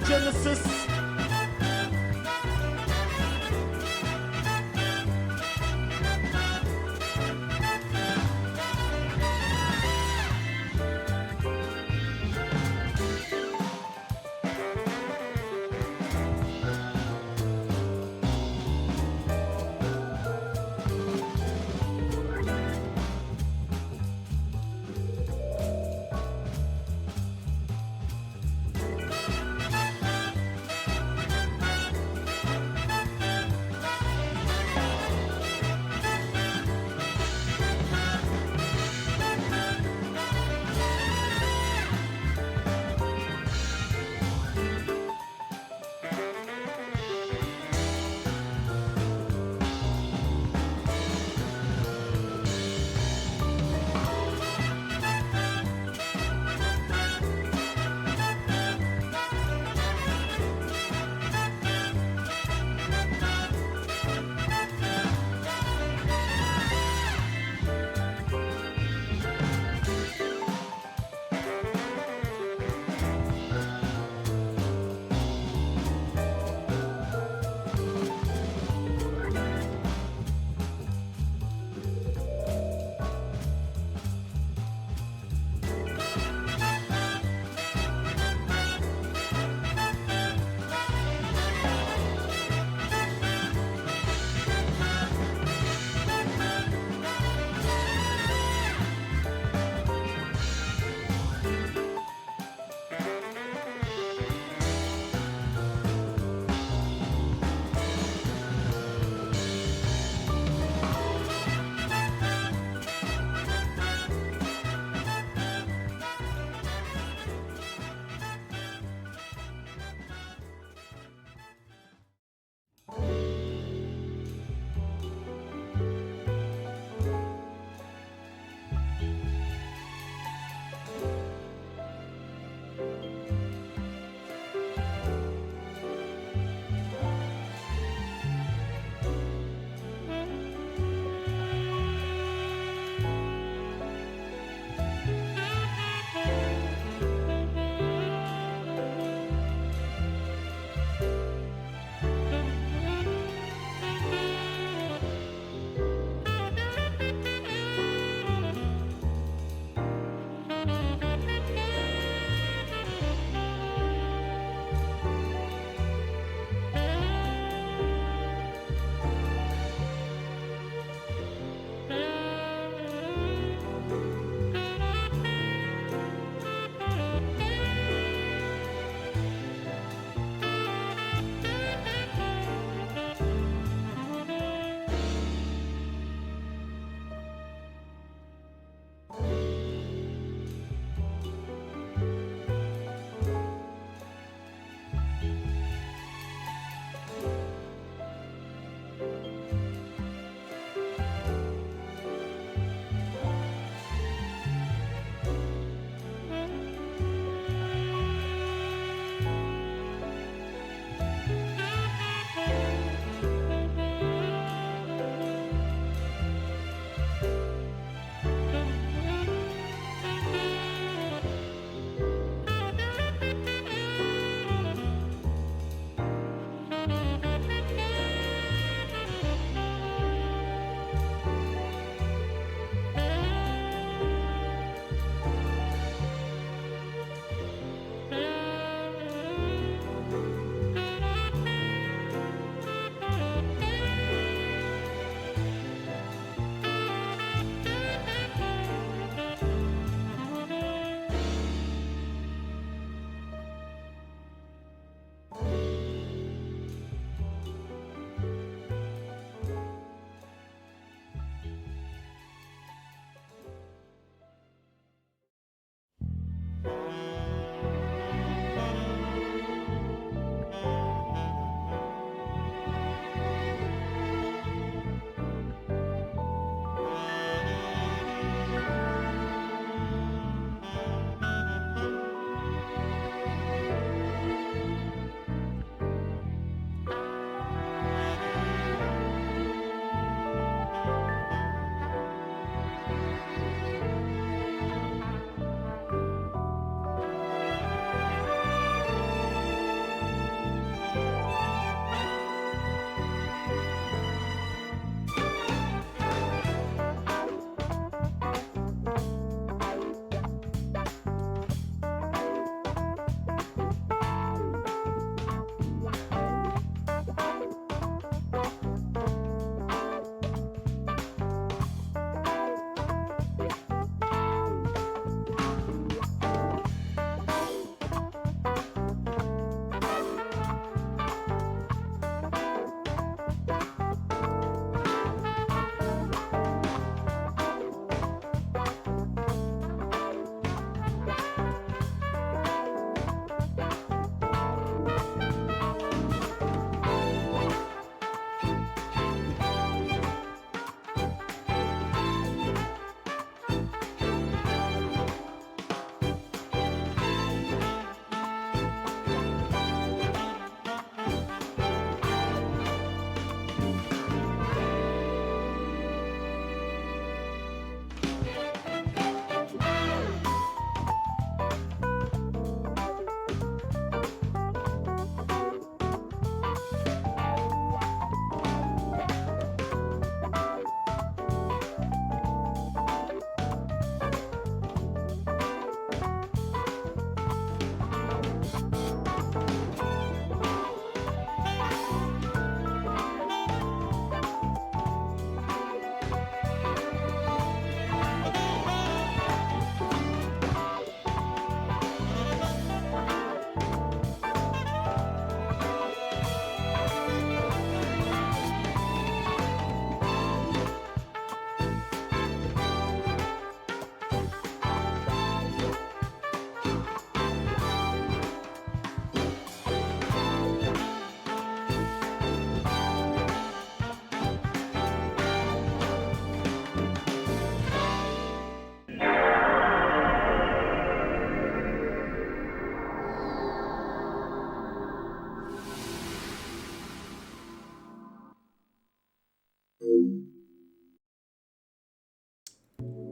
Genesis.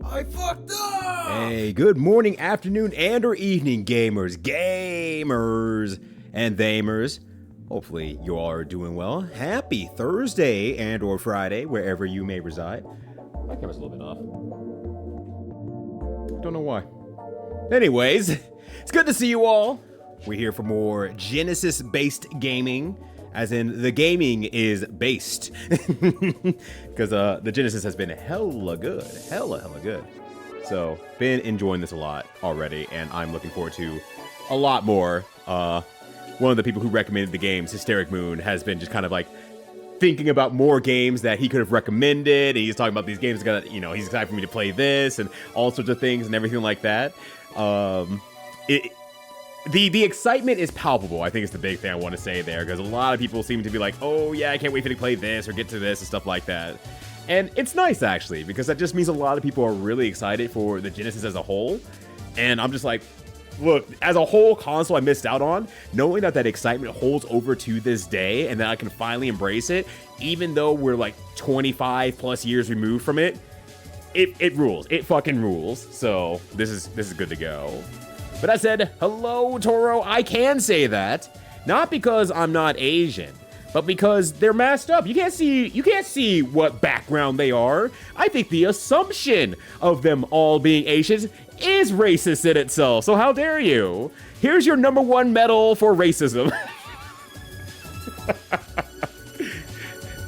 I fucked up! Hey, good morning, afternoon, and or evening, gamers, and thamers. Hopefully you all are doing well. Happy Thursday and or Friday, wherever you may reside. My camera's a little bit off. Don't know why. Anyways, it's good to see you all. We're here for more Genesis-based gaming. As in, the gaming is based. Because the Genesis has been hella good. Hella good. So, been enjoying this a lot already, and I'm looking forward to a lot more. One of the people who recommended the games, Hysteric Moon, has been just kind of like thinking about more games that he could have recommended, and he's talking about these games, he's excited for me to play this, and all sorts of things, and everything like that. The excitement is palpable, I think is the big thing I want to say there, because a lot of people seem to be like, oh yeah, I can't wait for you to play this or get to this and stuff like that. And it's nice, actually, because that just means a lot of people are really excited for the Genesis as a whole. And I'm just like, look, as a whole console I missed out on, knowing that excitement holds over to this day and that I can finally embrace it, even though we're like 25 plus years removed from it, it rules. It fucking rules. So this is good to go. But I said, hello, Toro. I can say that, not because I'm not Asian, but because they're masked up. You can't see what background they are. I think the assumption of them all being Asians is racist in itself. So how dare you? Here's your #1 medal for racism.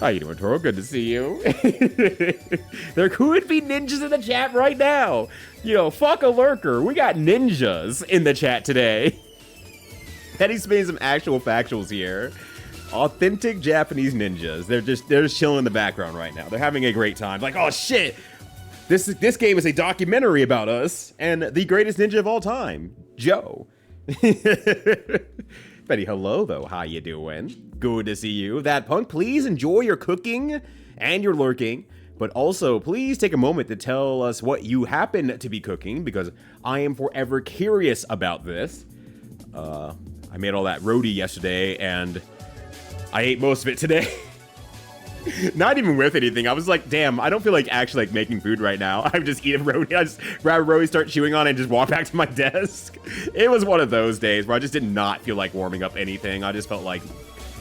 How you doing, Toro? Good to see you. There could be ninjas in the chat right now. Fuck a lurker. We got ninjas in the chat today. Eddie's spinning some actual factuals here. Authentic Japanese ninjas. They're just chilling in the background right now. They're having a great time. Like, oh shit, this game is a documentary about us and the greatest ninja of all time, Joe. Betty, hello though. How you doing? Good to see you. That punk, please enjoy your cooking and your lurking, but also please take a moment to tell us what you happen to be cooking, because I am forever curious about this. I made all that roti yesterday and I ate most of it today. Not even with anything. I was like, damn, I don't feel like actually making food right now. I'm just eating roti. I just grab a roti, start chewing on it, and just walk back to my desk. It was one of those days where I just did not feel like warming up anything. I just felt like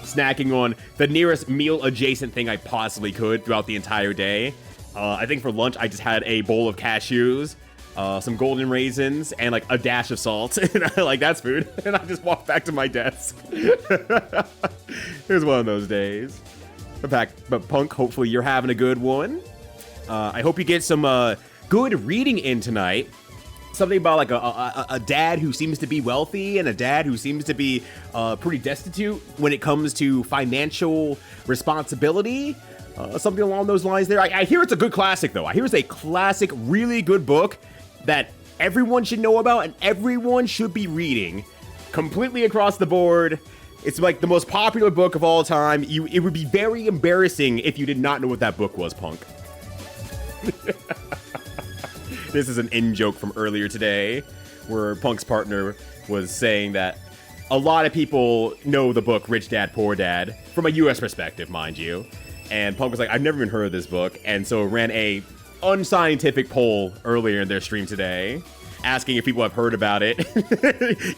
snacking on the nearest meal adjacent thing I possibly could throughout the entire day. I think for lunch, I just had a bowl of cashews, some golden raisins, and like a dash of salt. And I like, that's food. And I just walked back to my desk. It was one of those days. But Punk, hopefully you're having a good one. I hope you get some good reading in tonight. Something about like a dad who seems to be wealthy and a dad who seems to be pretty destitute when it comes to financial responsibility. Something along those lines there. I hear it's a good classic, though. I hear it's a classic, really good book that everyone should know about and everyone should be reading completely across the board. It's like the most popular book of all time. It would be very embarrassing if you did not know what that book was, Punk. This is an in-joke from earlier today, where Punk's partner was saying that a lot of people know the book Rich Dad, Poor Dad, from a U.S. perspective, mind you. And Punk was like, I've never even heard of this book, and so ran a unscientific poll earlier in their stream today, asking if people have heard about it.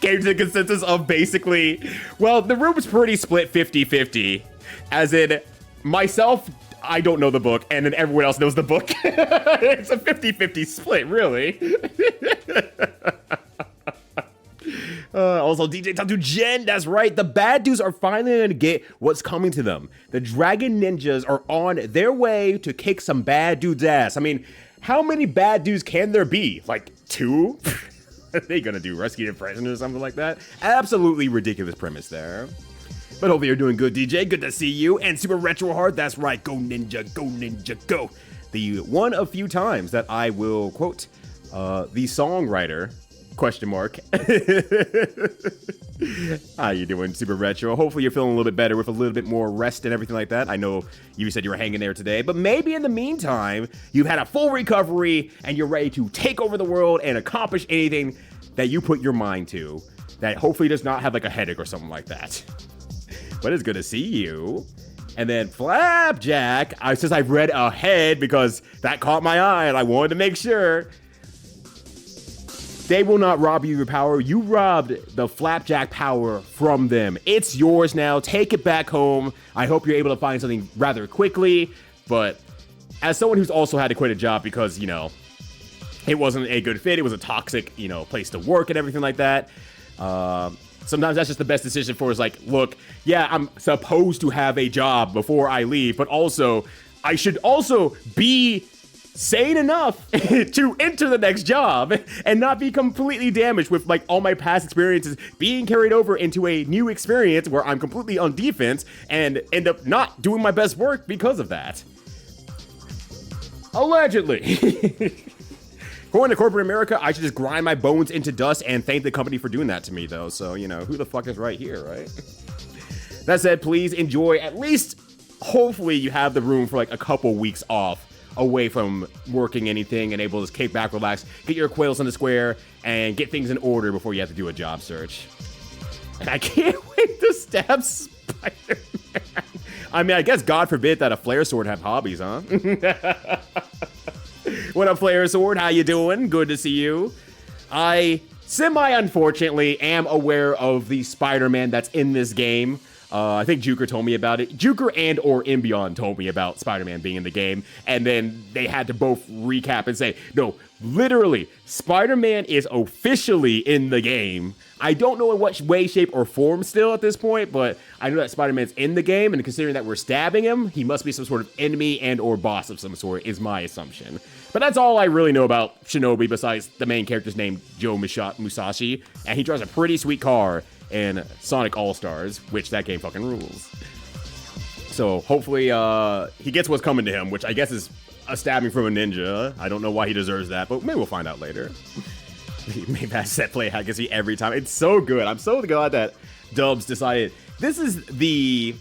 Came to the consensus of basically, well, the room's pretty split 50-50. As in, myself, I don't know the book, and then everyone else knows the book. It's a 50-50 split, really. Also, DJ Tattoo Jen, that's right. The bad dudes are finally going to get what's coming to them. The Dragon Ninjas are on their way to kick some bad dudes' ass. I mean, how many bad dudes can there be? Like 2? Are they going to do Rescue the President or something like that? Absolutely ridiculous premise there. But hopefully you're doing good, DJ. Good to see you. And Super Retro Hard, that's right. Go Ninja, go Ninja, go. The one of few times that I will quote the songwriter, question mark. How you doing, Super Retro? Hopefully you're feeling a little bit better with a little bit more rest and everything like that. I know you said you were hanging there today, but maybe in the meantime, you've had a full recovery and you're ready to take over the world and accomplish anything that you put your mind to, that hopefully does not have like a headache or something like that. But it's good to see you. And then Flapjack, since I've read ahead because that caught my eye and I wanted to make sure. They will not rob you of your power. You robbed the Flapjack power from them. It's yours now. Take it back home. I hope you're able to find something rather quickly. But as someone who's also had to quit a job because, you know, it wasn't a good fit, it was a toxic, you know, place to work and everything like that. Sometimes that's just the best decision for is like, look, yeah, I'm supposed to have a job before I leave, but also I should also be sane enough to enter the next job and not be completely damaged with like all my past experiences being carried over into a new experience where I'm completely on defense and end up not doing my best work because of that. Allegedly. Going to corporate America, I should just grind my bones into dust and thank the company for doing that to me, though. So, you know, who the fuck is right here, right? That said, please enjoy at least, hopefully you have the room for like a couple weeks off away from working anything and able to just kick back, relax, get your quails in the square, and get things in order before you have to do a job search. And I can't wait to stab Spider-Man. I mean, I guess God forbid that a flare sword have hobbies, huh? What up, Flare Sword? How you doing? Good to see you. I, semi-unfortunately, am aware of the Spider-Man that's in this game. I think Juker told me about it. Juker and or Imbion told me about Spider-Man being in the game, and then they had to both recap and say, no, literally, Spider-Man is officially in the game. I don't know in what way, shape, or form still at this point, but I know that Spider-Man's in the game, and considering that we're stabbing him, he must be some sort of enemy and or boss of some sort, is my assumption. But that's all I really know about Shinobi besides the main character's name, Joe Musashi, and he drives a pretty sweet car in Sonic All-Stars, which that game fucking rules. So hopefully he gets what's coming to him, which I guess is a stabbing from a ninja. I don't know why he deserves that, but maybe we'll find out later. Maybe that set play I can see every time. It's so good. I'm so glad that Dubs decided this is the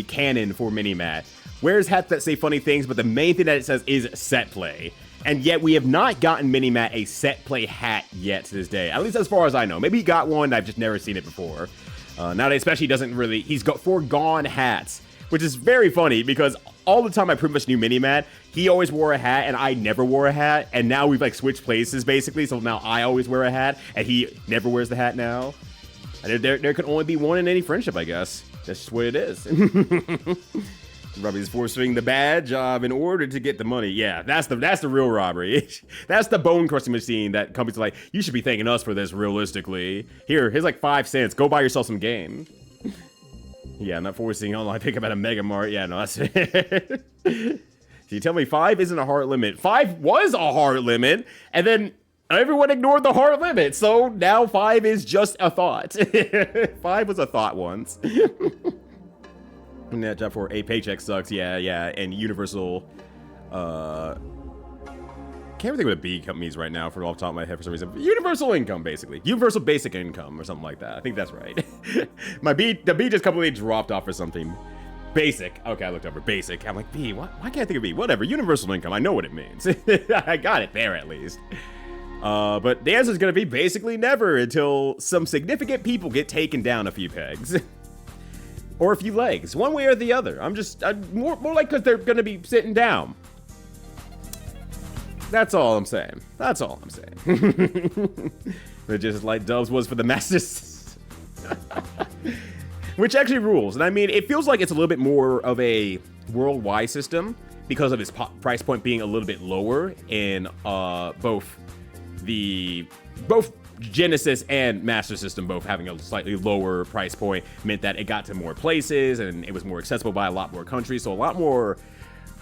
canon for Minimat. Wears hats that say funny things, but the main thing that it says is set play. And yet we have not gotten Minimat a set play hat yet to this day. At least as far as I know. Maybe he got one, I've just never seen it before. Nowadays, especially, he's got foregone hats, which is very funny because all the time I pretty much knew Minimat, he always wore a hat and I never wore a hat. And now we've like switched places basically, so now I always wear a hat and he never wears the hat now. And there can only be one in any friendship, I guess. That's just what it is. Robbie's forcing the badge in order to get the money. Yeah, that's the real robbery. That's the bone crushing machine that companies are like, you should be thanking us for this realistically. Here's like 5 cents. Go buy yourself some game. Yeah, I'm not forcing online pickup at a Mega Mart. Yeah, no, that's it. So you tell me 5 isn't a hard limit. 5 was a hard limit, and then everyone ignored the hard limit. So now 5 is just a thought. 5 was a thought once. That job for a paycheck sucks. Yeah, and Universal, can't even think what a B means right now for off the top of my head for some reason. Universal income, basically. Universal basic income or something like that. I think that's right. The B just completely dropped off or something. Basic. Okay, I looked over basic. I'm like, B, why can't I think of B? Whatever, universal income. I know what it means. I got it there at least. But the answer is going to be basically never until some significant people get taken down a few pegs. Or a few legs, one way or the other. I'm more like because they're gonna be sitting down. That's all I'm saying. That's all I'm saying. But just like Dubs was for the Masters. Which actually rules. And I mean, it feels like it's a little bit more of a worldwide system because of its price point being a little bit lower in both Genesis and Master System both having a slightly lower price point meant that it got to more places and it was more accessible by a lot more countries. So a lot more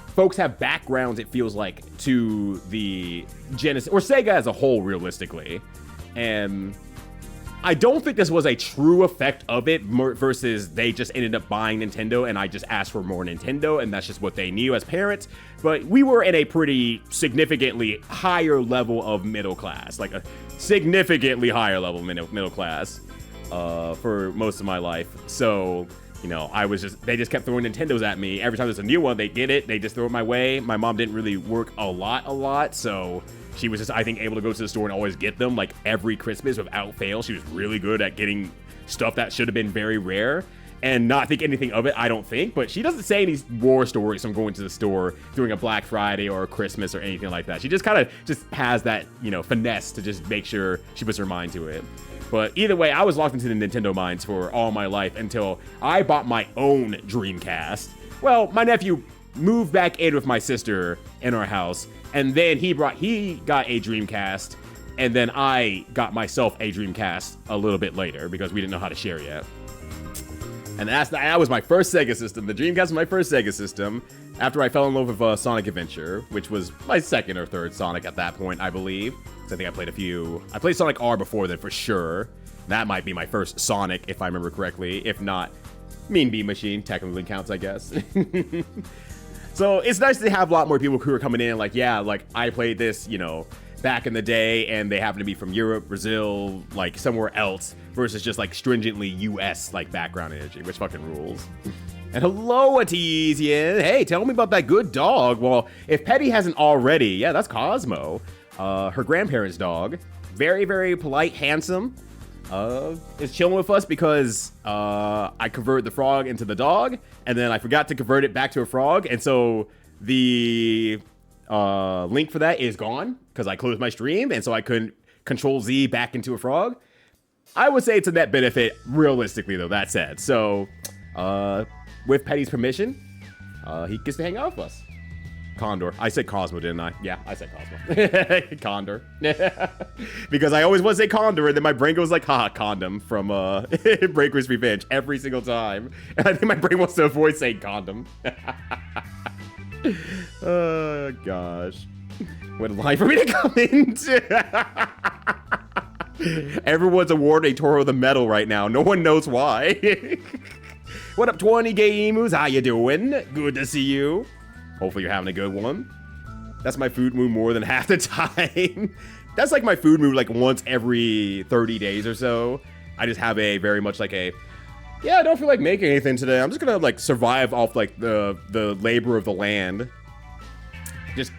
folks have backgrounds, it feels like, to the Genesis or Sega as a whole, realistically. And I don't think this was a true effect of it versus they just ended up buying Nintendo and I just asked for more Nintendo and that's just what they knew as parents. But we were in a pretty significantly higher level of middle class, like a significantly higher level of middle class for most of my life. So, you know, they just kept throwing Nintendos at me. Every time there's a new one, they get it. They just throw it my way. My mom didn't really work a lot. So she was just, I think, able to go to the store and always get them like every Christmas without fail. She was really good at getting stuff that should have been very rare. and not think anything of it, I don't think. But she doesn't say any war stories from going to the store during a Black Friday or a Christmas or anything like that. She just kind of just has that, you know, finesse to just make sure she puts her mind to it. But either way, I was locked into the Nintendo minds for all my life until I bought my own Dreamcast. Well, my nephew moved back in with my sister in our house, and then he got a Dreamcast, and then I got myself a Dreamcast a little bit later because we didn't know how to share yet. And that was my first Sega system. The Dreamcast was my first Sega system after I fell in love with Sonic Adventure, which was my second or third Sonic at that point, I believe. So I think I played a few. I played Sonic R before then for sure. That might be my first Sonic, if I remember correctly. If not, Mean Bean Machine technically counts, I guess. So it's nice to have a lot more people who are coming in like, yeah, like I played this, you know, back in the day, and they happen to be from Europe, Brazil, like somewhere else, versus just like stringently US like background energy, which fucking rules. And hello, Artesian. Hey, tell me about that good dog. Well, if Petty hasn't already, yeah, that's Cosmo. Her grandparents' dog. Very, very polite, handsome. Is chilling with us because I converted the frog into the dog, and then I forgot to convert it back to a frog, and so the link for that is gone because I closed my stream, and so I couldn't Control Z back into a frog. I would say it's a net benefit, realistically, though, that said. So, with Petty's permission, he gets to hang out with us. Condor. I said Cosmo, didn't I? Yeah, I said Cosmo. Condor. Because I always want to say Condor, and then my brain goes like, haha, condom from Breaker's Revenge every single time. And I think my brain wants to avoid saying condom. Oh, gosh. What a lie for me to come into. Everyone's awarding Toro the medal right now. No one knows why. What up, 20 gay emus? How you doing? Good to see you. Hopefully you're having a good one. That's my food mood more than half the time. That's like my food mood like once every 30 days or so. I just have a very much like a, yeah, I don't feel like making anything today. I'm just gonna like survive off like the labor of the land. Just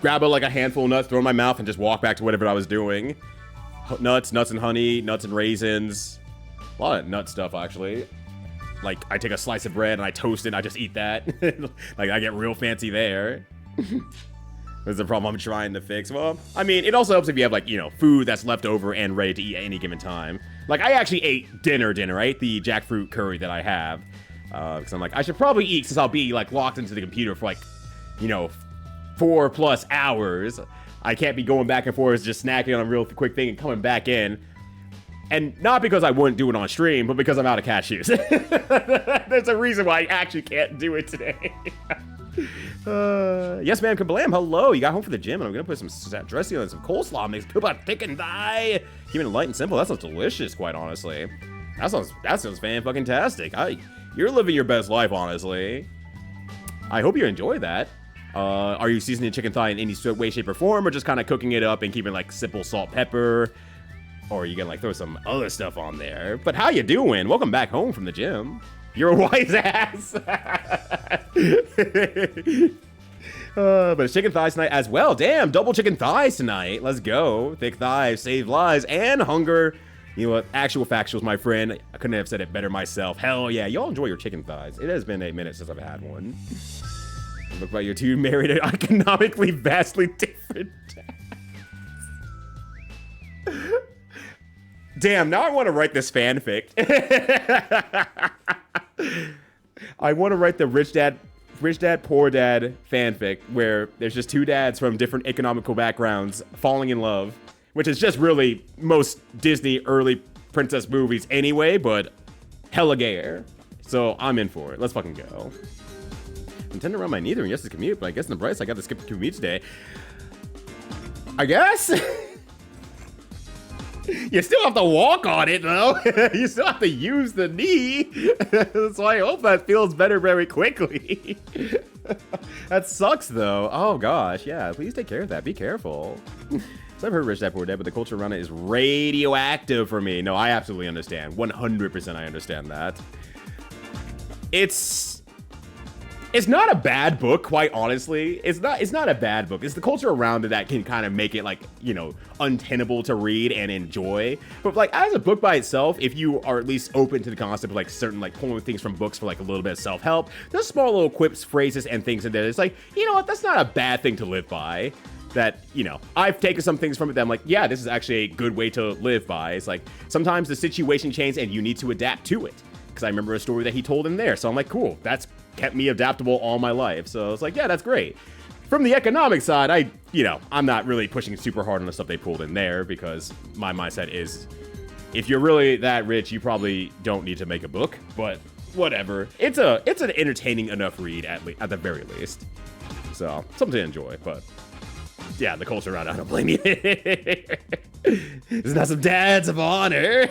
grab like a handful of nuts, throw in my mouth, and just walk back to whatever I was doing. Nuts and honey, nuts and raisins. A lot of nut stuff, actually. Like, I take a slice of bread and I toast it and I just eat that. Like, I get real fancy there. That's the problem I'm trying to fix. Well, I mean, it also helps if you have, like, you know, food that's left over and ready to eat at any given time. Like, I actually ate dinner. I ate the jackfruit curry that I have. Because I'm like, I should probably eat since I'll be, like, locked into the computer for, like, you know, 4+ hours. I can't be going back and forth just snacking on a real quick thing and coming back in. And not because I wouldn't do it on stream, but because I'm out of cashews. There's a reason why I actually can't do it today. Yes, ma'am, kablam. Hello. You got home from the gym, and I'm going to put some dressing on some coleslaw mix. Poop out thick and thigh. Keeping it light and simple. That sounds delicious, quite honestly. That sounds fan-fucking-tastic. You're living your best life, honestly. I hope you enjoy that. Are you seasoning chicken thigh in any way, shape, or form, or just kind of cooking it up and keeping, like, simple salt, pepper? Or are you gonna like throw some other stuff on there? But how you doing? Welcome back home from the gym. You're a wise ass. But it's chicken thighs tonight as well. Damn, double chicken thighs tonight. Let's go. Thick thighs, save lives, and hunger. You know what? Actual factuals, my friend. I couldn't have said it better myself. Hell yeah. Y'all enjoy your chicken thighs. It has been a minute since I've had one. Look like you're two married at economically vastly different dads. Damn, now I want to write this fanfic. I want to write the rich dad, poor dad fanfic where there's just two dads from different economical backgrounds falling in love, which is just really most Disney early princess movies anyway, but hella gayer. So I'm in for it. Let's fucking go. I intend to run my neither and yes, it's commute, but I guess in the Bryce I got to skip the commute today. I guess? You still have to walk on it, though. You still have to use the knee. So I hope that feels better very quickly. That sucks, though. Oh, gosh. Yeah, please take care of that. Be careful. So I've heard Rich Dad Poor Dad, but the culture around it is radioactive for me. No, I absolutely understand. 100% I understand that. It's It's not a bad book, quite honestly. It's not a bad book. It's the culture around it that can kind of make it, like, you know, untenable to read and enjoy. But, like, as a book by itself, if you are at least open to the concept of, like, certain, like, pulling things from books for, like, a little bit of self-help, there's small little quips, phrases, and things in there. It's like, you know what, that's not a bad thing to live by. That, you know, I've taken some things from it that I'm like, yeah, this is actually a good way to live by. It's like, sometimes the situation changes and you need to adapt to it. Because I remember a story that he told in there. So I'm like, cool, that's kept me adaptable all my life. So it's like, yeah, that's great. From the economic side, I'm not really pushing super hard on the stuff they pulled in there because my mindset is, if you're really that rich, you probably don't need to make a book, but whatever. It's an entertaining enough read at the very least. So something to enjoy, but yeah, the culture around it, I don't blame you. Isn't that some dads of honor?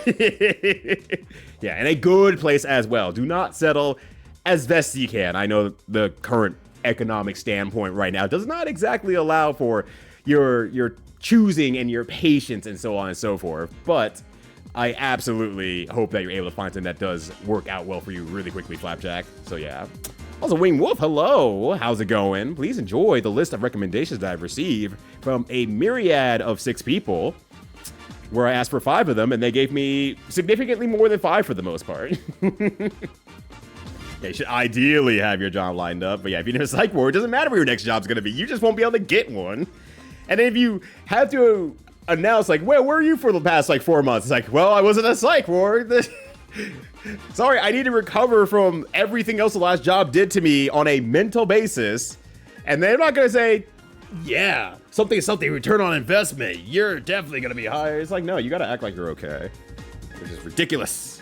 Yeah, and a good place as well. Do not settle as best you can. I know the current economic standpoint right now does not exactly allow for your choosing and your patience and so on and so forth, but I absolutely hope that you're able to find something that does work out well for you really quickly, Flapjack. So yeah. Also, Wing Wolf, hello. How's it going? Please enjoy the list of recommendations that I've received from a myriad of 6 people, where I asked for 5 of them, and they gave me significantly more than 5 for the most part. Yeah, you should ideally have your job lined up, but yeah, if you're in a psych ward, it doesn't matter where your next job's gonna be. You just won't be able to get one. And then if you have to announce, like, where were you for the past, like, 4 months? It's like, well, I was in a psych ward. Sorry, I need to recover from everything else the last job did to me on a mental basis. And they're not going to say, yeah, something, return on investment. You're definitely going to be higher. It's like, no, you got to act like you're okay. Which is ridiculous.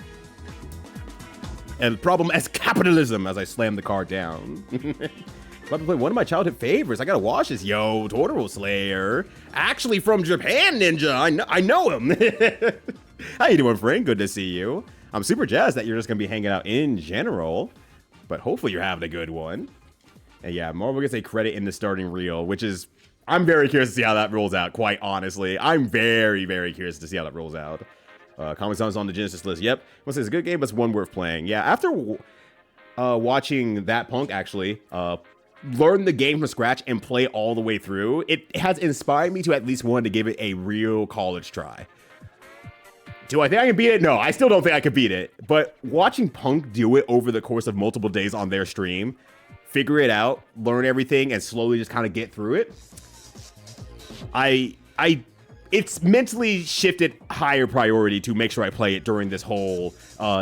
And problem as capitalism, as I slam the car down. I've been playing one of my childhood favorites. I got to watch this. Yo, Totoro Slayer. Actually from Japan, Ninja. I know him. How you doing, friend? Good to see you. I'm super jazzed that you're just going to be hanging out in general, but hopefully you're having a good one. And yeah, Marvel gets a credit in the starting reel, which is, I'm very curious to see how that rolls out, quite honestly. I'm very, very curious to see how that rolls out. Comic Sans on the Genesis list. Yep. It's a good game, but it's one worth playing. Yeah, after watching that punk, actually, learn the game from scratch and play all the way through, it has inspired me to at least want to give it a real college try. Do I think I can beat it? No, I still don't think I could beat it. But watching Punk do it over the course of multiple days on their stream, figure it out, learn everything, and slowly just kind of get through it, it's mentally shifted higher priority to make sure I play it during this whole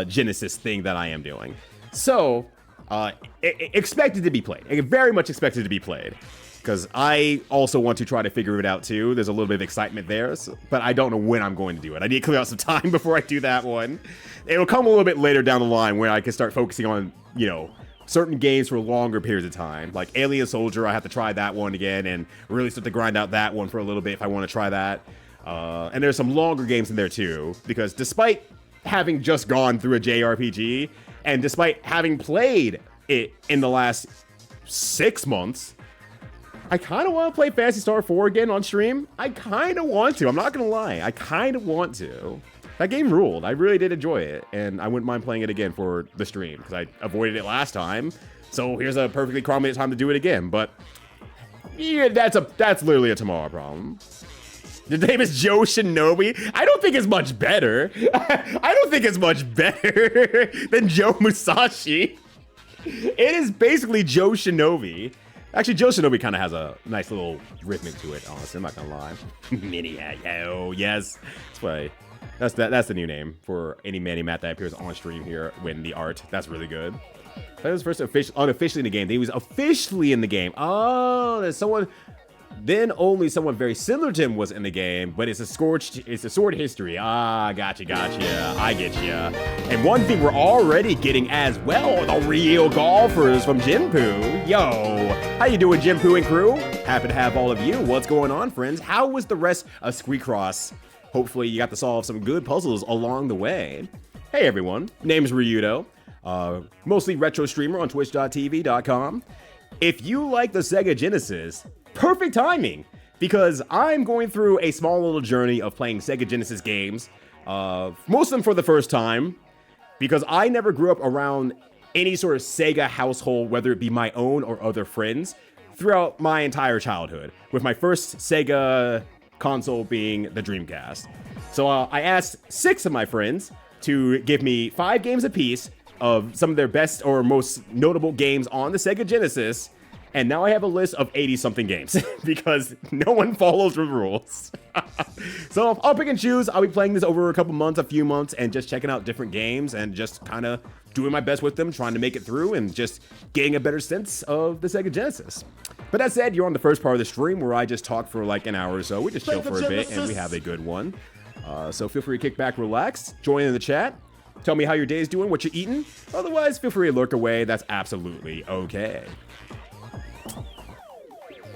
Genesis thing that I am doing. So, expected to be played. Very much expected to be played. Because I also want to try to figure it out too. There's a little bit of excitement there, but I don't know when I'm going to do it. I need to clear out some time before I do that one. It'll come a little bit later down the line where I can start focusing on, you know, certain games for longer periods of time. Like Alien Soldier, I have to try that one again and really start to grind out that one for a little bit if I want to try that. And there's some longer games in there too, because despite having just gone through a JRPG, and despite having played it in the last 6 months, I kind of want to play Phantasy Star 4 again on stream. I kind of want to. I'm not going to lie. I kind of want to. That game ruled. I really did enjoy it, and I wouldn't mind playing it again for the stream, because I avoided it last time. So here's a perfectly cromulent time to do it again, but yeah, that's literally a tomorrow problem. The name is Joe Shinobi. I don't think it's much better. I don't think it's much better than Joe Musashi. It is basically Joe Shinobi. Actually, Joe Shinobi kind of has a nice little rhythmic to it, honestly. I'm not gonna lie. Mini yo, yes. That's the new name for any Mani-Mat that appears on stream here when the art. That's really good. That was first unofficially in the game. He was officially in the game. Oh, there's someone. Then only someone very similar to him was in the game, but it's a sword history. Ah, gotcha. I get ya. And one thing we're already getting as well, the real golfers from Jinpoo. Yo, how you doing, Jinpoo and crew? Happy to have all of you. What's going on, friends? How was the rest of Squeecross? Hopefully you got to solve some good puzzles along the way. Hey everyone, name's Ryudo. Mostly retro streamer on twitch.tv.com. If you like the Sega Genesis, perfect timing, because I'm going through a small little journey of playing Sega Genesis games, most of them for the first time, because I never grew up around any sort of Sega household, whether it be my own or other friends, throughout my entire childhood, with my first Sega console being the Dreamcast. So I asked 6 of my friends to give me 5 games apiece of some of their best or most notable games on the Sega Genesis, and now I have a list of 80-something games, because no one follows the rules. So I'll pick and choose. I'll be playing this over a few months, and just checking out different games, and just kind of doing my best with them, trying to make it through, and just getting a better sense of the Sega Genesis. But that said, you're on the first part of the stream, where I just talk for like an hour or so. We just chill for a bit, and we have a good one. So feel free to kick back, relax, join in the chat. Tell me how your day is doing, what you're eating. Otherwise, feel free to lurk away. That's absolutely okay.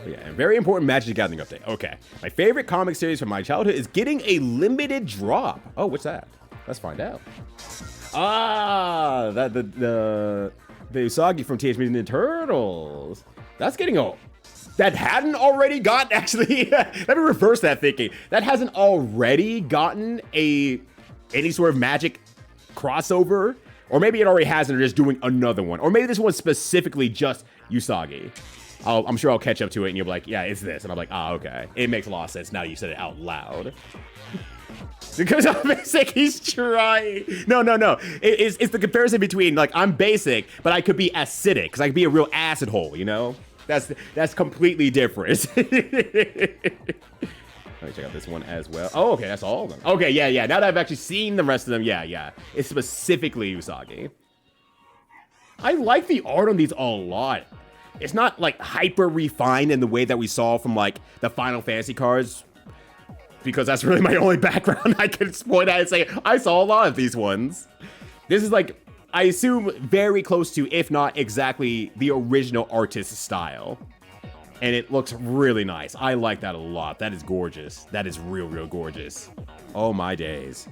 Yeah, very important Magic the Gathering update. Okay. My favorite comic series from my childhood is getting a limited drop. Oh, what's that? Let's find out. Ah, the Usagi from Teenage Mutant Ninja Turtles. That's getting old. That hadn't already gotten, actually, let me reverse that thinking. That hasn't already gotten any sort of Magic crossover, or maybe it already has and they're just doing another one, or maybe this one's specifically just Usagi. I'm sure I'll catch up to it and you'll be like, yeah, it's this, and I'm like, ah, okay, it makes a lot of sense now you said it out loud. Because I'm basic, he's trying. No, it's the comparison between, like, I'm basic, but I could be acidic, because I could be a real acid hole, you know? That's completely different. Let me check out this one as well. Oh, okay, that's all of them. Okay, yeah. Now that I've actually seen the rest of them, yeah. It's specifically Usagi. I like the art on these a lot. It's not, like, hyper refined in the way that we saw from, like, the Final Fantasy cards, because that's really my only background I can point at and say, I saw a lot of these ones. This is, like, I assume very close to, if not exactly, the original artist's style. And it looks really nice. I like that a lot. That is gorgeous. That is real gorgeous. Oh my days.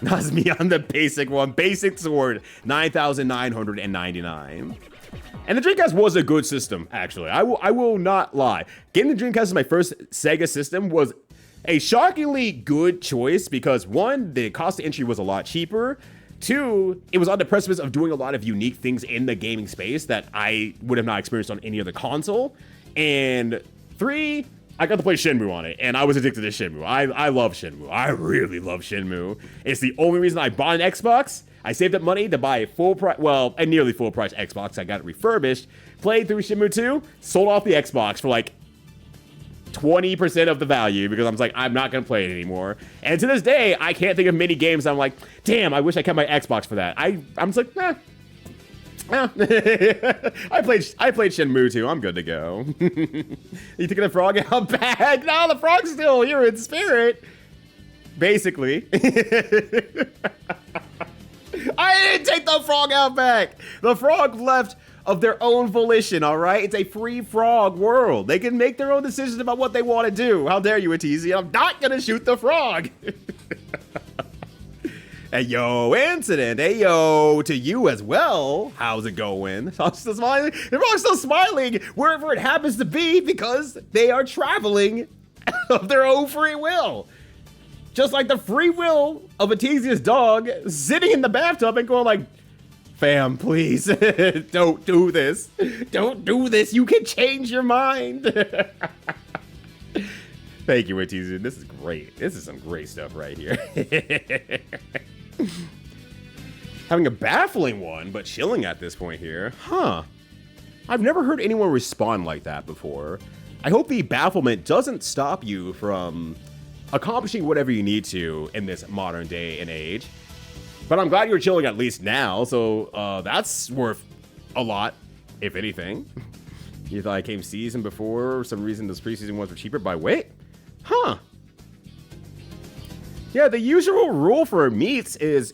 That's me on the basic one. Basic sword, 9,999. And the Dreamcast was a good system, actually. I will not lie. Getting the Dreamcast as my first Sega system was a shockingly good choice, because 1, the cost of entry was a lot cheaper. 2, it was on the precipice of doing a lot of unique things in the gaming space that I would have not experienced on any other console. And 3, I got to play Shenmue on it, and I was addicted to Shenmue. I love Shenmue. I really love Shenmue. It's the only reason I bought an Xbox. I saved up money to buy a full price, well, a nearly full price Xbox. I got it refurbished, played through Shenmue 2, sold off the Xbox for like 20% of the value, because I'm like, I'm not gonna play it anymore. And to this day, I can't think of many games I'm like, damn, I wish I kept my Xbox for that. I'm just like, nah. I played Shenmue 2. I'm good to go. You taking the frog out back? No, the frog's still here in spirit. Basically. I didn't take the frog out back. The frog left of their own volition, all right? It's a free frog world. They can make their own decisions about what they want to do. How dare you, Atizi? I'm not going to shoot the frog. Hey, yo, Incident. Hey, yo, to you as well. How's it going? I'm still smiling. Everyone's still smiling wherever it happens to be, because they are traveling of their own free will. Just like the free will of Atizia's dog sitting in the bathtub and going like, fam, please, don't do this. Don't do this. You can change your mind. Thank you, Atizia. This is great. This is some great stuff right here. Having a baffling one, but chilling at this point here. Huh. I've never heard anyone respond like that before. I hope the bafflement doesn't stop you from accomplishing whatever you need to in this modern day and age. But I'm glad you're chilling at least now, so that's worth a lot, if anything. You thought I came season before, for some reason those preseason ones were cheaper by weight? Huh. Yeah, the usual rule for meats is,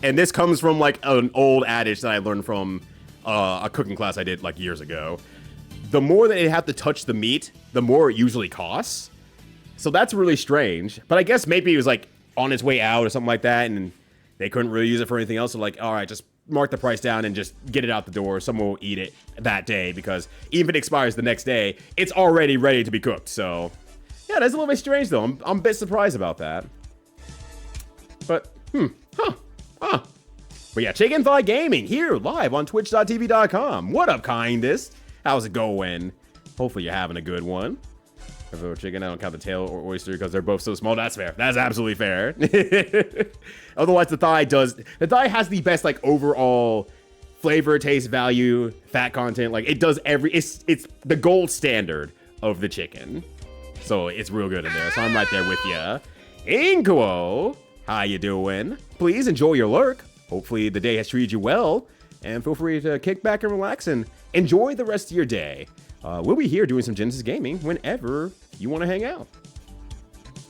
and this comes from like an old adage that I learned from a cooking class I did like years ago. The more that they have to touch the meat, the more it usually costs. So that's really strange. But I guess maybe it was like on its way out or something like that, and they couldn't really use it for anything else. So like, all right, just mark the price down and just get it out the door. Someone will eat it that day, because even if it expires the next day, it's already ready to be cooked. So yeah, that's a little bit strange though. I'm a bit surprised about that. But, But yeah, Chicken Thigh Gaming here live on twitch.tv.com. What up, kindest? How's it going? Hopefully you're having a good one. Chicken, I don't count the tail or oyster because they're both so small. That's fair. That's absolutely fair. Otherwise, the thigh has the best like overall flavor, taste, value, fat content. Like it does it's the gold standard of the chicken. So it's real good in there. So I'm right there with ya. Inquo, how you doing? Please enjoy your lurk. Hopefully the day has treated you well. And feel free to kick back and relax and enjoy the rest of your day. We'll be here doing some Genesis gaming whenever you want to hang out.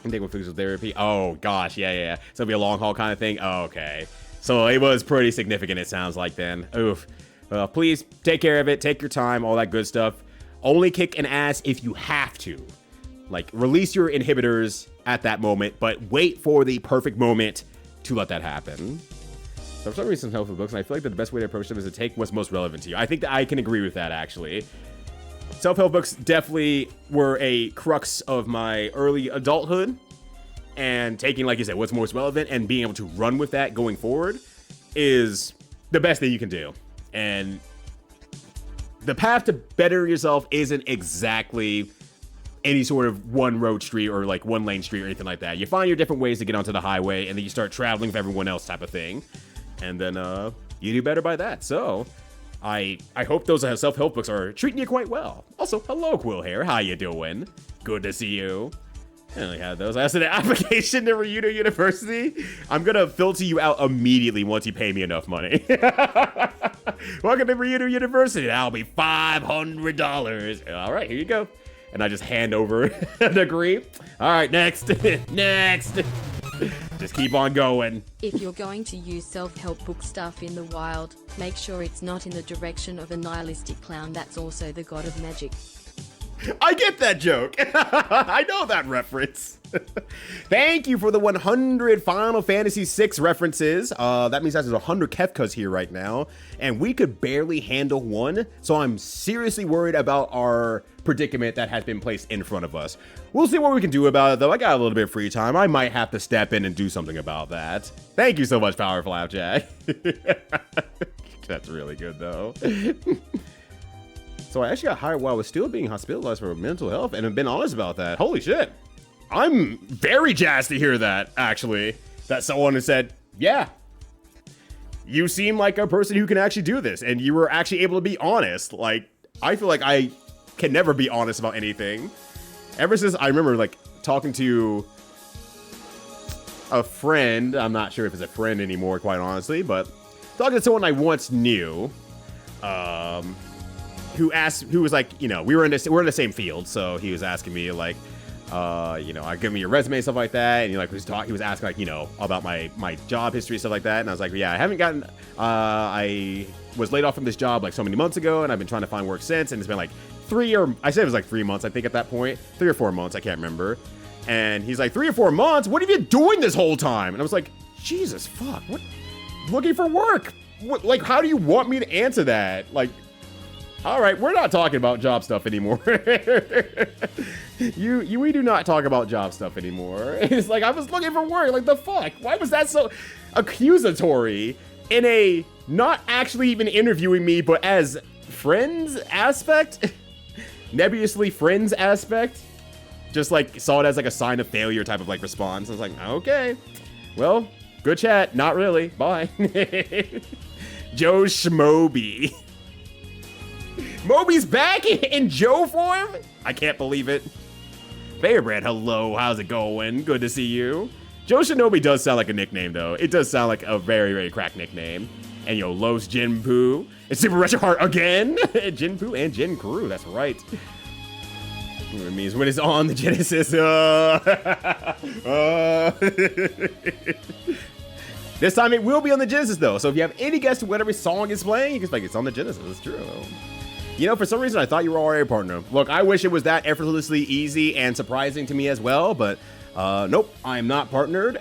And take one physical therapy. Oh gosh, yeah. So it'll be a long haul kind of thing. Oh, okay. So it was pretty significant, it sounds like then. Oof. Please take care of it. Take your time, all that good stuff. Only kick an ass if you have to. Like, release your inhibitors at that moment, but wait for the perfect moment to let that happen. So for some reason, self-help books, and I feel like that the best way to approach them is to take what's most relevant to you. I think that I can agree with that, actually. Self-help books definitely were a crux of my early adulthood. And taking, like you said, what's most relevant and being able to run with that going forward is the best thing you can do. And the path to better yourself isn't exactly any sort of one road street or like one lane street or anything like that. You find your different ways to get onto the highway and then you start traveling with everyone else type of thing. And then you do better by that. So I hope those self-help books are treating you quite well. Also, hello, Quill Hair. How you doing? Good to see you. I only had those. I asked an application to Ryudo University. I'm gonna filter you out immediately once you pay me enough money. Welcome to Ryudo University. That'll be $500. All right, here you go. And I just hand over a degree. All right, next. Next. Just keep on going. If you're going to use self-help book stuff in the wild, make sure it's not in the direction of a nihilistic clown that's also the god of magic. I get that joke. I know that reference. Thank you for the 100 Final Fantasy VI references. That means there's 100 Kefkas here right now, and we could barely handle one, so I'm seriously worried about our predicament that has been placed in front of us. We'll see what we can do about it, though. I got a little bit of free time. I might have to step in and do something about that. Thank you so much, Power Flapjack. That's really good, though. So I actually got hired while I was still being hospitalized for mental health, and I've been honest about that. Holy shit. I'm very jazzed to hear that, actually. That someone has said, yeah, you seem like a person who can actually do this, and you were actually able to be honest. Like, I feel like I can never be honest about anything. Ever since I remember, like, talking to a friend, I'm not sure if it's a friend anymore, quite honestly, but talking to someone I once knew, who was like, you know, we're in the same field, so he was asking me like, you know, I give me your resume, stuff like that, and he was asking like, you know, about my job history, stuff like that, and I was like, yeah, I haven't gotten, I was laid off from this job like so many months ago, and I've been trying to find work since, and it's been like 3 months, I think at that point, 3 or 4 months, I can't remember, and he's like, 3 or 4 months? What have you been doing this whole time? And I was like, Jesus fuck, what? Looking for work? What, like, how do you want me to answer that? Like, all right, we're not talking about job stuff anymore. We do not talk about job stuff anymore. It's like, I was looking for work. Like, the fuck? Why was that so accusatory in a not actually even interviewing me, but as friends aspect? Nebulously friends aspect? Just like saw it as like a sign of failure type of like response. I was like, okay, well, good chat. Not really. Bye. Joe Shinobi. Moby's back in Joe form? I can't believe it. Fairbrand, hello, how's it going? Good to see you. Joe Shinobi does sound like a nickname, though. It does sound like a very, very cracked nickname. And yo, Los Jinpoo. It's Super Retro Heart again? Jinpoo and Jin Crew, that's right. It means when it's on the Genesis. This time it will be on the Genesis, though. So if you have any guess to whatever song is playing, you can expect it's on the Genesis. It's true. You know, for some reason, I thought you were already a partner. Look, I wish it was that effortlessly easy and surprising to me as well, but nope, I'm not partnered.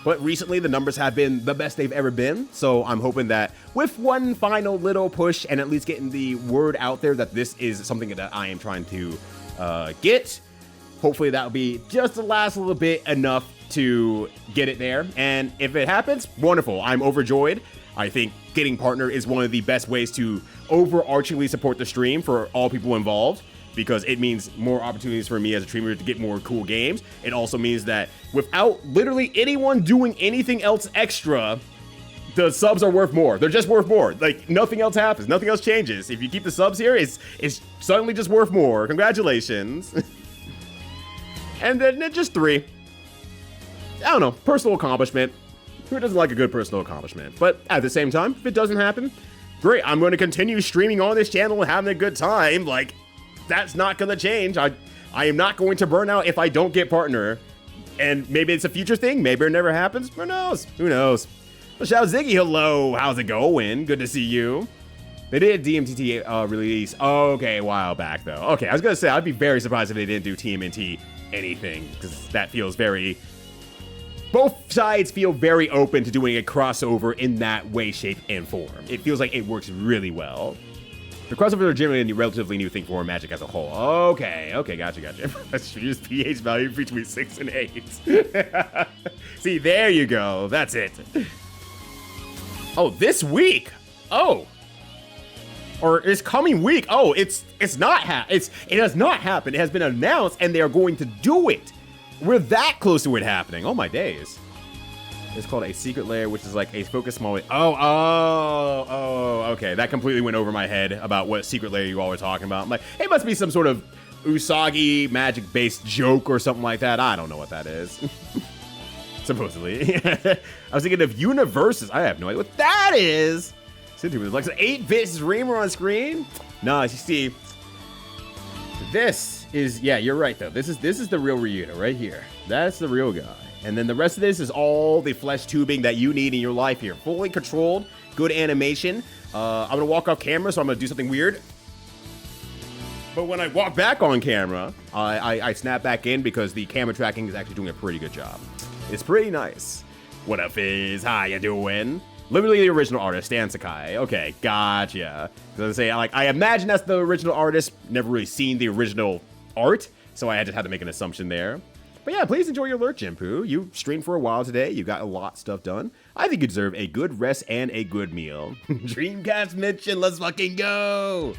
But recently, the numbers have been the best they've ever been. So I'm hoping that with one final little push and at least getting the word out there that this is something that I am trying to get, hopefully that'll be just the last little bit enough to get it there. And if it happens, wonderful. I'm overjoyed. I think getting partner is one of the best ways to overarchingly support the stream for all people involved, because it means more opportunities for me as a streamer to get more cool games. It also means that without literally anyone doing anything else extra, the subs are worth more. They're just worth more. Like, nothing else happens. Nothing else changes. If you keep the subs here, it's suddenly just worth more. Congratulations. And then just 3. I don't know. Personal accomplishment. Who doesn't like a good personal accomplishment? But at the same time, if it doesn't happen, great. I'm going to continue streaming on this channel and having a good time. Like, that's not going to change. I am not going to burn out if I don't get partner. And maybe it's a future thing. Maybe it never happens. Who knows? Who knows? Well, shout out Ziggy, hello. How's it going? Good to see you. They did DMTT release. Okay, a while back, though. Okay, I was going to say, I'd be very surprised if they didn't do TMNT anything, because that feels very... Both sides feel very open to doing a crossover in that way, shape, and form. It feels like it works really well. The crossovers are generally a relatively new thing for Magic as a whole. Okay, gotcha. Let's use pH value between 6 and 8. See, there you go. That's it. Oh, this week. Oh. Or this coming week. Oh, it has not happened. It has been announced, and they are going to do it. We're that close to it happening. Oh my days. It's called a secret layer, which is like a focus small. Oh, okay. That completely went over my head about what secret layer you all were talking about. I'm like, it must be some sort of Usagi Magic-based joke or something like that. I don't know what that is. Supposedly. I was thinking of universes. I have no idea what that is. It's like an 8-bit streamer on screen. No, you see, this is, yeah, you're right though. This is the real Ryuta right here. That's the real guy. And then the rest of this is all the flesh tubing that you need in your life here. Fully controlled, good animation. I'm gonna walk off camera, so I'm gonna do something weird. But when I walk back on camera, I snap back in because the camera tracking is actually doing a pretty good job. It's pretty nice. What up, Fizz? How you doing? Literally the original artist, Stan Sakai. Okay, gotcha. Because I imagine that's the original artist. Never really seen the original art, so I just had to make an assumption there. But yeah, please enjoy your lurk, Jimpu. You streamed for a while today. You got a lot of stuff done. I think you deserve a good rest and a good meal. Dreamcast mention, let's fucking go.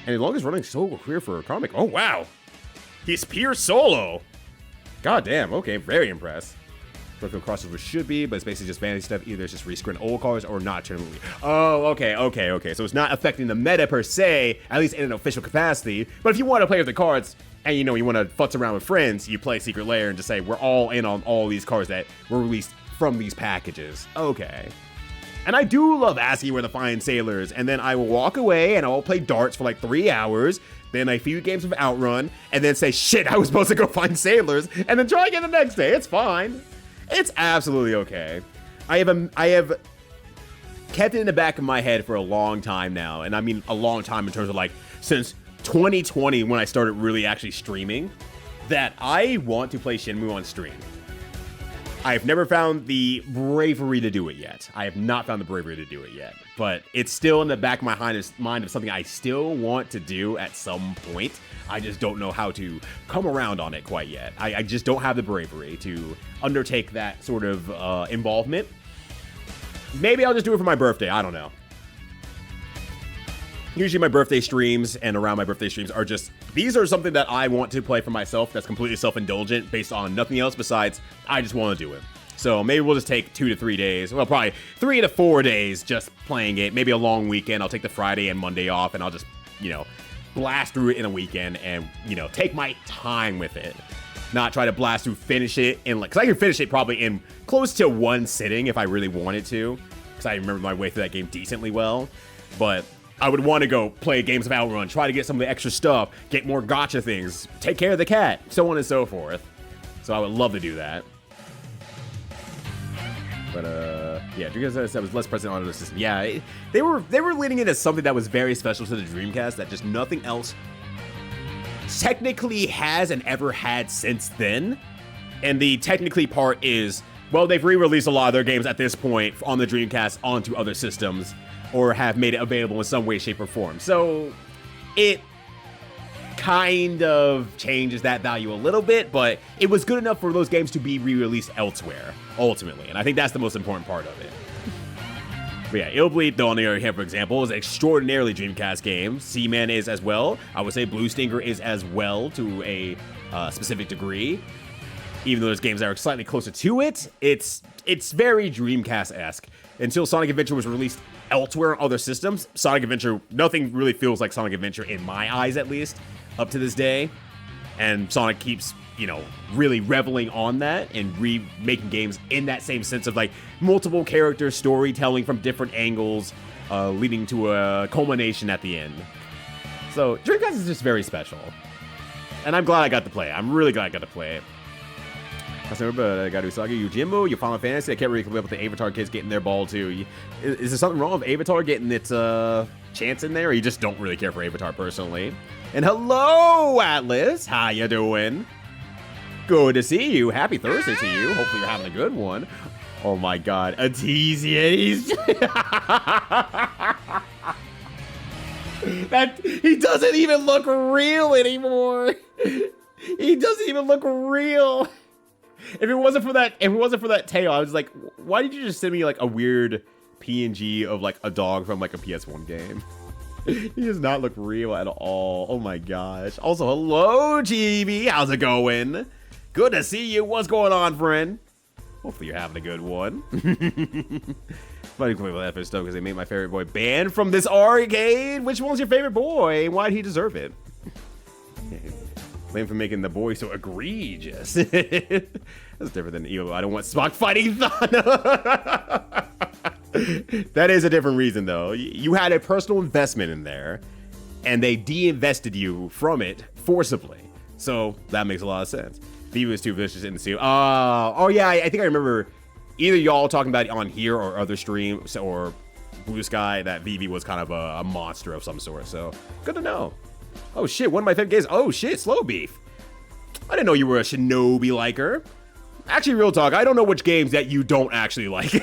And the longest running solo career for a comic. Oh, wow. He's pure solo. God damn, okay, very impressed. Broken crossover should be, but it's basically just vanity stuff. Either it's just rescreen old cards or not generally. Oh, okay. So it's not affecting the meta per se, at least in an official capacity. But if you want to play with the cards, and you want to futz around with friends, you play Secret Lair and just say, we're all in on all these cards that were released from these packages. Okay. And I do love asking where to find sailors, and then I will walk away and I'll play darts for like 3 hours, then a few games of Outrun, and then say, shit, I was supposed to go find sailors, and then try again the next day. It's fine. It's absolutely okay. I have kept it in the back of my head for a long time now, and I mean a long time in terms of like since 2020 when I started really actually streaming, that I want to play Shenmue on stream. I've never found the bravery to do it yet. I have not found the bravery to do it yet, but it's still in the back of my mind of something I still want to do at some point. I just don't know how to come around on it quite yet. I just don't have the bravery to undertake that sort of involvement. Maybe I'll just do it for my birthday. I don't know. Usually my birthday streams and around my birthday streams are just, these are something that I want to play for myself that's completely self-indulgent based on nothing else besides I just want to do it. So maybe we'll just take 2 to 3 days, well, probably 3 to 4 days just playing it. Maybe a long weekend. I'll take the Friday and Monday off and I'll just, blast through it in a weekend and, take my time with it. Not try to blast through, finish it in, because I can finish it probably in close to one sitting if I really wanted to, because I remember my way through that game decently well. But I would want to go play games of Outrun, try to get some of the extra stuff, get more gacha things, take care of the cat, so on and so forth. So I would love to do that. But yeah, Dreamcast was less present on the system. Yeah, they were leading it as something that was very special to the Dreamcast that just nothing else technically has and ever had since then. And the technically part is, well, they've re-released a lot of their games at this point on the Dreamcast onto other systems, or have made it available in some way, shape, or form. So it kind of changes that value a little bit, but it was good enough for those games to be re-released elsewhere, ultimately. And I think that's the most important part of it. But yeah, Illbleed, though, on the other hand, for example, is an extraordinarily Dreamcast game. Seaman is as well. I would say Blue Stinger is as well to a specific degree. Even though there's games that are slightly closer to it, it's very Dreamcast-esque. Until Sonic Adventure was released elsewhere on other systems, Sonic Adventure, nothing really feels like Sonic Adventure, in my eyes at least, up to this day. And Sonic keeps, you know, really reveling on that and remaking games in that same sense of like multiple character storytelling from different angles, leading to a culmination at the end. So Dreamcast is just very special. And I'm glad I got to play it. I'm really glad I got to play it. That's never, but I got to Usagi, Yojimbo, your Final Fantasy. I can't really keep up with the Avatar kids getting their ball too. Is there something wrong with Avatar getting its chance in there, or you just don't really care for Avatar personally? And hello, Atlas. How you doing? Good to see you. Happy Thursday to you. Hopefully you're having a good one. Oh my God, Artesian. That he doesn't even look real anymore. He doesn't even look real. If it wasn't for that tail, I was like, why did you just send me like a weird PNG of like a dog from like a PS1 game? He does not look real at all. Oh my gosh. Also, hello, GB. How's it going? Good to see you. What's going on, friend? Hopefully you're having a good one. Funny play with that stuff because they made my favorite boy banned from this arcade. Which one's your favorite boy? And why did he deserve it? Blame for making the boy so egregious. That's different than Elo. I don't want Spock fighting Thana. That is a different reason, though. You had a personal investment in there, and they de-invested you from it forcibly. So that makes a lot of sense. Vivi was too vicious in the suit. Oh yeah, I think I remember either y'all talking about it on here or other streams or Blue Sky that Vivi was kind of a monster of some sort. So good to know. Oh shit, one of my favorite games. Oh shit, Slow Beef. I didn't know you were a Shinobi liker. Actually, real talk, I don't know which games that you don't actually like.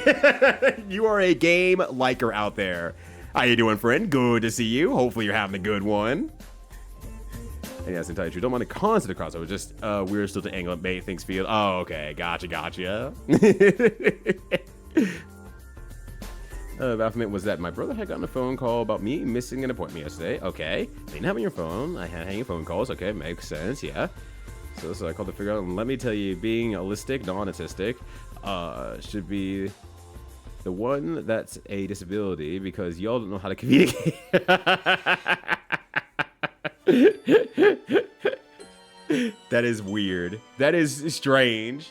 You are a game liker out there. How you doing, friend? Good to see you. Hopefully you're having a good one. And yes, entirely true. Don't mind the cons of the crossover. Just we're still to angle bait things feel. Oh, okay. Gotcha. Baphomet was that my brother had gotten a phone call about me missing an appointment yesterday. Okay. Didn't have on your phone. I had hanging phone calls. Okay, makes sense. Yeah. So I called to figure out. And let me tell you, being autistic, non-autistic, should be the one that's a disability because y'all don't know how to communicate. That is weird. That is strange.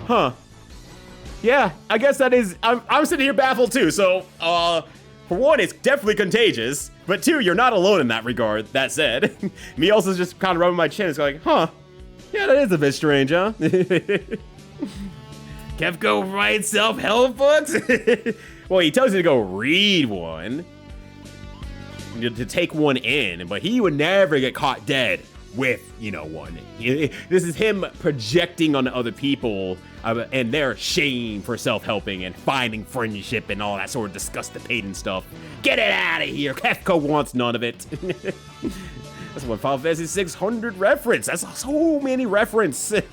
Huh. Yeah, I guess that is. I'm sitting here baffled too. So, for one, it's definitely contagious. But two, you're not alone in that regard. That said, me also just kind of rubbing my chin. It's going, huh? Yeah, that is a bit strange, huh? Kefko writes self-help books? Well, he tells you to go read one, to take one in, but he would never get caught dead with, one. This is him projecting on other people and their shame for self-helping and finding friendship and all that sort of disgust-pating stuff. Get it out of here. Kefko wants none of it. That's one Final Fantasy 600 reference. That's so many references.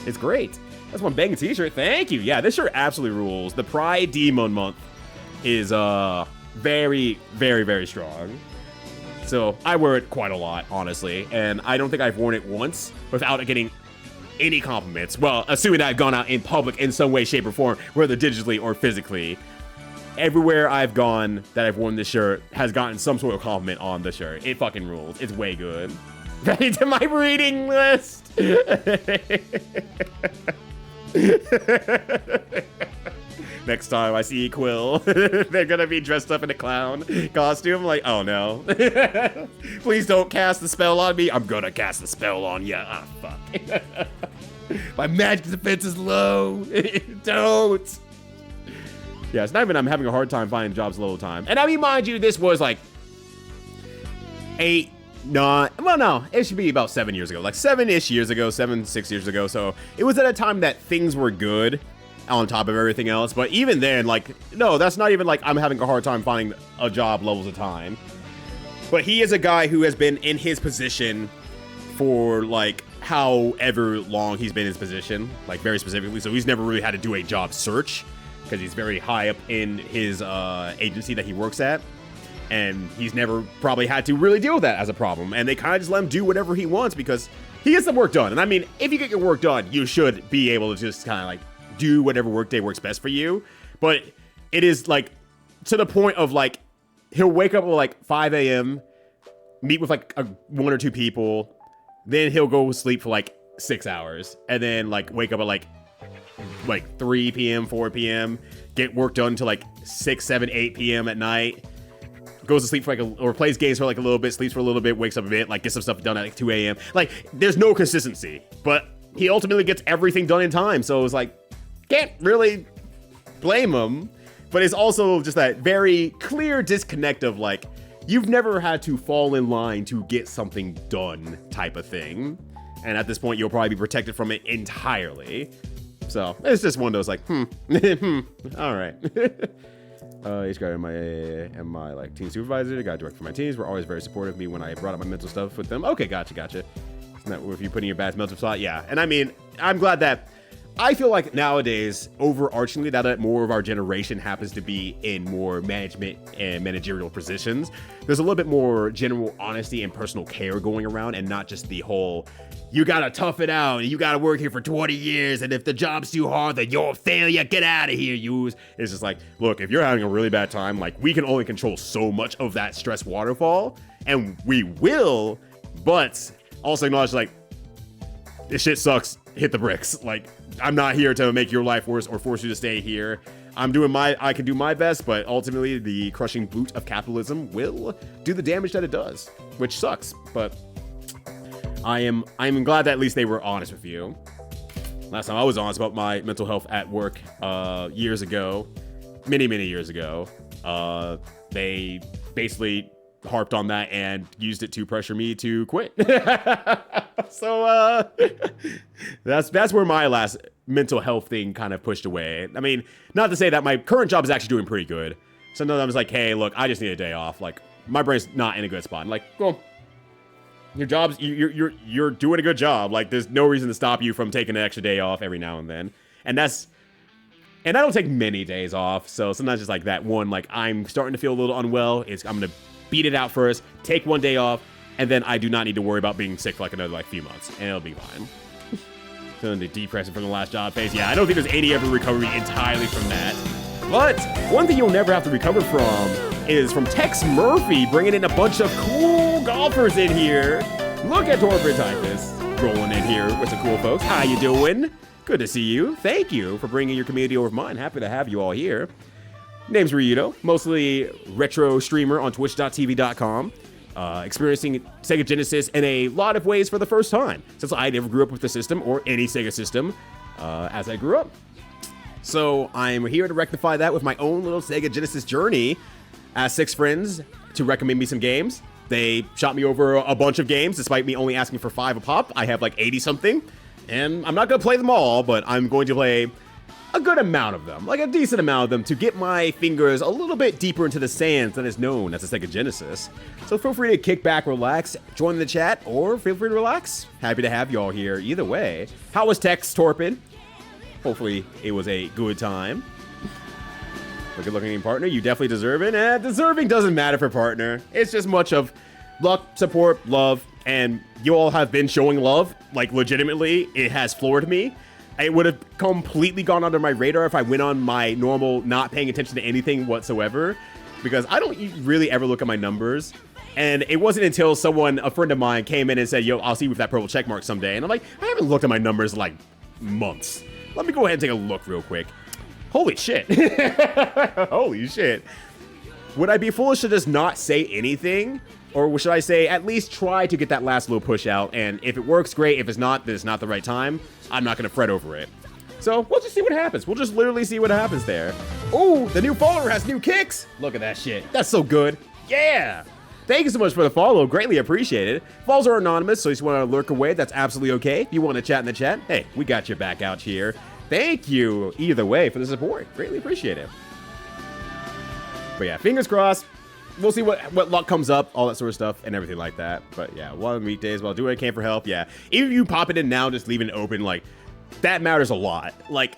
It's great. That's one banging t-shirt. Thank you. Yeah, this shirt absolutely rules. The Pride Demon Month is very, very, very strong. So I wear it quite a lot, honestly, and I don't think I've worn it once without getting any compliments. Well, assuming that I've gone out in public in some way, shape, or form, whether digitally or physically. Everywhere I've gone that I've worn this shirt has gotten some sort of compliment on the shirt. It fucking rules. It's way good. Ready to my reading list. Next time I see Quill, they're gonna be dressed up in a clown costume. Like, oh no. Please don't cast the spell on me. I'm gonna cast the spell on ya. Ah, fuck. My magic defense is low. Don't. Yeah, it's not even I'm having a hard time finding jobs low time. And I mean, mind you, this was like 8, 9, well, no, it should be about 7 years ago. Like 7-ish years ago, 6 years ago. So it was at a time that things were good on top of everything else. But even then, like, no, that's not even like I'm having a hard time finding a job levels of time. But he is a guy who has been in his position for like however long he's been in his position, like very specifically. So he's never really had to do a job search because he's very high up in his agency that he works at. And he's never probably had to really deal with that as a problem. And they kind of just let him do whatever he wants because he gets the work done. And I mean, if you get your work done, you should be able to just kind of like do whatever workday works best for you. But it is like to the point of like, he'll wake up at like 5 a.m., meet with like one or two people, then he'll go sleep for like 6 hours, and then like wake up at like 3 p.m., 4 p.m., get work done until like 6, 7, 8 p.m. at night, goes to sleep for like or plays games for like a little bit, sleeps for a little bit, wakes up a bit, like gets some stuff done at like 2 a.m. Like there's no consistency, but he ultimately gets everything done in time. So it's like, can't really blame him, but it's also just that very clear disconnect of like, you've never had to fall in line to get something done type of thing. And at this point, you'll probably be protected from it entirely. So it's just one of those like, all right. Each guy am my like team supervisor, the guy director for my teams, were always very supportive of me when I brought up my mental stuff with them. Okay, gotcha. Isn't that if you put in your bad mental slot? Yeah. And I mean, I'm glad that I feel like nowadays, overarchingly, now that more of our generation happens to be in more management and managerial positions, there's a little bit more general honesty and personal care going around, and not just the whole, you gotta tough it out, and you gotta work here for 20 years, and if the job's too hard, then you're a failure, get out of here, you. It's just like, look, if you're having a really bad time, like, we can only control so much of that stress waterfall, and we will, but also acknowledge, like, this shit sucks, hit the bricks. Like, I'm not here to make your life worse or force you to stay here. I can do my best, but ultimately the crushing boot of capitalism will do the damage that it does, which sucks. But I'm glad that at least they were honest with you. Last time I was honest about my mental health at work, years ago, many years ago, they basically harped on that and used it to pressure me to quit. So that's where my last mental health thing kind of pushed away. I mean, not to say that my current job is actually doing pretty good. Sometimes I was like, hey, look, I just need a day off. Like, my brain's not in a good spot. I'm like, well, your job's you're doing a good job. Like, there's no reason to stop you from taking an extra day off every now and then. And I don't take many days off. So sometimes it's like that one, like, I'm starting to feel a little unwell. I'm gonna beat it out first, take one day off, and then I do not need to worry about being sick for like another like few months, and it'll be fine. So the depressing from the last job phase. Yeah, I don't think there's any ever recovery entirely from that. But one thing you'll never have to recover from is from Tex Murphy bringing in a bunch of cool golfers in here. Look at Torpid Typhus rolling in here with some cool folks. How you doing? Good to see you. Thank you for bringing your community over mine. Happy to have you all here. Name's Ryudo, mostly retro streamer on twitch.tv.com. Experiencing Sega Genesis in a lot of ways for the first time, since I never grew up with the system or any Sega system as I grew up. So I'm here to rectify that with my own little Sega Genesis journey. Asked 6 friends to recommend me some games. They shot me over a bunch of games, despite me only asking for 5 a pop. I have like 80 something, and I'm not going to play them all, but I'm going to play a good amount of them, like a decent amount of them, to get my fingers a little bit deeper into the sands than is known as the Sega Genesis. So feel free to kick back, relax, join the chat, or feel free to relax. Happy to have y'all here either way. How was Tex Torpid? Hopefully it was a good time. Good looking partner, you definitely deserve it. Deserving doesn't matter for partner. It's just much of luck, support, love, and you all have been showing love. Like, legitimately, it has floored me. It would have completely gone under my radar if I went on my normal not paying attention to anything whatsoever, because I don't really ever look at my numbers. And it wasn't until a friend of mine, came in and said, yo, I'll see you with that purple check mark someday. And I'm like, I haven't looked at my numbers in like months. Let me go ahead and take a look real quick. Holy shit. Holy shit. Would I be foolish to just not say anything? Or should I say, at least try to get that last little push out, and if it works, great. If it's not, then it's not the right time. I'm not going to fret over it. So, we'll just see what happens. We'll just literally see what happens there. Oh, the new follower has new kicks. Look at that shit. That's so good. Yeah. Thank you so much for the follow. Greatly appreciated. Follows are anonymous, so if you want to lurk away, that's absolutely okay. If you want to chat in the chat, hey, we got your back out here. Thank you, either way, for the support. Greatly appreciate it. But yeah, fingers crossed. we'll see what luck comes up, all that sort of stuff, and everything like that. But yeah, one weekdays, well, do what I can for help. Yeah, even if you pop it in now, just leaving it open, like that matters a lot. Like,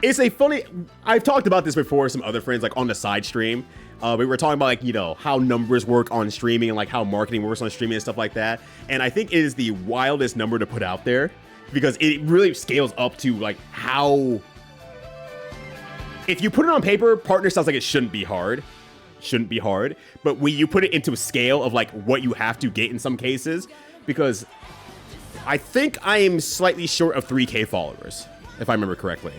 it's a funny. I've talked about this before with some other friends, like on the side stream. We were talking about, like, you know, how numbers work on streaming and like how marketing works on streaming and stuff like that. And I think it is the wildest number to put out there because it really scales up to like how. If you put it on paper, partner sounds like it shouldn't be hard. But when you put it into a scale of like what you have to get in some cases, because I think I am slightly short of 3K followers, if I remember correctly.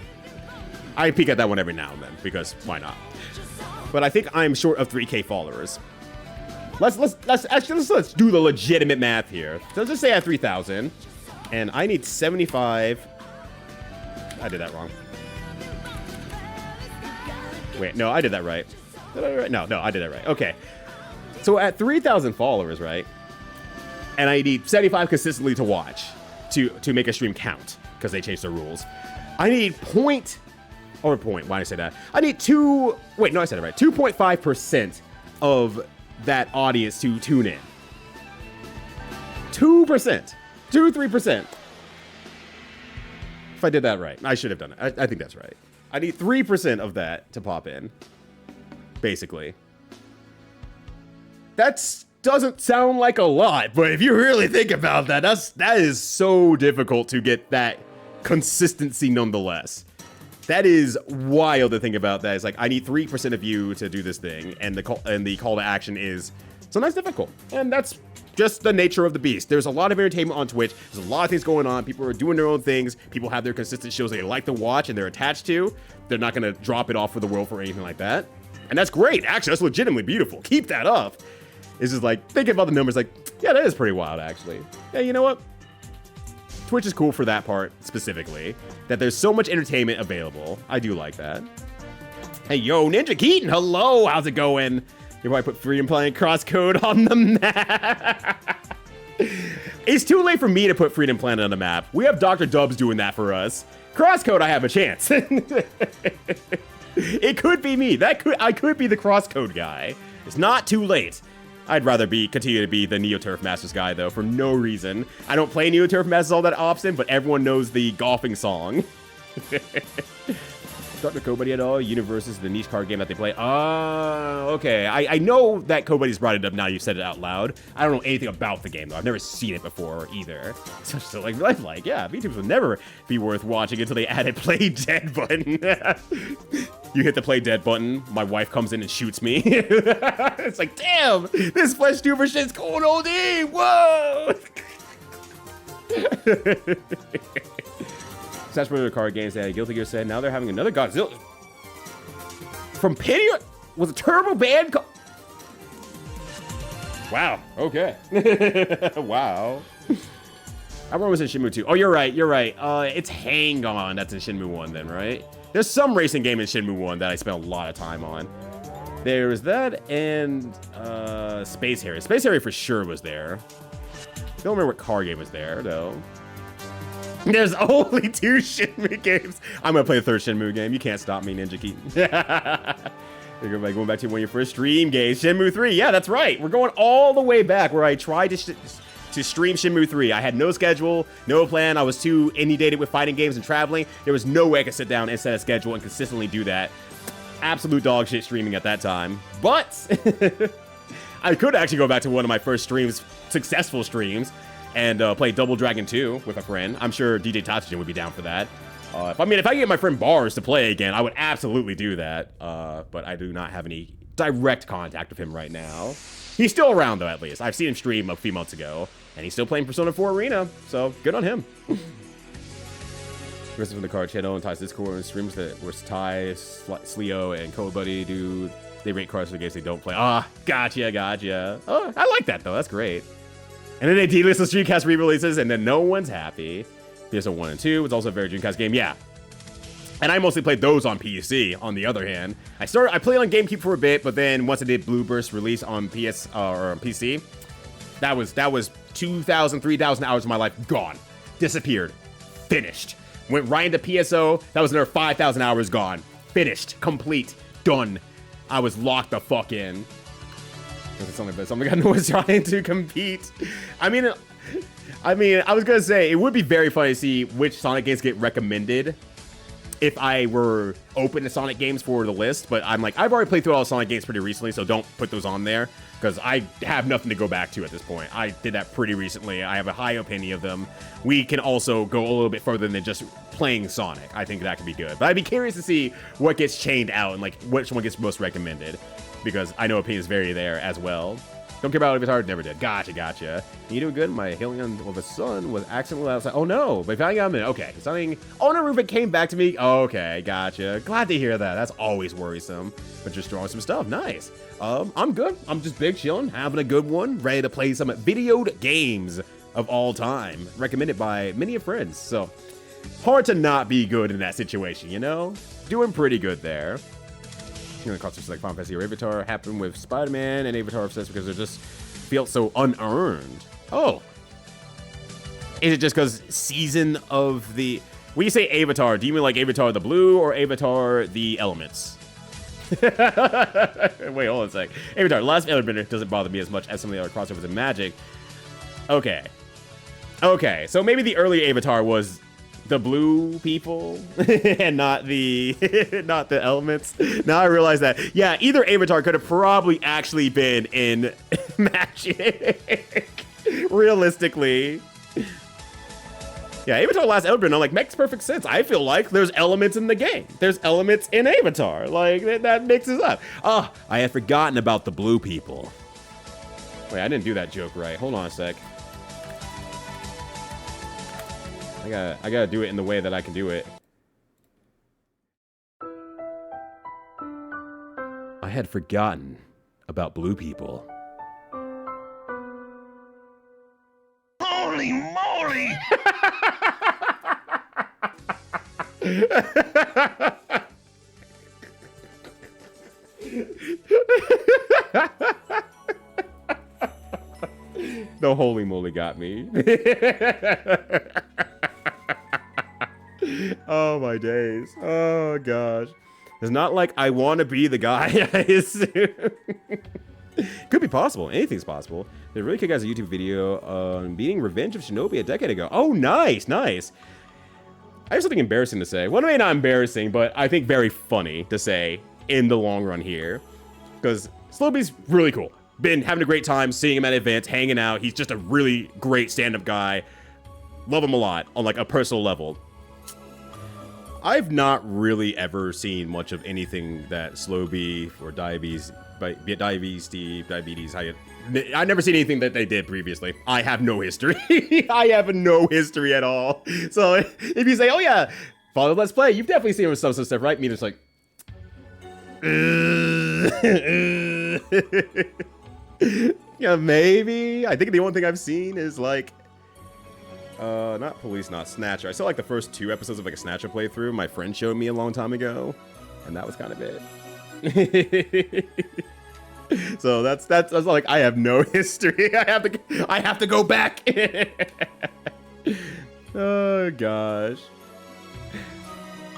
I peek at that one every now and then because why not? But I think I'm short of 3K followers. Let's do the legitimate math here. So let's just say I have 3,000, and I need 75. I did that wrong. Wait, no, I did that right. Did I right? No, I did that right. Okay. So at 3,000 followers, right? And I need 75 consistently to watch to make a stream count because they changed the rules. I need point. Why did I say that? I need 2.5% of that audience to tune in. 2%. 3%. If I did that right. I should have done it. I think that's right. I need 3% of that to pop in. Basically. That doesn't sound like a lot, but if you really think about that, that is so difficult to get that consistency nonetheless. That is wild to think about. That it's like I need 3% of you to do this thing, and the call to action is sometimes difficult, and that's just the nature of the beast. There's a lot of entertainment on Twitch. There's a lot of things going on. People are doing their own things. People have their consistent shows they like to watch and they're attached to. They're not gonna drop it off for the world for anything like that, and that's great. Actually, that's legitimately beautiful. Keep that up. It's just like thinking about the numbers. Like, yeah, that is pretty wild, actually. Yeah, you know what? Twitch is cool for that part specifically, that there's so much entertainment available. I do like that. Hey, yo, Ninja Keaton, hello, how's it going? You probably put Freedom Planet Crosscode on the map. It's too late for me to put Freedom Planet on the map. We have Dr. Dubs doing that for us. Crosscode, I have a chance. It could be me. I could be the Crosscode guy. It's not too late. I'd rather continue to be the Neo Turf Masters guy, though, for no reason. I don't play Neo Turf Masters all that often, but everyone knows the golfing song. Dr. Kobuddy at all? Universe is the niche card game that they play. Okay. I know that Kobuddy's brought it up now. You said it out loud. I don't know anything about the game, though. I've never seen it before, either. So like, yeah, VTubers will never be worth watching until they added Play Dead button. You hit the Play Dead button, my wife comes in and shoots me. It's like, damn, this Flesh Tuber shit's going OD. Whoa! Smash Bros. Card games that Guilty Gear said, now they're having another Godzilla. From Pity? Was a Turbo banned? Wow, okay. Wow. I remember it was in Shenmue 2. Oh, you're right. It's Hang On that's in Shenmue 1 then, right? There's some racing game in Shenmue 1 that I spent a lot of time on. There was that and Space Harrier. Space Harrier for sure was there. Don't remember what car game was there, though. There's only 2 Shenmue games. I'm gonna play the 3rd Shenmue game. You can't stop me, Ninja Keaton. You're going back to one of your first stream games, Shenmue 3. Yeah, that's right. We're going all the way back where I tried to stream Shenmue 3. I had no schedule, no plan. I was too inundated with fighting games and traveling. There was no way I could sit down and set a schedule and consistently do that. Absolute dog shit streaming at that time. But I could actually go back to one of my first streams, successful streams, and play Double Dragon 2 with a friend. I'm sure DJ Tatsuji would be down for that. If I could get my friend Bars to play again, I would absolutely do that. But I do not have any direct contact with him right now. He's still around, though, at least. I've seen him stream a few months ago, and he's still playing Persona 4 Arena, so good on him. Rest from the card channel and Ty's Discord and streams that where Ty, Sleo, and Kobuddy do. They rate cards for the games they don't play. Ah, gotcha. Oh, I like that, though. That's great. And then they delist the Dreamcast re-releases, and then no one's happy. There's a 1 and 2. It's also a very Dreamcast game. Yeah. And I mostly played those on PC, on the other hand. I played on GameCube for a bit, but then once I did Blue Burst release on PS or on PC, that was 2,000, 3,000 hours of my life gone. Disappeared. Finished. Went right into PSO. That was another 5,000 hours gone. Finished. Complete. Done. I was locked the fuck in. Something I was trying to compete. I mean, I was gonna say it would be very funny to see which Sonic games get recommended if I were open to Sonic games for the list, but I'm like, I've already played through all Sonic games pretty recently, so don't put those on there, because I have nothing to go back to at this point. I did that pretty recently. I have a high opinion of them. We can also go a little bit further than just playing Sonic. I think that could be good. But I'd be curious to see what gets chained out and like which one gets most recommended, because I know opinions vary there as well. Don't care about Avatar, never did. Gotcha. You doing good? My hailing on the sun was accidentally outside. Oh no, but finding out okay. Something on a roof, it came back to me. Okay, gotcha. Glad to hear that. That's always worrisome. But just drawing some stuff. Nice. I'm good. I'm just big chilling, having a good one, ready to play some video games of all time. Recommended by many friends. So hard to not be good in that situation, you know? Doing pretty good there. You know, the concepts like Final Fantasy or Avatar happen with Spider-Man and Avatar obsessed because they just feel so unearned. Oh. Is it just because season of the... When you say Avatar, do you mean like Avatar the Blue or Avatar the Elements? Wait, hold on a sec. Avatar, the last Airbender doesn't bother me as much as some of the other crossovers in Magic. Okay. Okay, so maybe the early Avatar was the blue people and not the elements. Now I realize that, yeah, either Avatar could have probably actually been in Magic. Realistically. Yeah, Avatar Last Airbender, like, makes perfect sense. I feel like there's elements in the game. There's elements in Avatar. Like, that mixes up. Oh, I had forgotten about the blue people. Wait, I didn't do that joke right. Hold on a sec. I gotta do it in the way that I can do it. I had forgotten about blue people. Holy moly! The holy moly got me. Oh my days. Oh gosh. It's not like I want to be the guy, I assume. Could be possible. Anything's possible. They really kick out a YouTube video on beating Revenge of Shinobi a decade ago. Oh, nice, nice. I have something embarrassing to say. Well, maybe not embarrassing, but I think very funny to say in the long run here. Because Shinobi's really cool. Been having a great time seeing him at events, hanging out. He's just a really great stand-up guy. Love him a lot on like a personal level. I've not really ever seen much of anything that Shinobi or Diabetes, I've never seen anything that they did previously. I have no history. I have no history at all. So if you say, oh yeah, follow Let's Play, you've definitely seen some stuff, right? Me just like, yeah, maybe. I think the only thing I've seen is like, not Police, not Snatcher. I saw like the first 2 episodes of like a Snatcher playthrough my friend showed me a long time ago, and that was kind of it. So that's like, I have no history. I have to go back. Oh gosh.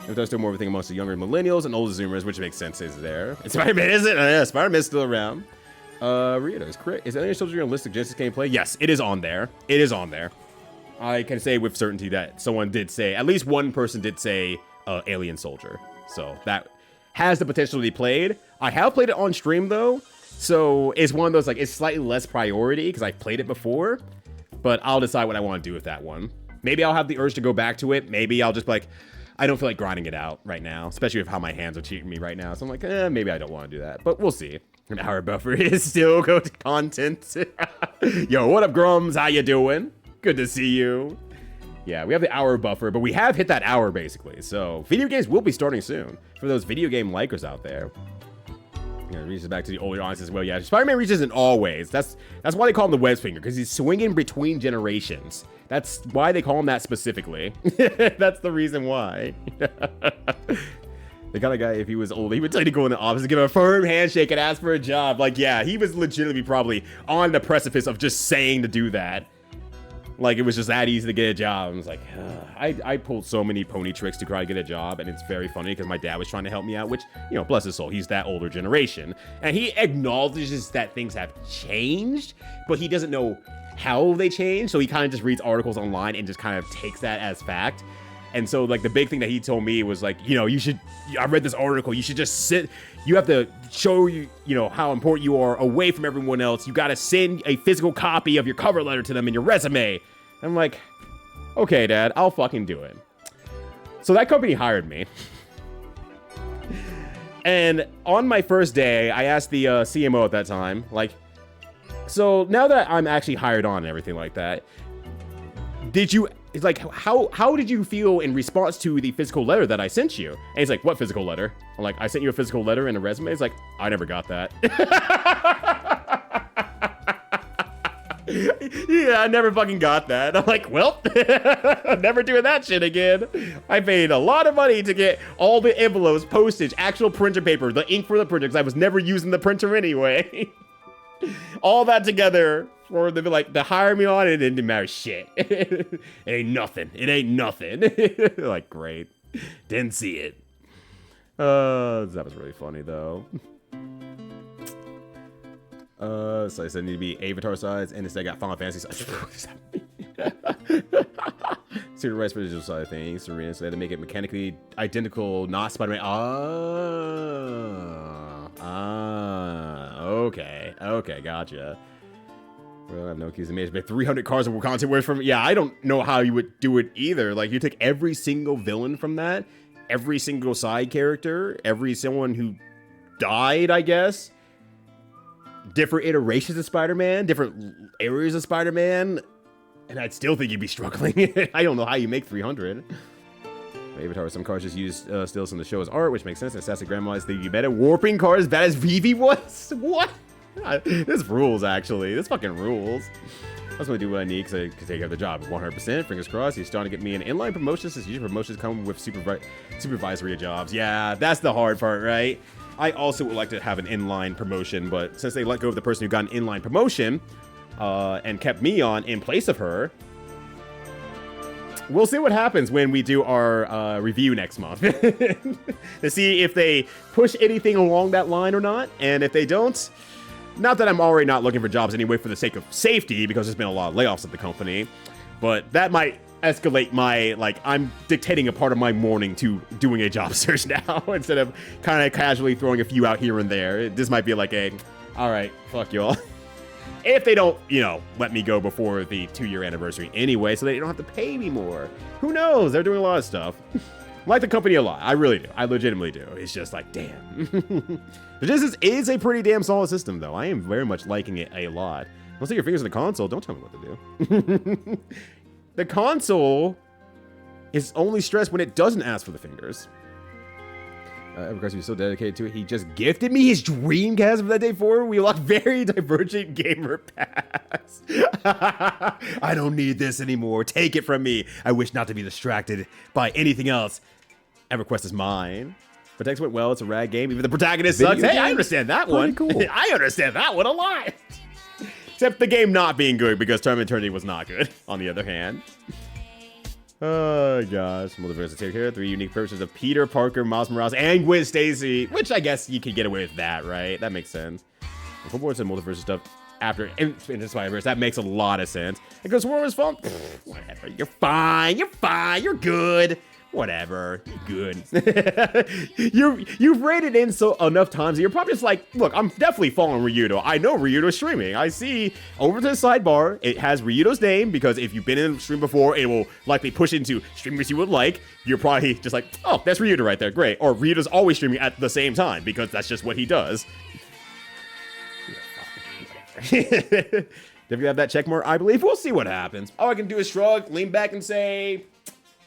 If there's still more of a thing amongst the younger millennials and older Zoomers, which makes sense, is there? And Spider-Man isn't. Yeah, Spider-Man's still around. Rita is correct. Is any Soldier realistic Genesis gameplay? Yes, it is on there. It is on there. I can say with certainty that someone did say, at least one person did say, Alien Soldier. So that has the potential to be played. I have played it on stream though, so it's one of those like, it's slightly less priority because I've played it before, but I'll decide what I want to do with that one. Maybe I'll have the urge to go back to it. Maybe I'll just be like, I don't feel like grinding it out right now, especially with how my hands are treating me right now. So I'm like, maybe I don't want to do that, but we'll see. An hour buffer is still good content. Yo, what up, Grums? How you doing? Good to see you. Yeah, we have the hour buffer, but we have hit that hour basically. So video games will be starting soon for those video game likers out there. Yeah, it reaches back to the older audience as well. Yeah, Spider-Man reaches in all ways. That's why they call him the web finger, because he's swinging between generations. That's why they call him that specifically. That's the reason why. The kind of guy, if he was old, he would tell you to go in the office and give him a firm handshake and ask for a job. Like, yeah, he was legitimately probably on the precipice of just saying to do that. Like, it was just that easy to get a job. I was like, I pulled so many pony tricks to try to get a job, and it's very funny because my dad was trying to help me out, which, you know, bless his soul, he's that older generation. And he acknowledges that things have changed, but he doesn't know how they changed, so he kind of just reads articles online and just kind of takes that as fact. And so, like, the big thing that he told me was, like, you know, I read this article, you should just you have to show you know, how important you are away from everyone else. You got to send a physical copy of your cover letter to them in your resume. I'm like, okay, Dad, I'll fucking do it. So that company hired me. And on my first day, I asked the CMO at that time, like, so now that I'm actually hired on and everything like that, it's like, how did you feel in response to the physical letter that I sent you? And he's like, what physical letter? I'm like, I sent you a physical letter and a resume. He's like, I never got that. Yeah, I never fucking got that. I'm like, well, I'm never doing that shit again. I paid a lot of money to get all the envelopes, postage, actual printer paper, the ink for the printer, because I was never using the printer anyway. All that together for them to hire me on, it didn't matter shit. It ain't nothing. It ain't nothing. Like, great. Didn't see it. That was really funny though. So I said it need to be Avatar size, and instead I got Final Fantasy size. What does that mean? Super rights for the digital side of things. Serena said to make it mechanically identical, not Spider-Man. Okay, gotcha. Well, I have no keys to manage, but 300 cards of content worth from. Yeah, I don't know how you would do it either. Like, you take every single villain from that, every single side character, every someone who died, I guess. Different iterations of Spider-Man, different areas of Spider-Man, and I'd still think you'd be struggling. I don't know how you make 300. Avatar, some cards just used stills from the show as art, which makes sense. Assassin Grandma's the meta warping cards, bad as Vivi was? What? This rules, actually. This fucking rules. I was gonna do what I need because I could take care of the job 100%. Fingers crossed. He's starting to get me an inline promotion since usually promotions come with supervisory jobs. Yeah, that's the hard part, right? I also would like to have an inline promotion, but since they let go of the person who got an inline promotion and kept me on in place of her, we'll see what happens when we do our review next month to see if they push anything along that line or not. And if they don't, not that I'm already not looking for jobs anyway for the sake of safety, because there's been a lot of layoffs at the company, but that might escalate my, like, I'm dictating a part of my morning to doing a job search now instead of kind of casually throwing a few out here and there. This might be like all right, fuck y'all. If they don't, you know, let me go before the 2-year anniversary anyway, so they don't have to pay me more. Who knows? They're doing a lot of stuff. Like the company a lot. I really do. I legitimately do. It's just like, damn. This is a pretty damn solid system, though. I am very much liking it a lot. Don't stick your fingers in the console. Don't tell me what to do. The console is only stressed when it doesn't ask for the fingers. Because he was so dedicated to it, he just gifted me his Dreamcast for that day forward. We lost very divergent gamer paths. I don't need this anymore. Take it from me. I wish not to be distracted by anything else. EverQuest is mine. But text went well. It's a rad game. Even the protagonist sucks. Hey, I understand that one. Cool. I understand that one a lot. Except the game not being good because Tournament Eternity was not good, on the other hand. Oh, gosh. Multiverse to take care of 3 unique versions of Peter Parker, Miles Morales, and Gwen Stacy. Which I guess you could get away with that, right? That makes sense. And Footboard said multiverse stuff after Into Spider-Verse. That makes a lot of sense. And because War was fun. Whatever. You're fine. You're fine. You're good. Whatever. You're good. You've rated in enough times that you're probably just like, look, I'm definitely following Ryudo. I know Ryudo's streaming. I see over to the sidebar, it has Ryudo's name, because if you've been in the stream before, it will likely push into streamers you would like. You're probably just like, oh, that's Ryudo right there. Great. Or Ryudo's always streaming at the same time, because that's just what he does. If you have that check mark, I believe we'll see what happens. All I can do is shrug, lean back, and say,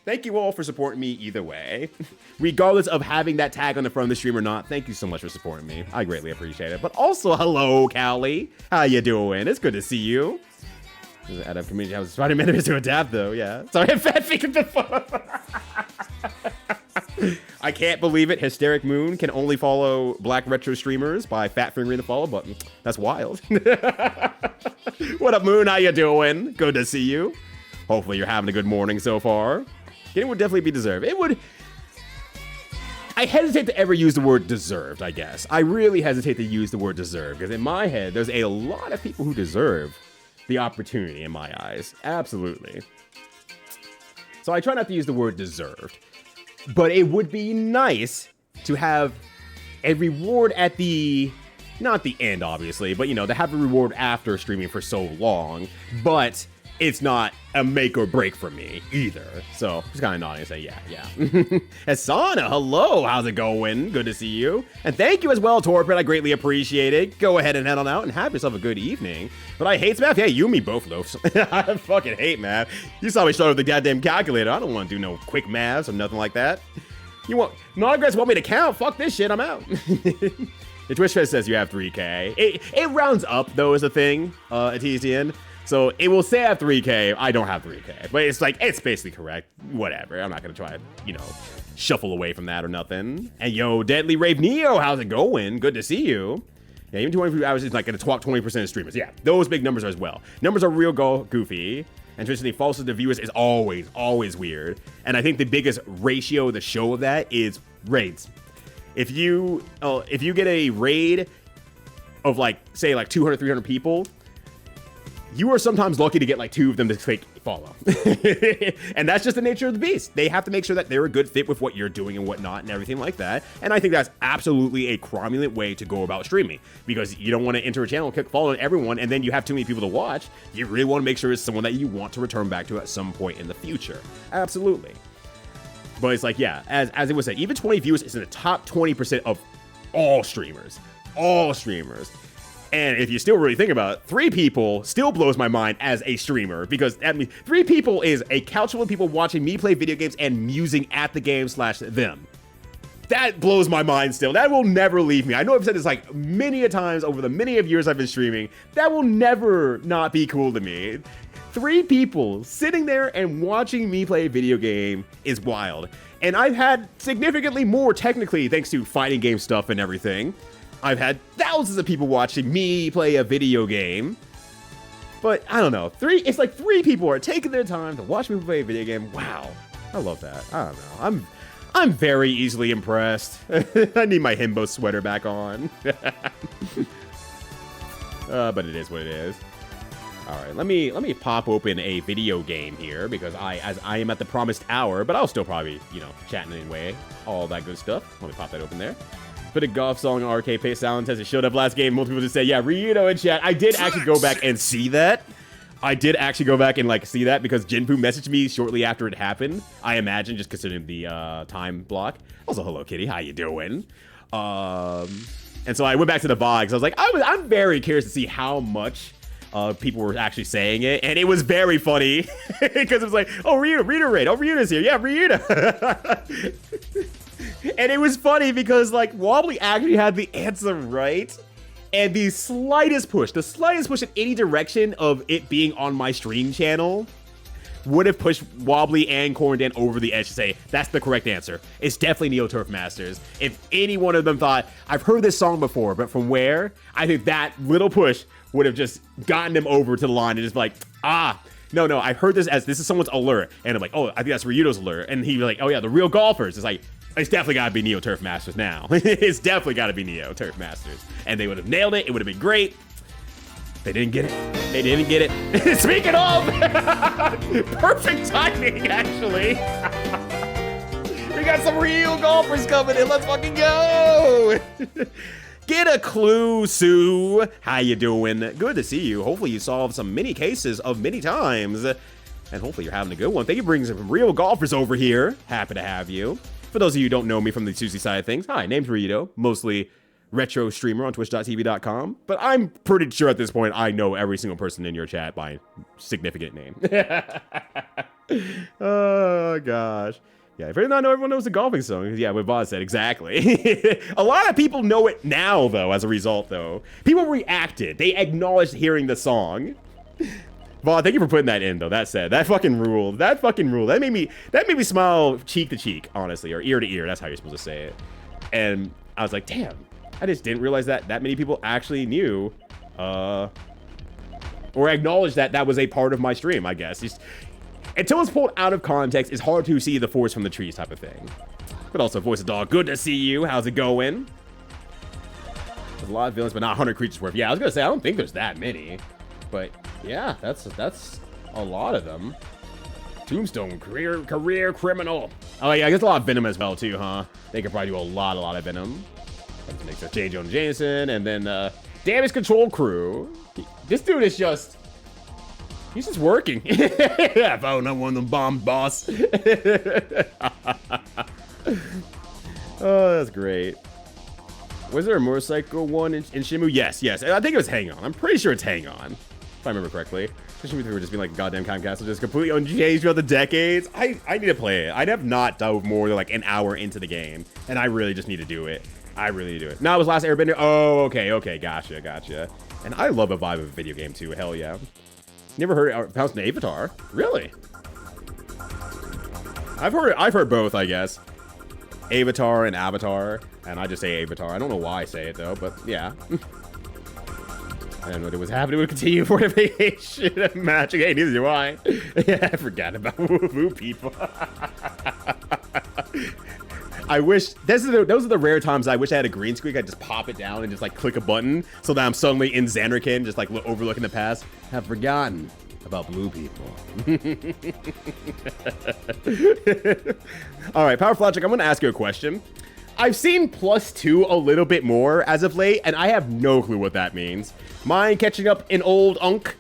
thank you all for supporting me either way. Regardless of having that tag on the front of the stream or not, thank you so much for supporting me. I greatly appreciate it. But also, hello, Callie. How you doing? It's good to see you. Add up community houses. Spider-Man is to adapt, though. Yeah. Sorry, I'm fat thinking before. I can't believe it. Hysteric Moon can only follow Black Retro streamers by fat fingering the follow button. That's wild. What up, Moon? How you doing? Good to see you. Hopefully you're having a good morning so far. It would definitely be deserved. It would... I hesitate to ever use the word deserved, I guess. I really hesitate to use the word deserved, because in my head, there's a lot of people who deserve the opportunity in my eyes. Absolutely. So I try not to use the word deserved. But it would be nice to have a reward at the... Not the end, obviously, but, you know, to have a reward after streaming for so long. But it's not a make or break for me either. So just kind of nodding and saying, yeah. Asana, hello, how's it going? Good to see you. And thank you as well, Torpid, I greatly appreciate it. Go ahead and head on out and have yourself a good evening. But I hate math. Yeah, you and me both, Loafs. I fucking hate math. You saw me start with the goddamn calculator. I don't want to do no quick maths or nothing like that. You want, non-grads want me to count? Fuck this shit, I'm out. The Twitch Fest says you have 3K. It rounds up, though, is a thing at TCN. So it will say I have 3K. I don't have 3K. But it's like, it's basically correct. Whatever. I'm not going to try to, you know, shuffle away from that or nothing. And yo, Deadly Rave Neo, how's it going? Good to see you. Yeah, even 24 hours is like going to talk 20% of streamers. Yeah, those big numbers as well. Numbers are real goofy. And traditionally, false to viewers is always weird. And I think the biggest ratio of the show of that is raids. If you get a raid of like, say like 200, 300 people, you are sometimes lucky to get like 2 of them to click follow. And that's just the nature of the beast. They have to make sure that they're a good fit with what you're doing and whatnot and everything like that. And I think that's absolutely a cromulent way to go about streaming, because you don't want to enter a channel and click follow everyone and then you have too many people to watch. You really want to make sure it's someone that you want to return back to at some point in the future. Absolutely. But it's like, yeah, as it was said, even 20 viewers is in the top 20% of all streamers. All streamers. And if you still really think about it, 3 people still blows my mind as a streamer, because I mean, 3 people is a couch full of people watching me play video games and musing at the game / them. That blows my mind still. That will never leave me. I know I've said this like many a times over the many of years I've been streaming. That will never not be cool to me. 3 people sitting there and watching me play a video game is wild. And I've had significantly more, technically, thanks to fighting game stuff and everything. I've had thousands of people watching me play a video game. But I don't know. It's like 3 people are taking their time to watch me play a video game. Wow. I love that. I don't know. I'm very easily impressed. I need my himbo sweater back on. But it is what it is. All right, let me pop open a video game here, because as I am at the promised hour, but I'll still probably, you know, chatting anyway, all that good stuff. Let me pop that open there. Bit of golf song arcade pace sound test. It showed up last game. Multiple people just say, yeah, Ryudo in chat. I did actually go back and see that. I did actually go back and like see that, because Jinpu messaged me shortly after it happened. I imagine, just considering the time block. Also, hello Kitty, how you doing? And so I went back to the VOD, because I was like, I'm very curious to see how much people were actually saying it, and it was very funny because it was like, oh, Ryuda raid, oh, Ryuda's here, yeah, Ryuda. And it was funny because like Wobbly actually had the answer right, and the slightest push in any direction of it being on my stream channel would have pushed Wobbly and Corndan over the edge to say, that's the correct answer. It's definitely Neo Turf Masters. If any one of them thought, I've heard this song before, but from where? I think that little push would have just gotten them over to the line and just like, no, I've heard this is someone's alert. And I'm like, oh, I think that's Ryudo's alert. And he'd be like, oh yeah, the real golfers. It's like, it's definitely gotta be Neo Turf Masters now. It's definitely gotta be Neo Turf Masters. And they would have nailed it. It would have been great. They didn't get it. They didn't get it. Speaking of, perfect timing, actually. We got some real golfers coming in. Let's fucking go. Get a clue, Sue. How you doing? Good to see you. Hopefully you solved some mini cases of many times. And hopefully you're having a good one. Thank you for bringing some real golfers over here. Happy to have you. For those of you who don't know me from the Susie side of things, hi, name's Rito, mostly retro streamer on twitch.tv.com, but I'm pretty sure at this point I know every single person in your chat by significant name. Oh gosh. Yeah, if you not know, everyone knows the golfing song. Yeah, what Vaz said, exactly. A lot of people know it now, though, as a result, though. People reacted. They acknowledged hearing the song. Vaughn, thank you for putting that in, though. That said, that fucking ruled. That fucking ruled. That made me smile cheek to cheek, honestly, or ear to ear. That's how you're supposed to say it. And I was like, damn, I just didn't realize that many people actually knew, or acknowledged that was a part of my stream, I guess. until it's pulled out of context, it's hard to see the forest from the trees type of thing. But also, voice of dog, good to see you. How's it going? There's a lot of villains, but not 100 creatures worth. Yeah, I was gonna say, I don't think there's that many. But yeah, that's a lot of them. Tombstone, career criminal. Oh yeah, I guess a lot of venom as well too, huh? They could probably do a lot of venom. Let's make a J. Jonah Jameson, and then damage control crew. This dude is just, he's just working. Yeah, oh no, one of them bomb boss. Oh, that's great. Was there a motorcycle one in Shimu? Yes. I think it was Hang On. I'm pretty sure it's Hang On, if I remember correctly. Shimu 3 would just be like a goddamn time capsule, just completely unchanged throughout the decades. I need to play it. I have not dove more than like an hour into the game, and I really just need to do it. I really need to do it. No, it was Last Airbender. Oh, okay. Gotcha. And I love a vibe of a video game too. Hell yeah. Never heard it. House in Avatar? Really? I've heard both, I guess. Avatar and Avatar, and I just say Avatar. I don't know why I say it though, but yeah. I don't know what was happening. Would continue for the vacation matching. Hey, neither do I. Yeah, I forgot about woo people. I wish those are the rare times I wish I had a green screen. I just pop it down and just like click a button so that I'm suddenly in Xanarkin, just like overlooking the past. Have forgotten about blue people. All right, Power Flash, I'm going to ask you a question. I've seen +2 a little bit more as of late, and I have no clue what that means. Mind catching up in old Unk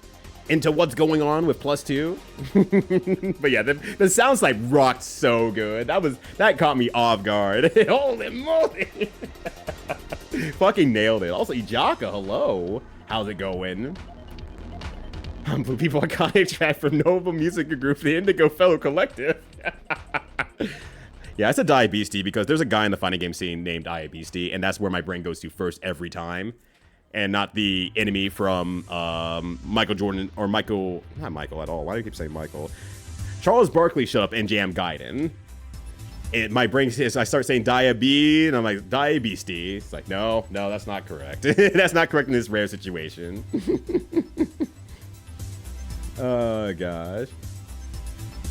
into what's going on with +2? But yeah, the sound site rocked so good. That caught me off guard. Holy moly! Fucking nailed it. Also, Ijaka, hello. How's it going? Blue People Iconic track from Nova Music Group, the Indigo Fellow Collective. Yeah, I said Die Beastie because there's a guy in the fighting game scene named Die Beastie, and that's where my brain goes to first every time. And not the enemy from Michael Jordan, or Michael, not Michael at all. Why do you keep saying Michael? Charles Barkley showed up in Jam Gaiden. And my brain says, I start saying Dia-B, and I'm like, Die Beastie. It's like, no, that's not correct. That's not correct in this rare situation. Oh, gosh.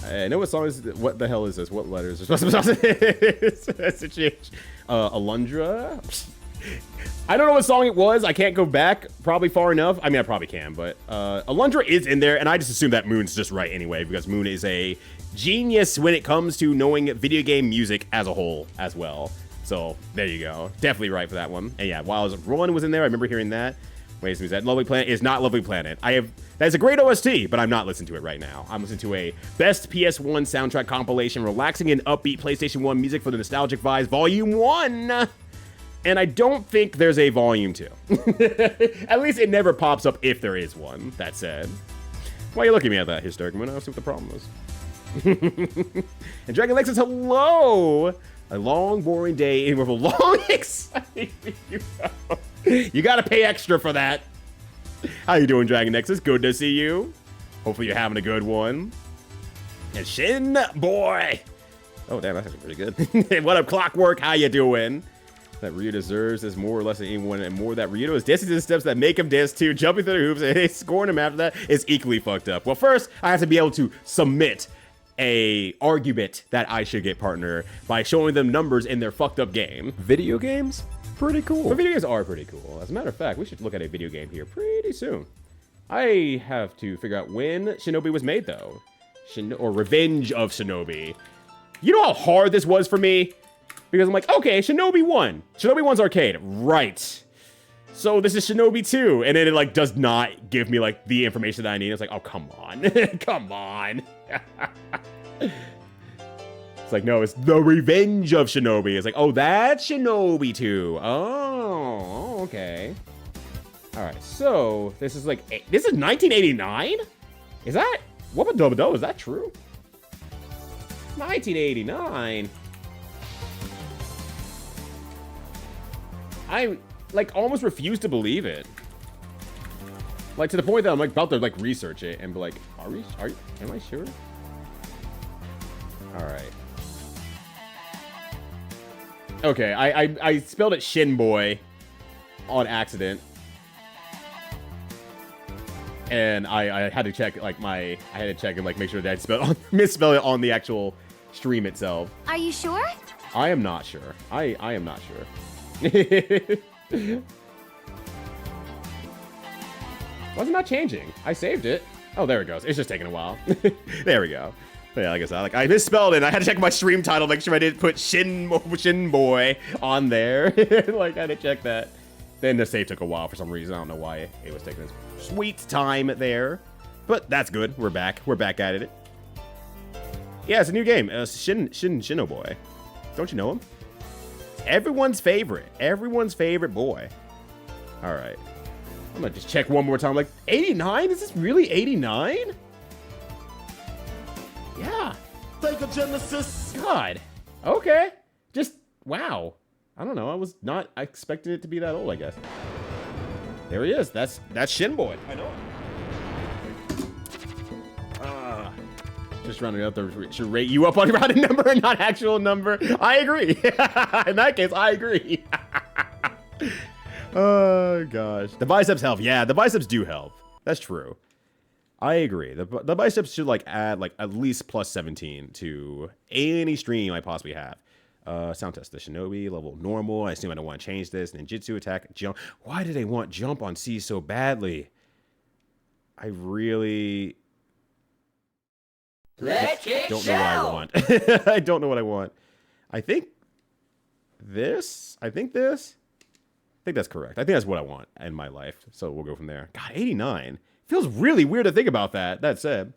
I know what song is, what the hell is this? What letters are supposed to be? Alundra? I don't know what song it was. I can't go back probably far enough. I mean, I probably can, but Alundra is in there, and I just assume that Moon's just right anyway, because Moon is a genius when it comes to knowing video game music as a whole as well. So there you go. Definitely right for that one. And yeah, while Roland was in there, I remember hearing that. Wait, is that Lovely Planet is not Lovely Planet. That's a great OST, but I'm not listening to it right now. I'm listening to a best PS1 soundtrack compilation, relaxing and upbeat PlayStation 1 music for the nostalgic vibes, Volume 1. And I don't think there's a Volume 2. At least it never pops up if there is one, that said. Why are you looking at me at that, Hysteric? I'm gonna see what the problem is. And Dragon Lexus, hello! A long, boring day with a long, exciting video. You gotta pay extra for that. How you doing, Dragon Nexus? Good to see you. Hopefully you're having a good one. And Shin Boy. Oh, damn, that's actually pretty good. What up, Clockwork? How you doing? That Ryu deserves is more or less than anyone, and more that Ryu is dancing to the steps that make him dance too, jumping through the hoops, and scoring him after that is equally fucked up. Well, first, I have to be able to submit a argument that I should get partner by showing them numbers in their fucked up game. Video games? Pretty cool. But video games are pretty cool. As a matter of fact, we should look at a video game here pretty soon. I have to figure out when Shinobi was made, though. Or Revenge of Shinobi. You know how hard this was for me? Because I'm like, okay, Shinobi 1. Shinobi 1's arcade. Right. So this is Shinobi 2. And then it, like, does not give me, like, the information that I need. It's like, oh, come on. Come on. It's like, no, it's the Revenge of Shinobi. It's like, oh, that's Shinobi 2. Oh, okay. All right, so this is like, this is 1989? Is that, what about Double? Is that true? 1989? I, like, almost refuse to believe it. Like, to the point that I'm, like, about to, like, research it and be like, am I sure? All right. Okay, I spelled it Shin Boy on accident. And I had to check like I had to check and like make sure that I misspell it on the actual stream itself. Are you sure? I am not sure. I am not sure. Why is it not changing? I saved it. Oh, there it goes. It's just taking a while. There we go. But yeah, like I said, like I misspelled it. I had to check my stream title, make sure I didn't put Shin Boy on there. Like I had to check that. Then the save took a while for some reason. I don't know why it was taking its sweet time there. But that's good. We're back. We're back at it. Yeah, it's a new game. Shinobi. Don't you know him? Everyone's favorite. Everyone's favorite boy. All right. I'm gonna just check one more time. Like 89? Is this really 89? Yeah. Sega Genesis. God. Okay. Just wow. I don't know. I was not expecting it to be that old, I guess. There he is. That's Shinboy. I know. Just rounding up should rate you up on rounded number and not actual number. I agree. In that case, I agree. Oh gosh. The biceps help. Yeah, the biceps do help. That's true. I agree. The biceps should like add like at least plus 17 to any stream I possibly have. Sound test the Shinobi level normal. I assume I don't want to change this. Ninjutsu attack jump. Why do they want jump on C so badly? I really don't know what I want. I don't know what I want. I think this. I think that's correct. I think that's what I want in my life. So we'll go from there. God, 89. Feels really weird to think about that. That said,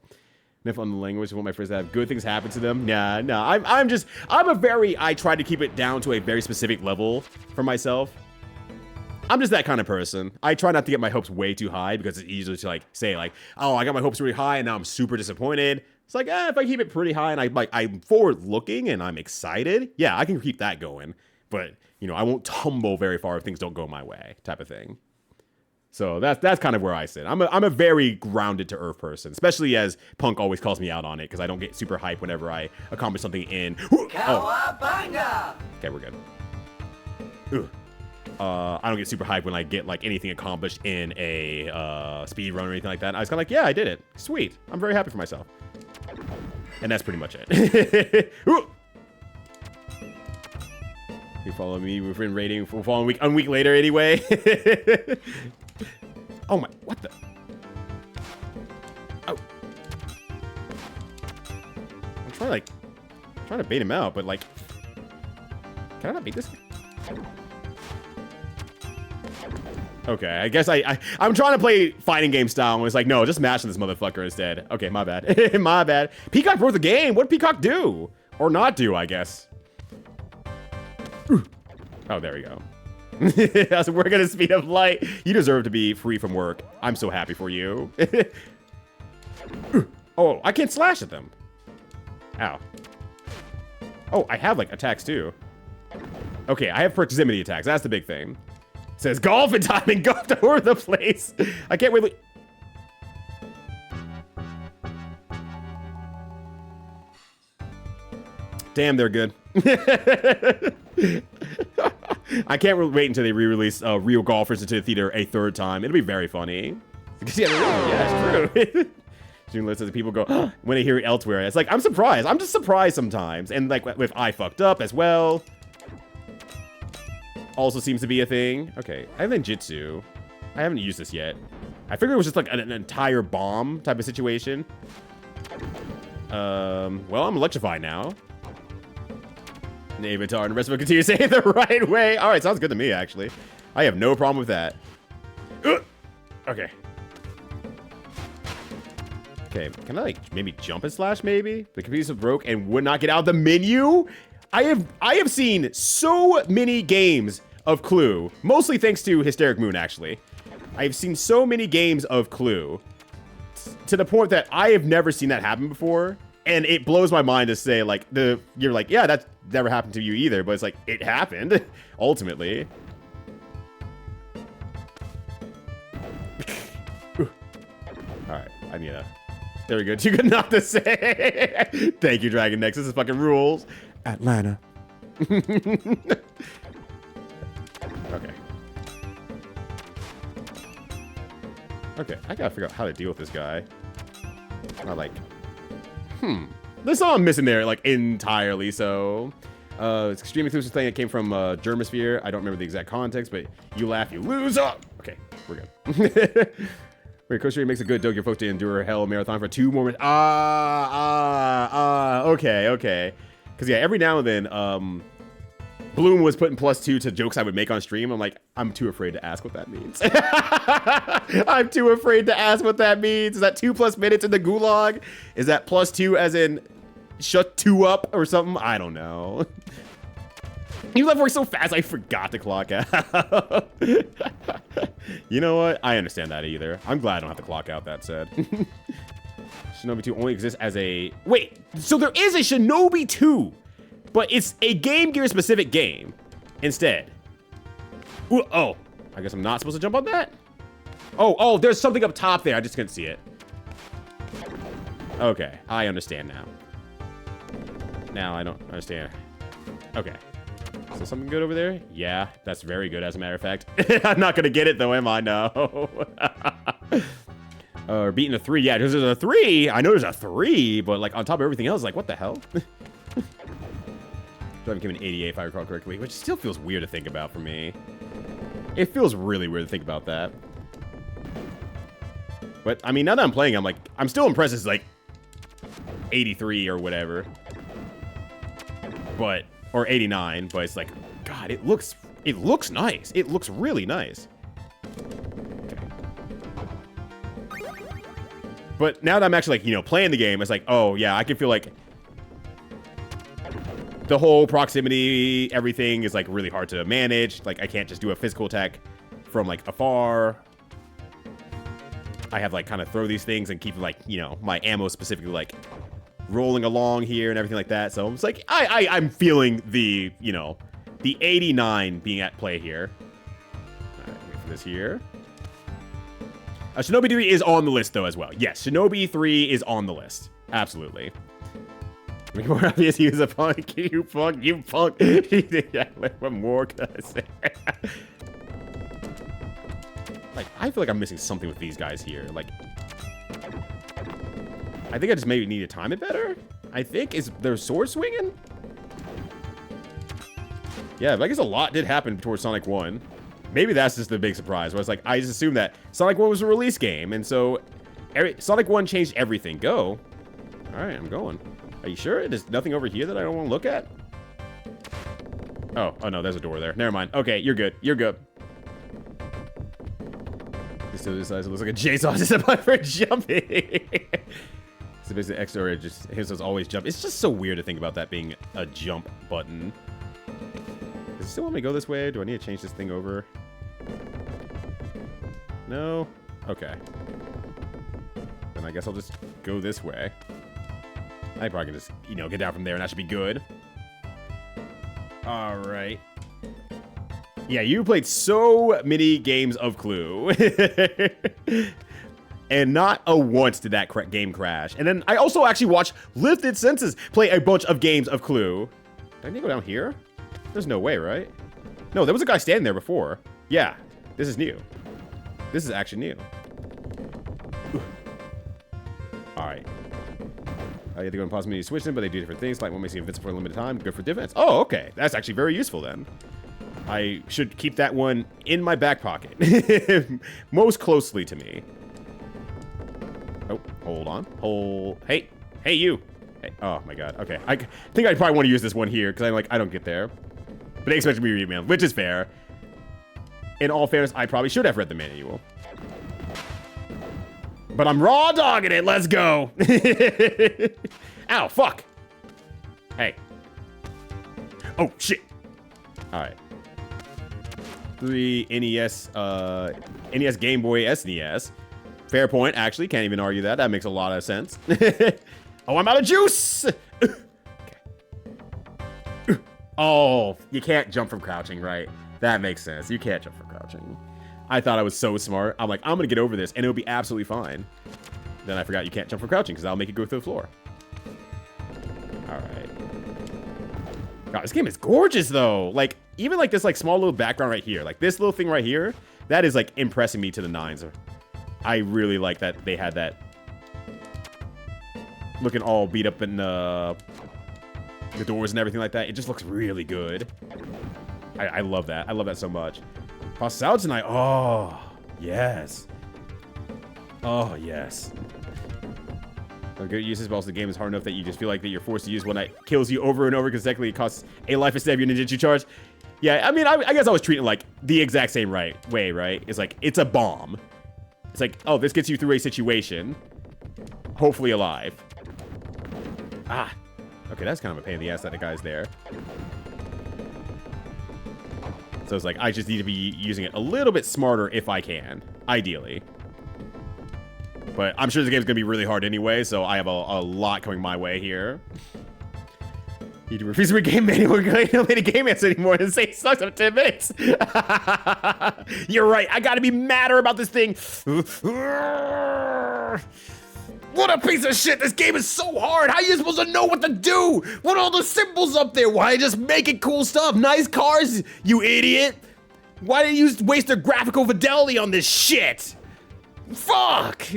and if on the language, I want my friends to have good things happen to them. Nah. I try to keep it down to a very specific level for myself. I'm just that kind of person. I try not to get my hopes way too high because it's easy to like say like, oh, I got my hopes really high and now I'm super disappointed. It's like, if I keep it pretty high and I'm forward looking and I'm excited, yeah, I can keep that going. But you know, I won't tumble very far if things don't go my way, type of thing. So that's kind of where I sit. I'm a very grounded to earth person, especially as Punk always calls me out on it because I don't get super hype whenever I accomplish something in. Cowabunga! Okay, we're good. I don't get super hyped when I get like anything accomplished in a speed run or anything like that. I was kind of like, yeah, I did it. Sweet. I'm very happy for myself. And that's pretty much it. You follow me, we're in rating. We'll follow a week later anyway. Oh my, what the? Oh. I'm trying to bait him out, but like, can I not beat this? Okay, I guess I'm trying to play fighting game style, and it's like, no, just mash this motherfucker instead. Okay, my bad. My bad. Peacock broke the game. What did Peacock do? Or not do, I guess. Oh, there we go. So we're gonna speed up light. You deserve to be free from work. I'm so happy for you. Oh, I can't slash at them. Ow. Oh, I have like attacks too. Okay, I have proximity attacks. That's the big thing. It says golf and time and golf over the place. I can't wait. Damn, they're good. I can't wait until they re-release Real Golfers into the theater a third time. It'll be very funny. Yeah, it's true. June lists as people go when they hear it elsewhere. It's like, I'm surprised. I'm just surprised sometimes. And like with I fucked up as well. Also seems to be a thing. Okay, I have ninjutsu. I haven't used this yet. I figured it was just like an entire bomb type of situation. Well, I'm electrified now. Avatar and the rest of it continue to say it the right way. All right, sounds good to me, actually. I have no problem with that. Okay. Okay, can I like maybe jump and slash maybe? The computer broke and would not get out of the menu? I have seen so many games of Clue, mostly thanks to Hysteric Moon, actually. I've seen so many games of Clue to the point that I have never seen that happen before. And it blows my mind to say, like, you're like, yeah, that's never happened to you either. But it's like, it happened, ultimately. All right, I need a... There we go. Too good not to say. Thank you, Dragon Next. This is fucking rules. Atlanta. Okay. Okay, I gotta figure out how to deal with this guy. I like, There's all I'm missing there, like, entirely, so. It's extremely exclusive thing that came from Germosphere. I don't remember the exact context, but you laugh, you lose. Oh! Okay, we're good. Wait, Coach makes a good dog. You're supposed to endure hell marathon for 2 more minutes. Okay. Because, yeah, every now and then, Bloom was putting +2 to jokes I would make on stream. I'm like, I'm too afraid to ask what that means. I'm too afraid to ask what that means. Is that 2+ minutes in the gulag? Is that +2 as in shut 2 up or something? I don't know. You left work so fast, I forgot to clock out. You know what? I understand that either. I'm glad I don't have to clock out, that said. Shinobi 2 only exists as a... Wait, so there is a Shinobi 2, but it's a Game Gear specific game instead. Ooh, oh, I guess I'm not supposed to jump on that? Oh, there's something up top there. I just couldn't see it. Okay, I understand now. Now I don't understand. Okay. Is there something good over there? Yeah, that's very good, as a matter of fact. I'm not gonna get it though, am I? No. Or beating a 3. Yeah, there's a 3. I know there's a 3, but like on top of everything else, like what the hell? I became an 88 if I recall correctly, which still feels weird to think about for me. It feels really weird to think about that. But I mean, now that I'm playing, I'm still impressed it's like 83 or whatever. But, or 89, but it's like, God, it looks nice. It looks really nice. Okay. But now that I'm actually like, you know, playing the game, it's like, oh yeah, I can feel like the whole proximity, everything is like really hard to manage. Like I can't just do a physical attack from like afar. I have like kind of throw these things and keep like, you know, my ammo specifically like rolling along here and everything like that. So it's like, I'm feeling the, you know, the 89 being at play here. All right, wait for this here. Shinobi 3 is on the list though as well. Yes, Shinobi 3 is on the list. Absolutely. Make more obvious he was a punk. You punk. Yeah, what more can I say? Like, I feel like I'm missing something with these guys here. Like, I think I just maybe need to time it better. I think, is their sword swinging? Yeah, but I guess a lot did happen towards Sonic 1. Maybe that's just the big surprise. Where it's like, I just assumed that Sonic 1 was a release game. And so, Sonic 1 changed everything. Go. All right, I'm going. Are you sure? There's nothing over here that I don't want to look at? Oh no, there's a door there. Never mind. Okay, you're good. You're good. This still decides it looks like a JSON system for jumping. So basically, X or just his always jump. It's just so weird to think about that being a jump button. Does it still want me to go this way? Do I need to change this thing over? No? Okay. Then I guess I'll just go this way. I probably can just, you know, get down from there and that should be good. All right. Yeah, you played so many games of Clue. And not a once did that game crash. And then I also actually watched Lifted Senses play a bunch of games of Clue. Did I need to go down here? There's no way, right? No, there was a guy standing there before. Yeah, this is new. This is actually new. All right. You have to go and pause menu switch them, but they do different things. Like one makes you invincible for a limited time. Good for defense. Oh, okay. That's actually very useful then. I should keep that one in my back pocket. Most closely to me. Oh, hold on. Hey, you. Hey. Oh my God. Okay. I think I probably want to use this one here because I'm like, I don't get there. But they expect me to read manual, which is fair. In all fairness, I probably should have read the manual. But I'm raw dogging it. Let's go. Ow, fuck. Hey. Oh, shit. All right. 3 NES, NES, Game Boy, SNES. Fair point, actually. Can't even argue that. That makes a lot of sense. Oh, I'm out of juice. Okay. Oh, you can't jump from crouching, right? That makes sense. You can't jump from crouching. I thought I was so smart. I'm like, I'm going to get over this, and it'll be absolutely fine. Then I forgot you can't jump from crouching, because that'll make it go through the floor. All right. God, this game is gorgeous, though. Like, even like this like small little background right here. Like, this little thing right here, that is, like, impressing me to the nines. I really like that they had that. Looking all beat up in the doors and everything like that. It just looks really good. I love that. I love that so much. Passes out tonight. Oh, yes. Oh, yes. A good uses, but also the game is hard enough that you just feel like that you're forced to use one that kills you over and over consecutively. It costs a life instead of your ninjutsu charge. Yeah, I mean, I guess I was treating it like the exact same way, right? It's like, it's a bomb. It's like, oh, this gets you through a situation. Hopefully alive. Ah. Okay, that's kind of a pain in the ass that the guy's there. So it's like, I just need to be using it a little bit smarter if I can. Ideally. But I'm sure the game's going to be really hard anyway, so I have a lot coming my way here. You refuse to read game manual. We're don't make a game answer anymore and say it sucks after 10 minutes. You're right. I got to be madder about this thing. What a piece of shit. This game is so hard. How are you supposed to know what to do? What are all the symbols up there? Why just making cool stuff? Nice cars, you idiot. Why did you waste their graphical fidelity on this shit? Fuck.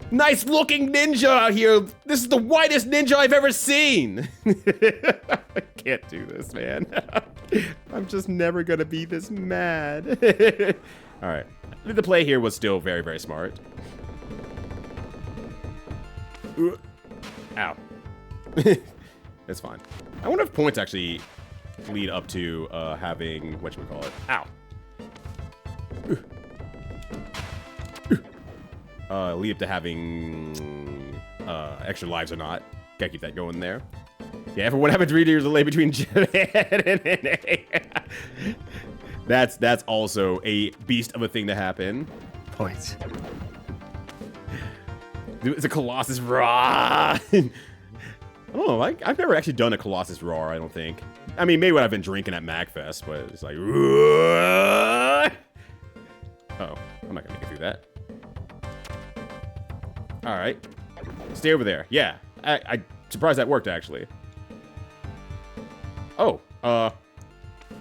Nice looking ninja out here. This is the whitest ninja I've ever seen. I can't do this, man. I'm just never gonna be this mad. All right. The play here was still very, very smart. Ow. It's fine. I wonder if points actually lead up to having, whatchamacallit? Ow. Lead up to having extra lives or not. Gotta keep that going there. Yeah, for what happened 3 years delay between Japan and NA. That's also a beast of a thing to happen. Points. It's a Colossus Raw. I don't know. I've never actually done a Colossus Raw, I don't think. I mean, maybe when I've been drinking at MagFest, but it's like... Uh-oh. I'm not gonna make it through that. Alright. Stay over there. Yeah. I'm surprised that worked, actually. Oh.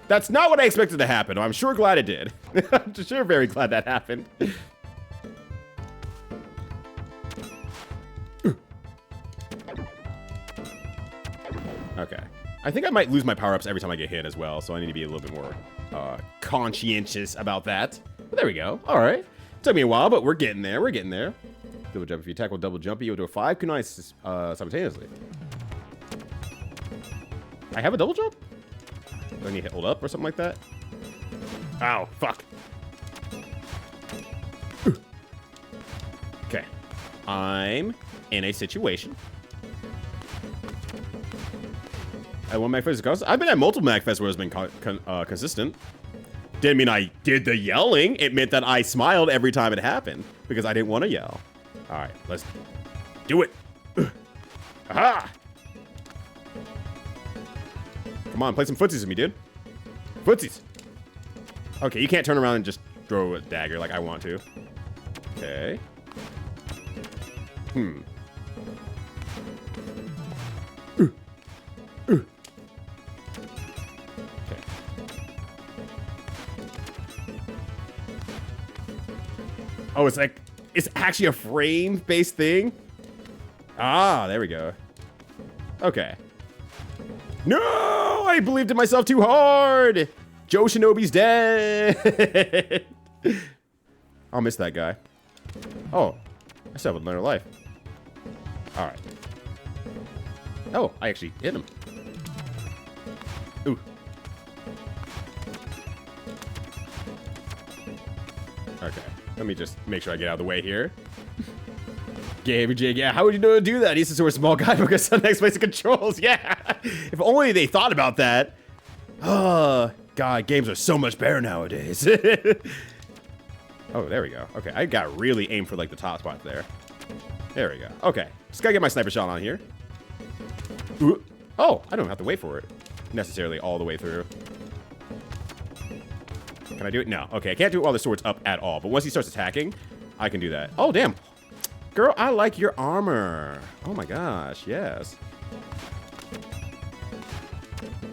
That's not what I expected to happen. I'm sure glad it did. I'm sure very glad that happened. Okay. I think I might lose my power-ups every time I get hit as well, so I need to be a little bit more conscientious about that. But there we go. All right. Took me a while, but we're getting there. We're getting there. Double jump. If you tackle double jump, you'll do a 5 kunai simultaneously. I have a double jump? Do I need to hold up or something like that? Ow. Fuck. Okay. I'm in a situation. At one MagFest is consistent. I've been at multiple MagFests where it's been consistent. Didn't mean I did the yelling. It meant that I smiled every time it happened because I didn't want to yell. All right, let's do it. Aha! Come on, play some footsies with me, dude. Footsies. Okay, you can't turn around and just throw a dagger like I want to. Okay. Oh, it's like, it's actually a frame-based thing? Ah, there we go. Okay. No! I believed in myself too hard! Joe Shinobi's dead! I'll miss that guy. Oh, I still have another life. Alright. Oh, I actually hit him. Ooh. Okay. Let me just make sure I get out of the way here. Gamer Jig, yeah, how would you know to do that? He's a sort of small guy because some next place of controls. Yeah. If only they thought about that. Oh, God, games are so much better nowadays. Oh, there we go. Okay, I got really aimed for like the top spot there. There we go. Okay, just gotta get my sniper shot on here. Ooh. Oh, I don't have to wait for it necessarily all the way through. Can I do it? No. Okay, I can't do it while the sword's up at all. But once he starts attacking, I can do that. Oh, damn. Girl, I like your armor. Oh, my gosh. Yes.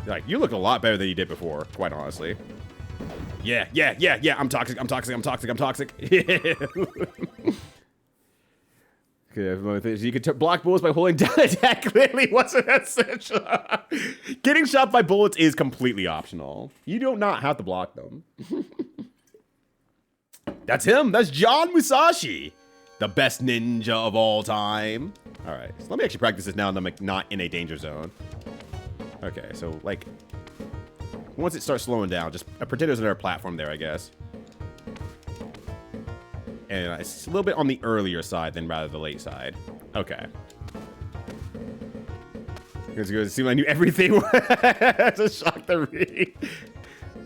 Like, you look a lot better than you did before, quite honestly. Yeah. I'm toxic. You could block bullets by holding down attack. Clearly wasn't essential. Getting shot by bullets is completely optional. You do not have to block them. That's him. That's John Musashi, the best ninja of all time. All right, so let me actually practice this now and I'm not in a danger zone. Okay, so like, once it starts slowing down, just pretend there's another platform there, I guess. And it's a little bit on the earlier side than rather the late side. Okay. It's good to see I knew everything. That's a shock to read.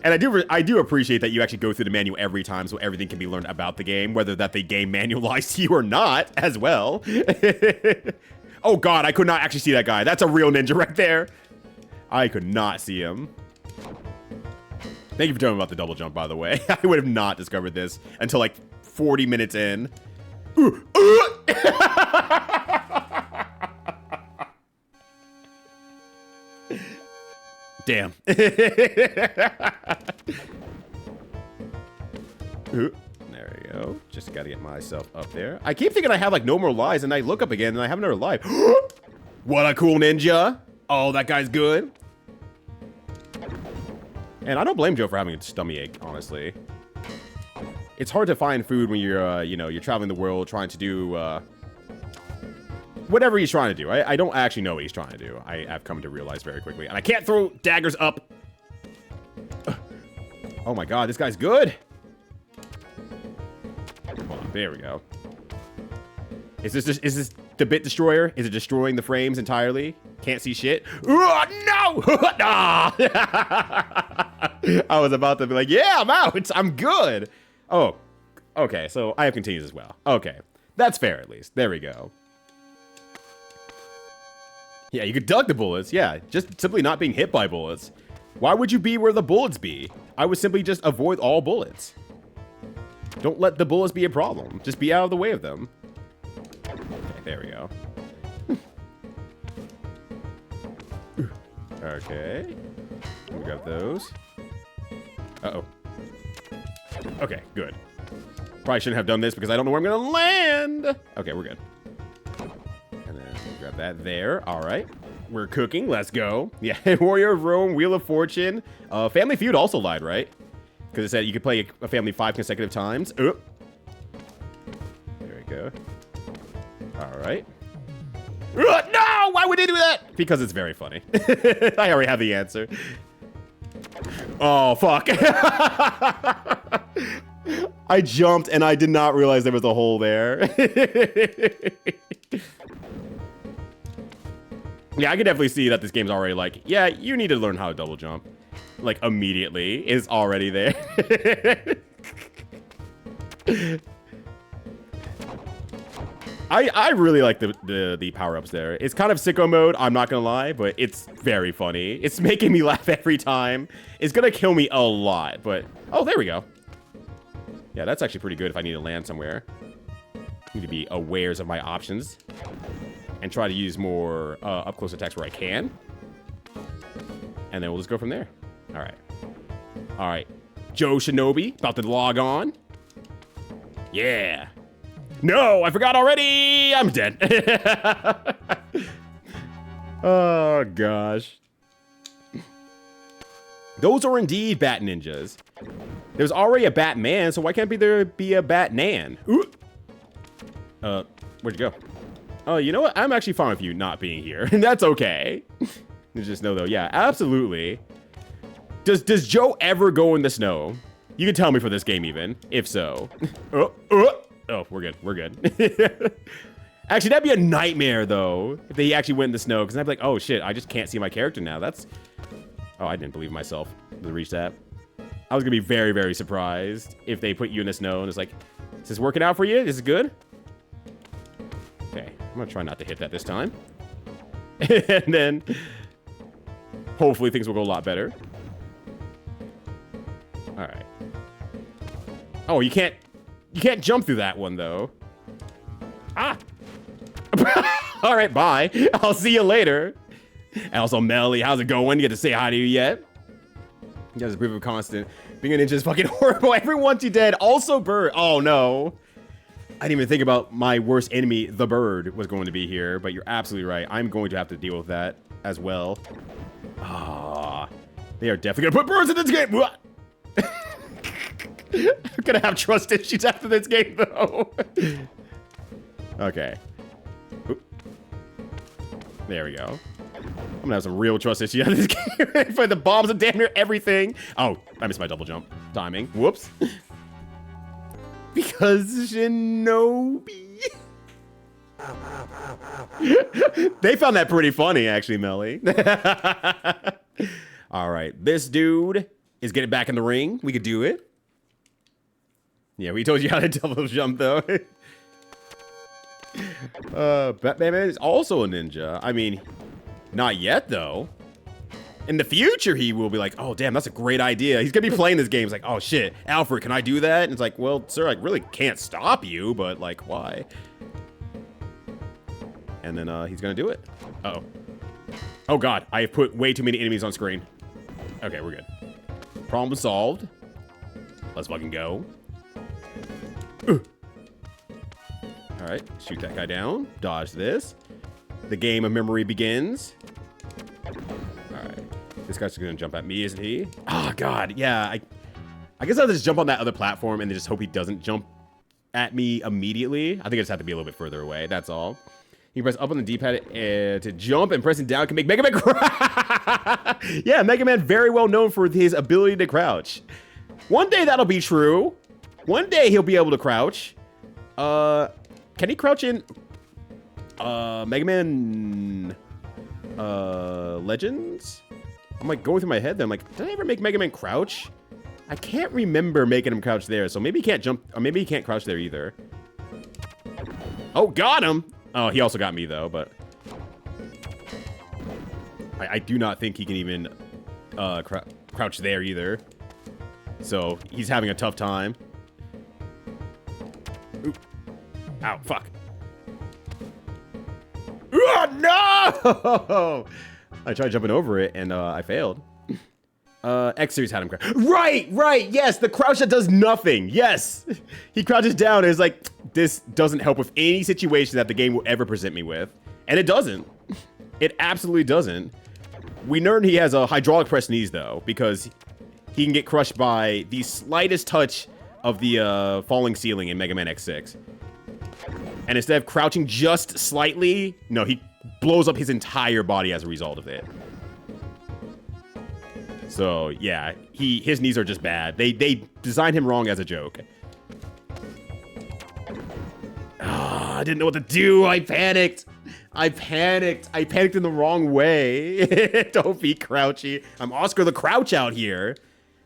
And I do appreciate that you actually go through the manual every time so everything can be learned about the game, whether that the game manualized to you or not as well. Oh god, I could not actually see that guy. That's a real ninja right there. I could not see him. Thank you for telling me about the double jump, by the way. I would have not discovered this until like 40 minutes in. Damn. There we go. Just gotta get myself up there. I keep thinking I have like no more lives, and I look up again and I have another life. What a cool ninja. Oh, that guy's good. And I don't blame Joe for having a stomach ache, honestly. It's hard to find food when you're, you know, you're traveling the world trying to do, whatever he's trying to do. I don't actually know what he's trying to do. I've come to realize very quickly. And I can't throw daggers up. Oh my god, this guy's good. Hold on, there we go. Is this the bit destroyer? Is it destroying the frames entirely? Can't see shit. No! I was about to be like, yeah, I'm out. I'm good. Oh, okay. So I have continues as well. Okay. That's fair, at least. There we go. Yeah, you could duck the bullets. Yeah, just simply not being hit by bullets. Why would you be where the bullets be? I would simply just avoid all bullets. Don't let the bullets be a problem. Just be out of the way of them. Okay, there we go. Okay. We got those. Uh-oh. Okay, good. Probably shouldn't have done this because I don't know where I'm gonna land. Okay, we're good. And then we'll grab that there. All right. We're cooking. Let's go. Yeah, Warrior of Rome, Wheel of Fortune. Family Feud also lied, right? Because it said you could play a family 5 consecutive times. There we go. All right. No! Why would they do that? Because it's very funny. I already have the answer. Oh, fuck. I jumped and I did not realize there was a hole there. Yeah, I can definitely see that this game's already like, yeah, you need to learn how to double jump. Like, immediately. It's already there. I really like the power-ups there. It's kind of sicko mode, I'm not gonna lie, but it's very funny. It's making me laugh every time. It's gonna kill me a lot, but... Oh, there we go. Yeah, that's actually pretty good if I need to land somewhere. I need to be aware of my options. And try to use more up-close attacks where I can. And then we'll just go from there. Alright. Alright. Joe Shinobi, about to log on. Yeah. No, I forgot already. I'm dead. Oh, gosh. Those are indeed Bat Ninjas. There's already a Batman, so why can't there be a Batnan? Ooh. Where'd you go? Oh, you know what? I'm actually fine with you not being here. And that's okay. Just know, though. Yeah, absolutely. Does Joe ever go in the snow? You can tell me for this game, even. If so. Oh, we're good. We're good. Actually, that'd be a nightmare, though, if they actually went in the snow. Because I'd be like, oh, shit, I just can't see my character now. That's... Oh, I didn't believe myself to reach that. I was going to be very, very surprised if they put you in the snow and it's like, is this working out for you? Is this good? Okay, I'm going to try not to hit that this time. And then, hopefully things will go a lot better. All right. Oh, you can't jump through that one, though. Ah! All right, bye. I'll see you later. And also, Melly, how's it going? You get to say hi to you yet? You guys are proof of constant. Being a ninja is fucking horrible. Everyone's you dead. Also, Bird. Oh, no. I didn't even think about my worst enemy, the bird, was going to be here, but you're absolutely right. I'm going to have to deal with that as well. Ah, they are definitely gonna put birds in this game. What? I'm gonna have trust issues after this game, though. Okay. Oop. There we go. I'm gonna have some real trust issues after this game. For the bombs and damn near everything. Oh, I missed my double jump timing. Whoops. Because Shinobi. They found that pretty funny, actually, Melly. All right, this dude is getting back in the ring. We could do it. Yeah, we told you how to double jump, though. Batman is also a ninja. I mean, not yet, though. In the future, he will be like, oh, damn, that's a great idea. He's going to be playing this game. He's like, oh, shit, Alfred, can I do that? And it's like, well, sir, I really can't stop you, but, like, why? And then he's going to do it. Uh-oh. Oh, God, I have put way too many enemies on screen. Okay, we're good. Problem solved. Let's fucking go. All right, shoot that guy down. Dodge this. The game of memory begins. All right. This guy's gonna jump at me, isn't he? Oh, God, yeah. I guess I'll just jump on that other platform and then just hope he doesn't jump at me immediately. I think I just have to be a little bit further away, that's all. You press up on the D-pad to jump, and pressing down can make Mega Man crouch. Yeah, Mega Man very well known for his ability to crouch. One day that'll be true. One day he'll be able to crouch. Can he crouch in Mega Man Legends? I'm like going through my head there. I'm like, did I ever make Mega Man crouch? I can't remember making him crouch there, so maybe he can't jump, or maybe he can't crouch there either. Oh, got him! Oh, he also got me though, but I do not think he can even crouch there either. So he's having a tough time. Ooh. Ow, fuck. Oh, no! I tried jumping over it, and I failed. X-Series had him crouch. Right, yes, the crouch that does nothing. Yes! He crouches down and is like, this doesn't help with any situation that the game will ever present me with. And it doesn't. It absolutely doesn't. We learned he has a hydraulic press knees, though, because he can get crushed by the slightest touch of the falling ceiling in Mega Man X6. And instead of crouching just slightly, no, he blows up his entire body as a result of it. So, yeah, his knees are just bad. They designed him wrong as a joke. I didn't know what to do. I panicked. I panicked in the wrong way. Don't be crouchy. I'm Oscar the Crouch out here,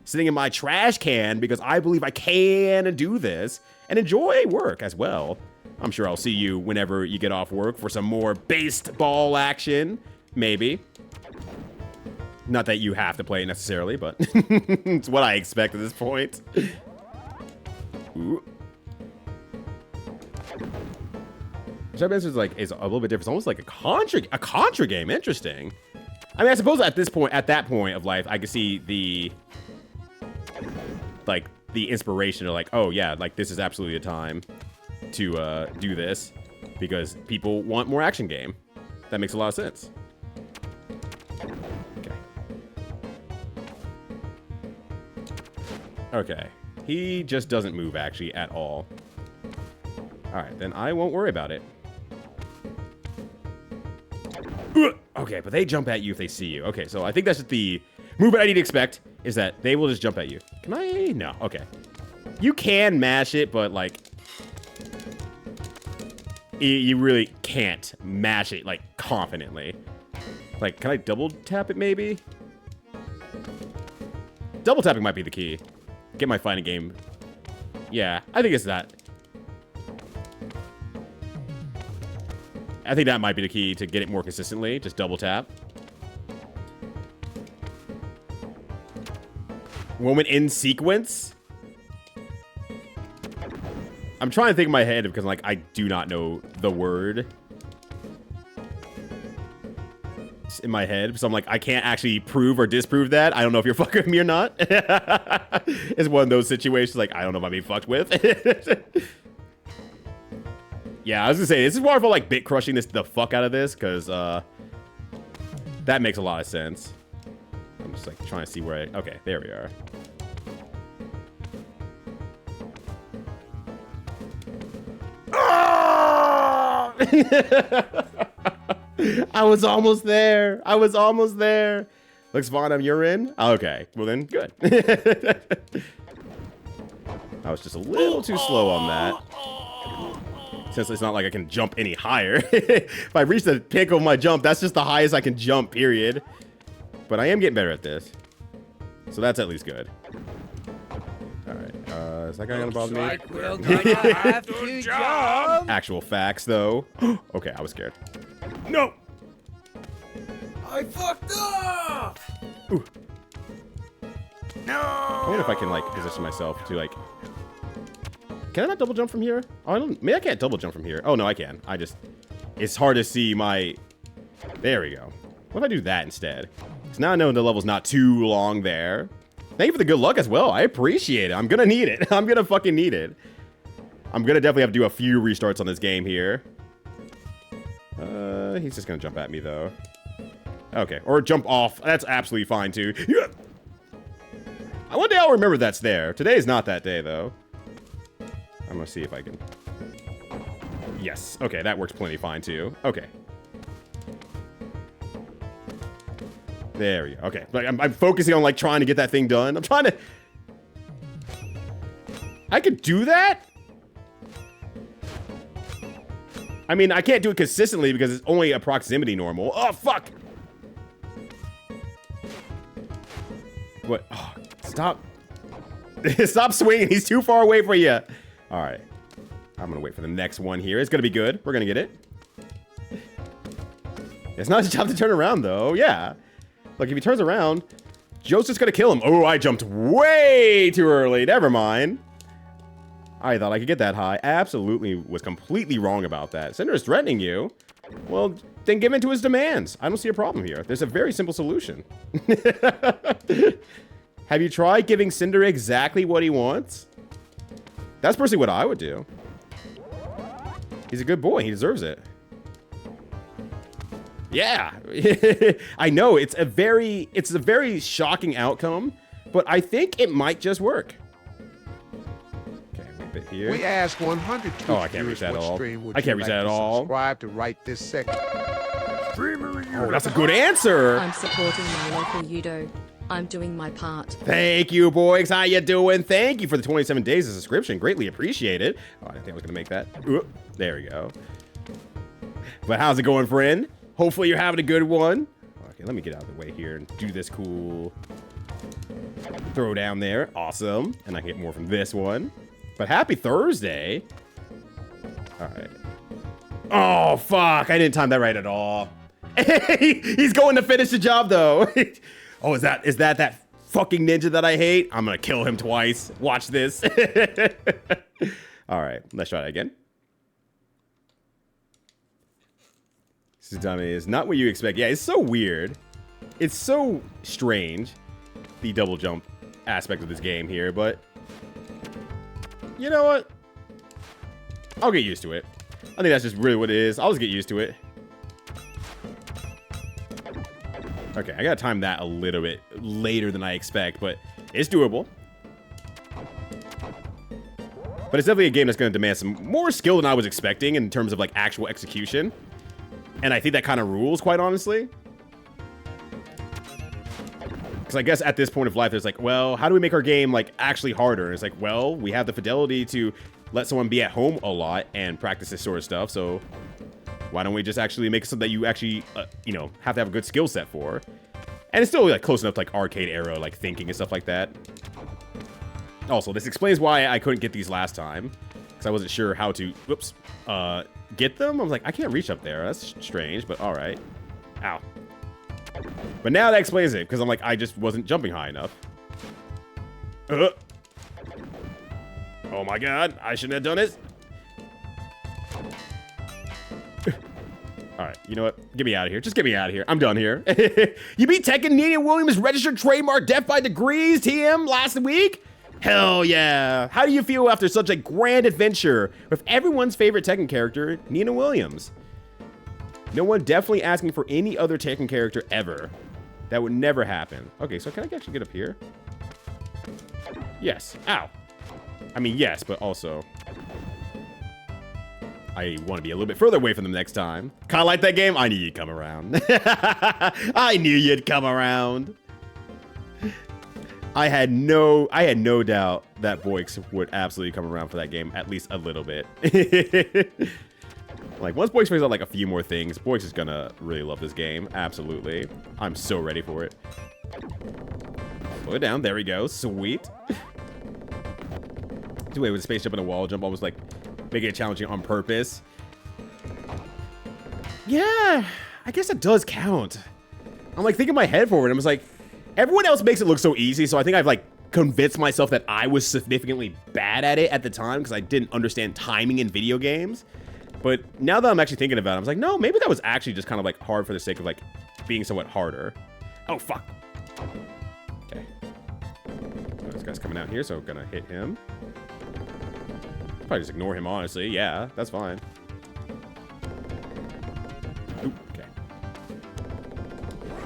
sitting in my trash can because I believe I can do this and enjoy work as well. I'm sure I'll see you whenever you get off work for some more baseball action, maybe. Not that you have to play it necessarily, but it's what I expect at this point. Ooh. Shinobi is a little bit different. It's almost like a Contra game. Interesting. I mean, I suppose at that point of life, I could see the inspiration of like, oh yeah, like this is absolutely a time to do this because people want more action game. That makes a lot of sense. Okay. He just doesn't move actually at all. All right, then I won't worry about it. Okay, but they jump at you if they see you. Okay, so I think that's just the movement I need to expect is that they will just jump at you. Can I? No. Okay. You can mash it, but like you really can't mash it like confidently. Like, can I double tap it maybe? Double tapping might be the key. Get my fighting game. Yeah, I think it's that. I think that might be the key to get it more consistently. Just double tap. Moment in sequence. I'm trying to think in my head because like I do not know the word. It's in my head, so I'm like I can't actually prove or disprove that. I don't know if you're fucking with me or not. It's one of those situations like I don't know if I'm being fucked with. Yeah, I was gonna say, this is why I feel like bit crushing the fuck out of this, because that makes a lot of sense. I'm just like trying to see where I... Okay, there we are. Oh! I was almost there. I was almost there. Looks fine, you're in? Okay, well then, good. I was just a little too slow on that. Since it's not like I can jump any higher. If I reach the peak of my jump, that's just the highest I can jump, period. But I am getting better at this. So that's at least good. Alright, is that guy gonna bother me? Like we're gonna have to jump. Actual facts, though. Okay, I was scared. No! I fucked up! Ooh. No! I wonder if I can, like, position myself to, like... Can I not double jump from here? Oh, I don't... Maybe I can't double jump from here. Oh, no, I can. I just... It's hard to see my... There we go. What if I do that instead? Because now I know the level's not too long there. Thank you for the good luck as well. I appreciate it. I'm gonna need it. I'm gonna fucking need it. I'm gonna definitely have to do a few restarts on this game here. He's just gonna jump at me, though. Okay, or jump off. That's absolutely fine, too. Yeah. One day I'll remember that's there. Today is not that day, though. I'm gonna see if I can... Yes. Okay, that works plenty fine, too. Okay. There we go. Okay. Like, I'm focusing on, like, trying to get that thing done. I'm trying to... I could do that? I mean, I can't do it consistently because it's only a proximity normal. Oh, fuck! What? Oh, stop. Stop swinging. He's too far away for you. All right. I'm going to wait for the next one here. It's going to be good. We're going to get it. It's not his job to turn around, though. Yeah. Look, if he turns around, Joe's just going to kill him. Oh, I jumped way too early. Never mind. I thought I could get that high. Absolutely was completely wrong about that. Cinder is threatening you. Well, then give in to his demands. I don't see a problem here. There's a very simple solution. Have you tried giving Cinder exactly what he wants? That's personally what I would do. He's a good boy. He deserves it. Yeah. I know. It's a very shocking outcome, but I think it might just work. Okay, a bit here. We asked 100 Oh, I can't reach that at all. I can't reach that at all. Subscribe to right this second. Oh, that's a good answer. I'm supporting my local judo. I'm doing my part. Thank you, boys. How you doing? Thank you for the 27 days of subscription. Greatly appreciate it. Oh, I didn't think I was going to make that. Ooh, there we go. But how's it going, friend? Hopefully you're having a good one. Okay, let me get out of the way here and do this cool throw down there. Awesome. And I can get more from this one. But happy Thursday. All right. Oh, fuck. I didn't time that right at all. He's going to finish the job, though. Oh, is that fucking ninja that I hate? I'm gonna kill him twice. Watch this. All right, let's try that again. This is dummy. Is not what you expect. Yeah, it's so weird. It's so strange, the double jump aspect of this game here, but you know what? I'll get used to it. I think that's just really what it is. I'll just get used to it. Okay, I gotta time that a little bit later than I expect, but it's doable. But it's definitely a game that's gonna demand some more skill than I was expecting in terms of like actual execution. And I think that kind of rules, quite honestly. Because I guess at this point of life, there's like, well, how do we make our game like actually harder? And it's like, well, we have the fidelity to let someone be at home a lot and practice this sort of stuff, so why don't we just actually make it so that you actually, you know, have to have a good skill set for? And it's still like close enough to like arcade era, like thinking and stuff like that. Also, this explains why I couldn't get these last time, because I wasn't sure how to, whoops, get them. I was like, I can't reach up there. That's strange, but all right. Ow. But now that explains it, because I'm like, I just wasn't jumping high enough. Oh my god, I shouldn't have done this. All right, you know what? Get me out of here. Just get me out of here. I'm done here. You beat Tekken Nina Williams' registered trademark Death by Degrees TM last week? Hell yeah! How do you feel after such a grand adventure with everyone's favorite Tekken character, Nina Williams? No one definitely asking for any other Tekken character ever. That would never happen. Okay, so can I actually get up here? Yes. Ow. I mean, yes, but also I want to be a little bit further away from them next time. Kind of like that game. I knew you'd come around. I knew you'd come around. I had no doubt that Boix would absolutely come around for that game, at least a little bit. Like, once Boix figures out, like, a few more things, Boix is gonna really love this game. Absolutely. I'm so ready for it. Slow it down. There we go. Sweet. Do away with a space jump and a wall jump, almost, like, making it challenging on purpose. Yeah, I guess it does count. I'm, like, thinking my head forward. I was like, everyone else makes it look so easy, so I think I've, like, convinced myself that I was significantly bad at it at the time because I didn't understand timing in video games. But now that I'm actually thinking about it, I was like, no, maybe that was actually just kind of, like, hard for the sake of, like, being somewhat harder. Oh, fuck. Okay. Oh, this guy's coming out here, so I'm gonna hit him. Probably just ignore him, honestly. Yeah, that's fine. Ooh, okay.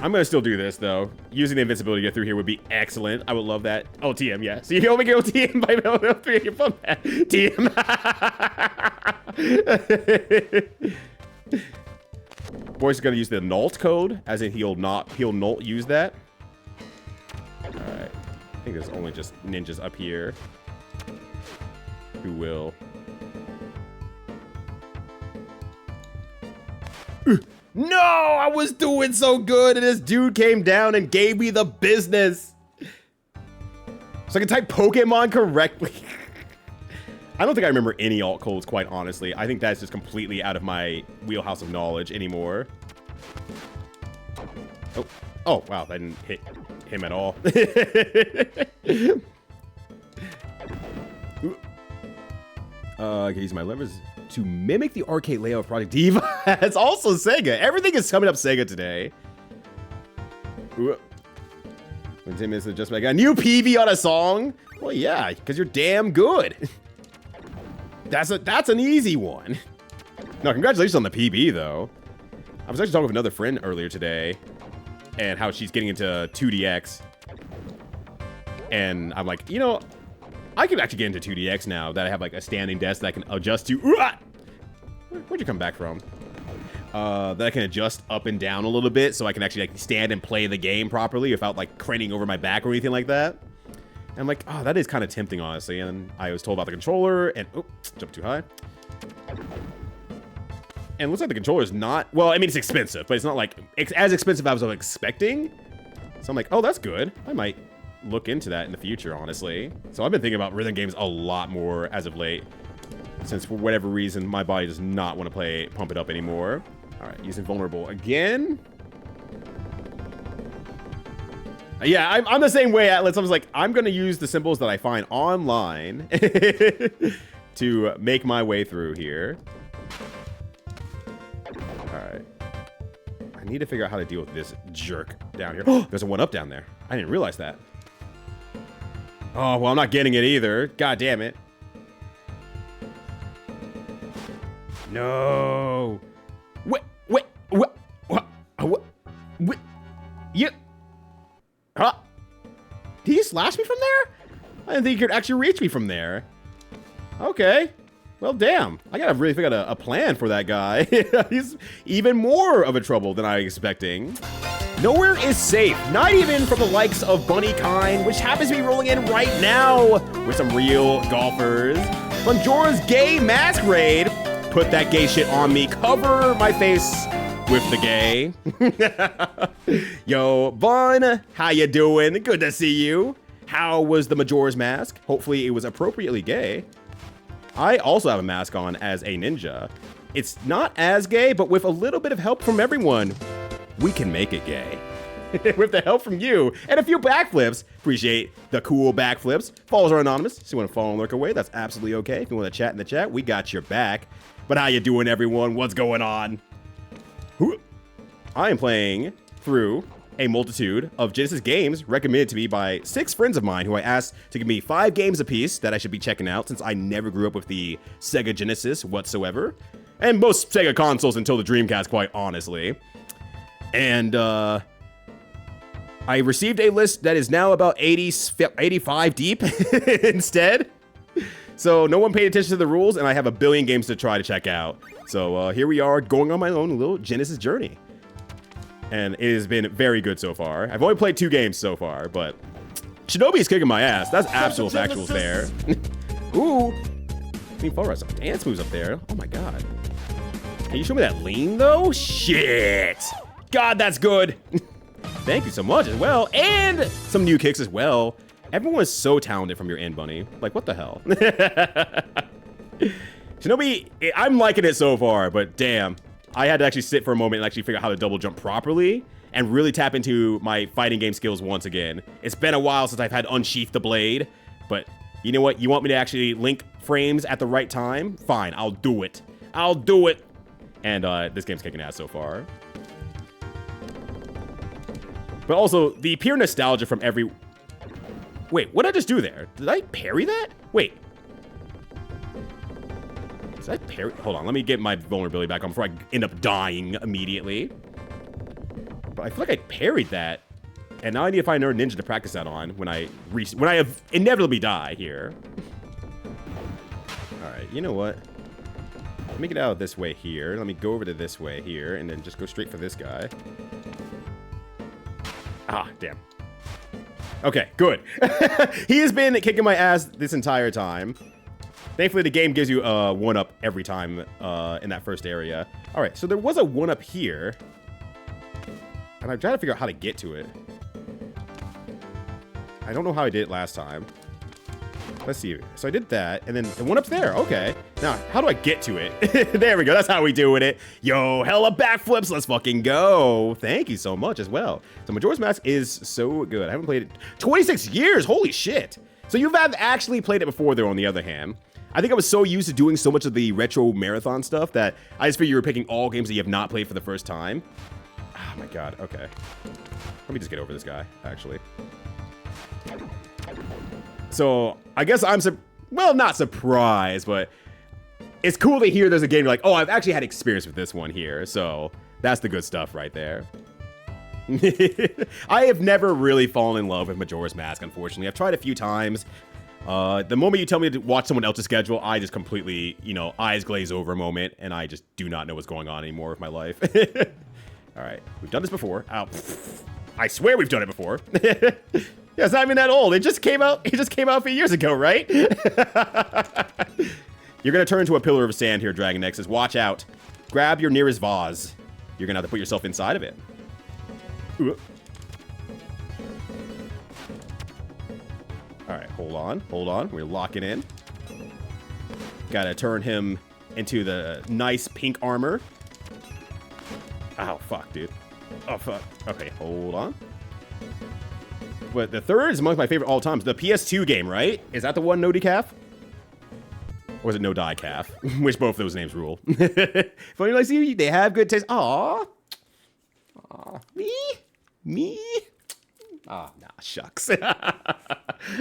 I'm gonna still do this, though. Using the invincibility to get through here would be excellent. I would love that. Oh, TM, yeah. So you can only get TM by L3 from that. TM. Boy's is gonna use the Nult code, as in he'll Nult use that. Alright. I think there's only just ninjas up here who will. No, I was doing so good, and this dude came down and gave me the business. So I can type Pokemon correctly. I don't think I remember any alt codes, quite honestly. I think that's just completely out of my wheelhouse of knowledge anymore. Oh, oh wow, that didn't hit him at all. I can use my levers to mimic the arcade layout of Project Diva. It's also Sega. Everything is coming up Sega today. Ooh. When 10 minutes to just make a new PV on a song? Well, yeah, because you're damn good. That's an easy one. No, congratulations on the PB, though. I was actually talking with another friend earlier today, and how she's getting into 2DX. And I'm like, you know, I could actually get into 2DX now that I have, like, a standing desk that I can adjust to. Where'd you come back from? That I can adjust up and down a little bit so I can actually, like, stand and play the game properly without, like, craning over my back or anything like that. And I'm like, oh, that is kind of tempting, honestly. And I was told about the controller, and oh, jumped too high. And it looks like the controller is not, well, I mean, it's expensive, but it's not like as expensive as I was expecting. So I'm like, oh, that's good. I might look into that in the future, honestly. So I've been thinking about rhythm games a lot more as of late, since for whatever reason, my body does not want to pump it up anymore. All right, using vulnerable again. Yeah, I'm the same way, Atlas. I was like, I'm going to use the symbols that I find online to make my way through here. All right. I need to figure out how to deal with this jerk down here. Oh, there's a one up down there. I didn't realize that. Oh, well, I'm not getting it either. God damn it. No. Wait. Yeah. Huh? Did he slash me from there? I didn't think he could actually reach me from there. Okay. Well, damn. I gotta really figure out a plan for that guy. He's even more of a trouble than I was expecting. Nowhere is safe, not even from the likes of Bunny Kind, which happens to be rolling in right now with some real golfers. Bonjour's gay masquerade. Put that gay shit on me. Cover my face with the gay. Yo, Bun, how you doing? Good to see you. How was the Majora's Mask? Hopefully it was appropriately gay. I also have a mask on as a ninja. It's not as gay, but with a little bit of help from everyone, we can make it gay. With the help from you and a few backflips. Appreciate the cool backflips. Follows are anonymous, so you want to follow and lurk away, that's absolutely okay. If you want to chat in the chat, we got your back. But how you doing, everyone? What's going on? I am playing through a multitude of Genesis games recommended to me by 6 friends of mine who I asked to give me 5 games apiece that I should be checking out since I never grew up with the Sega Genesis whatsoever. And most Sega consoles until the Dreamcast, quite honestly. And I received a list that is now about 85 deep instead. So no one paid attention to the rules, and I have a billion games to try to check out. So here we are, going on my own little Genesis journey. And it has been very good so far. I've only played 2 games so far, but Shinobi is kicking my ass. That's actual factual fair. Ooh. I mean, Forest dance moves up there. Oh my god. Can you show me that lean, though? Shit. God, that's good. Thank you so much as well. And some new kicks as well. Everyone is so talented from your end, Bunny. Like, what the hell? Shinobi, I'm liking it so far, but damn. I had to actually sit for a moment and actually figure out how to double jump properly and really tap into my fighting game skills once again. It's been a while since I've had unsheathed the blade, but you know what? You want me to actually link frames at the right time? Fine, I'll do it. I'll do it. And this game's kicking ass so far. But also, the pure nostalgia from every... Wait, what did I just do there? Did I parry that? Wait. Did I parry? Hold on, let me get my vulnerability back on before I end up dying immediately. But I feel like I parried that. And now I need to find another ninja to practice that on when I inevitably die here. Alright, you know what? Let me get out of this way here. Let me go over to this way here and then just go straight for this guy. Ah, damn. Okay, good. He has been kicking my ass this entire time. Thankfully, the game gives you a 1-up every time in that first area. All right, so there was a 1-up here. And I'm trying to figure out how to get to it. I don't know how I did it last time. Let's see. So I did that, and then the 1-up's there. Okay. Now, how do I get to it? There we go. That's how we doing it. Yo, hella backflips. Let's fucking go. Thank you so much as well. So Majora's Mask is so good. I haven't played it 26 years. Holy shit. So you've actually played it before, though, on the other hand. I think I was so used to doing so much of the retro marathon stuff that I just figured you were picking all games that you have not played for the first time. Oh my god. Okay. Let me just get over this guy, actually. So, I guess I'm, well, not surprised, but it's cool to hear there's a game you're like, oh, I've actually had experience with this one here. So, that's the good stuff right there. I have never really fallen in love with Majora's Mask, unfortunately. I've tried a few times. The moment you tell me to watch someone else's schedule, I just completely, you know, eyes glaze over a moment, and I just do not know what's going on anymore with my life. All right, we've done this before. Ow. I swear we've done it before. Yeah, it's not even that old. It just came out. It just came out a few years ago, right? You're gonna turn into a pillar of sand here, Dragon Nexus. Watch out. Grab your nearest vase. You're gonna have to put yourself inside of it. Ooh. All right, hold on, hold on. We're locking in. Gotta turn him into the nice pink armor. Oh, fuck, dude. Oh, fuck. Okay, hold on. But the third is amongst my favorite all times. The PS2 game, right? Is that the one, No Decaf? Or is it No Die Calf? Which both of those names rule. Funny, like, see, they have good taste. Aww. Aww. Me? Ah, nah, shucks.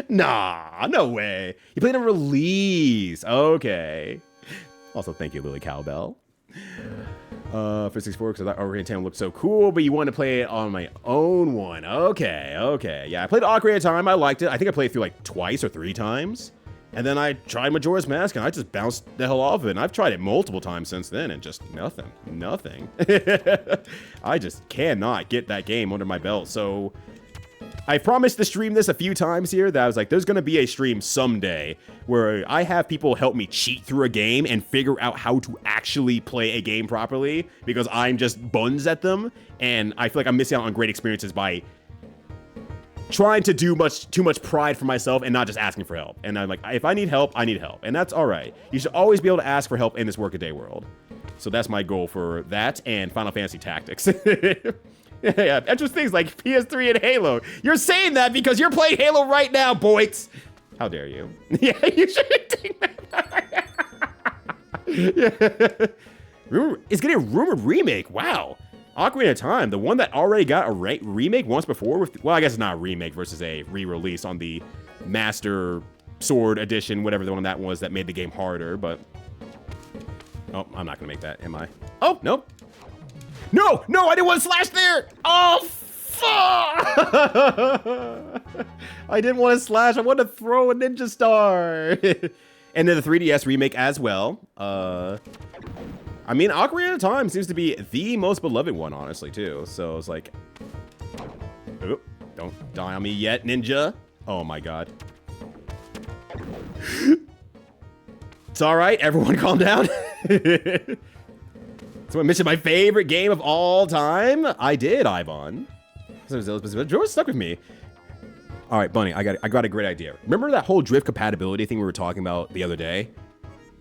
Nah, no way. You played a release. Okay. Also, thank you, Lily Cowbell. For 64, because I thought Ocarina of Time looked so cool, but you want to play it on my own one. Okay, okay. Yeah, I played Ocarina of Time. I liked it. I think I played it through like twice or 3 times. And then I tried Majora's Mask, and I just bounced the hell off of it. And I've tried it multiple times since then, and just nothing. Nothing. I just cannot get that game under my belt. So I promised to stream this a few times here that I was like, there's going to be a stream someday where I have people help me cheat through a game and figure out how to actually play a game properly because I'm just buns at them. And I feel like I'm missing out on great experiences by trying to do too much pride for myself and not just asking for help. And I'm like, if I need help, I need help. And that's all right. You should always be able to ask for help in this workaday world. So that's my goal for that and Final Fantasy Tactics. Yeah, that's just things like PS3 and Halo. You're saying that because you're playing Halo right now, boys. How dare you? Yeah, you shouldn't take that. Yeah. It's getting a rumored remake. Wow. Ocarina of Time, the one that already got a remake once before. Well, I guess it's not a remake versus a re-release on the Master Sword Edition, whatever the one that was that made the game harder, but... Oh, I'm not gonna make that, am I? Oh, nope. No, I didn't want to slash there! Oh, fuck! I didn't want to slash, I wanted to throw a ninja star! And then the 3DS remake as well. I mean, Ocarina of Time seems to be the most beloved one, honestly, too. So it's like... Oop, don't die on me yet, ninja. Oh my god. It's alright, everyone calm down. So I mentioned my favorite game of all time. I did, Ivan. George stuck with me. Alright, Bunny, I got a great idea. Remember that whole drift compatibility thing we were talking about the other day?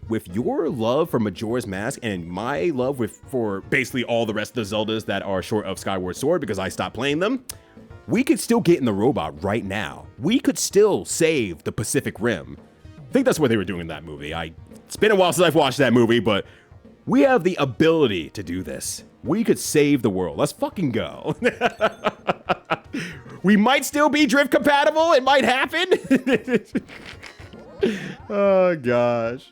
With your love for Majora's Mask and my love for basically all the rest of the Zeldas that are short of Skyward Sword because I stopped playing them, we could still get in the robot right now. We could still save the Pacific Rim. I think that's what they were doing in that movie. It's been a while since I've watched that movie, but we have the ability to do this. We could save the world. Let's fucking go. We might still be drift compatible. It might happen. Oh, gosh.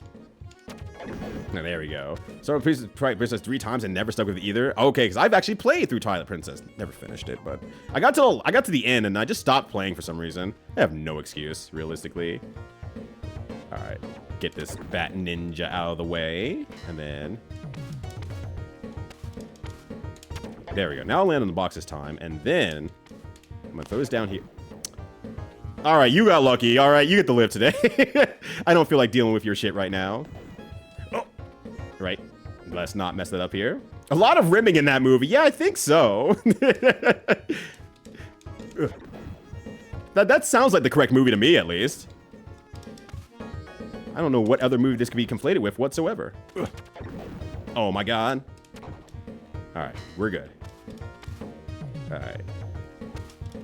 Oh, there we go. So Twilight Princess 3 times and never stuck with either. Okay, because I've actually played through Twilight Princess. Never finished it, but I got to the end and I just stopped playing for some reason. I have no excuse, realistically. All right, get this bat ninja out of the way, and then there we go. Now I'll land on the box this time, and then I'm gonna throw this down here. All right, you got lucky. All right, you get the lift today. I don't feel like dealing with your shit right now. Oh, right. Let's not mess that up here. A lot of rimming in that movie. Yeah, I think so. That sounds like the correct movie to me, at least. I don't know what other movie this could be conflated with whatsoever. Ugh. Oh my god. Alright, we're good. Alright.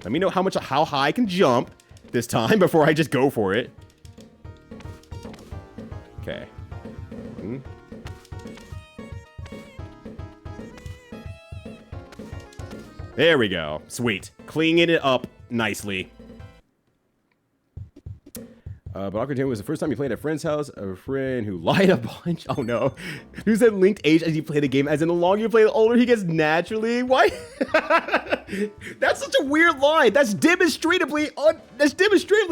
Let me know how high I can jump this time before I just go for it. Okay. There we go. Sweet. Cleaning it up nicely. But Ocarina of Time was the first time you played at a friend's house. A friend who lied a bunch. Oh no. Who said linked age as you play the game? As in the longer you play, the older he gets naturally. Why? That's such a weird lie. That's demonstratively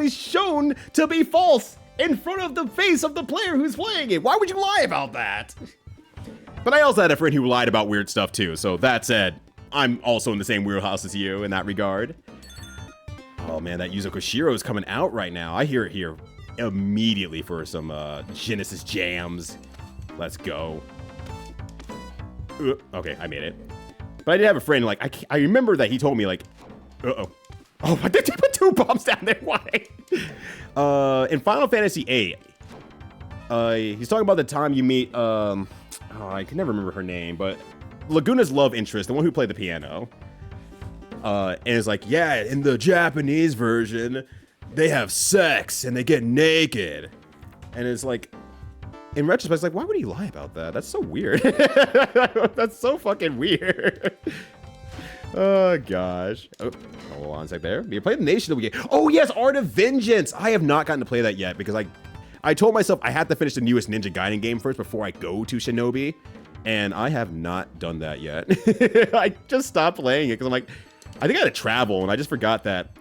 shown to be false in front of the face of the player who's playing it. Why would you lie about that? But I also had a friend who lied about weird stuff too. So that said, I'm also in the same wheelhouse as you in that regard. Oh man, that Yuzo Koshiro is coming out right now. I hear it here immediately for some Genesis jams. Let's go. Okay, I made it. But I did have a friend, like, I remember that he told me, like, oh, I did put 2 bombs down there, why? In Final Fantasy VIII, he's talking about the time you meet, I can never remember her name, but Laguna's love interest, the one who played the piano. And it's like, yeah, in the Japanese version, they have sex and they get naked. And it's like, in retrospect, it's like, why would he lie about that? That's so weird. That's so fucking weird. Oh, gosh. Oh, hold on a sec there. You played the Nation of the game. Oh, yes, Art of Vengeance. I have not gotten to play that yet because I told myself I had to finish the newest Ninja Gaiden game first before I go to Shinobi. And I have not done that yet. I just stopped playing it because I'm like, I think I had to travel, and I just forgot that,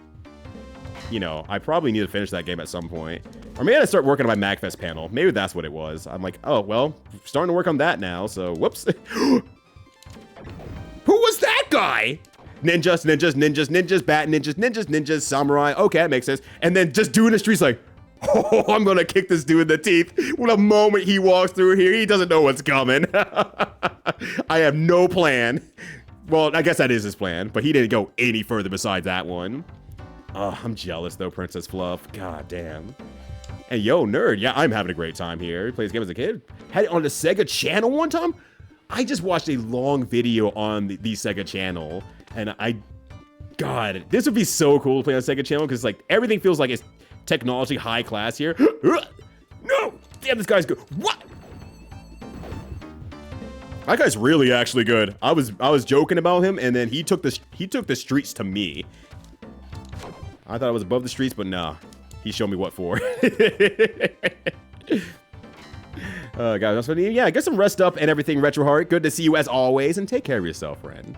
you know, I probably need to finish that game at some point. Or maybe I had to start working on my MagFest panel. Maybe that's what it was. I'm like, oh, well, starting to work on that now, so whoops. Who was that guy? Ninjas, bat ninjas, samurai. Okay, that makes sense. And then just dude in the streets like, oh, I'm gonna kick this dude in the teeth. The moment he walks through here, he doesn't know what's coming. I have no plan. Well, I guess that is his plan, but he didn't go any further besides that one. I'm jealous, though, Princess Fluff. God damn. And yo, nerd, yeah, I'm having a great time here. Plays game as a kid. Had it on the Sega Channel one time. I just watched a long video on the Sega Channel, and God, this would be so cool to play on Sega Channel, because, like, everything feels like it's technology high class here. No! Damn, this guy's good. What? That guy's really actually good. I was joking about him, and then he took the streets to me. I thought I was above the streets, but nah. He showed me what for. Guys, yeah, get some rest up and everything, Retroheart. Good to see you as always, and take care of yourself, friend.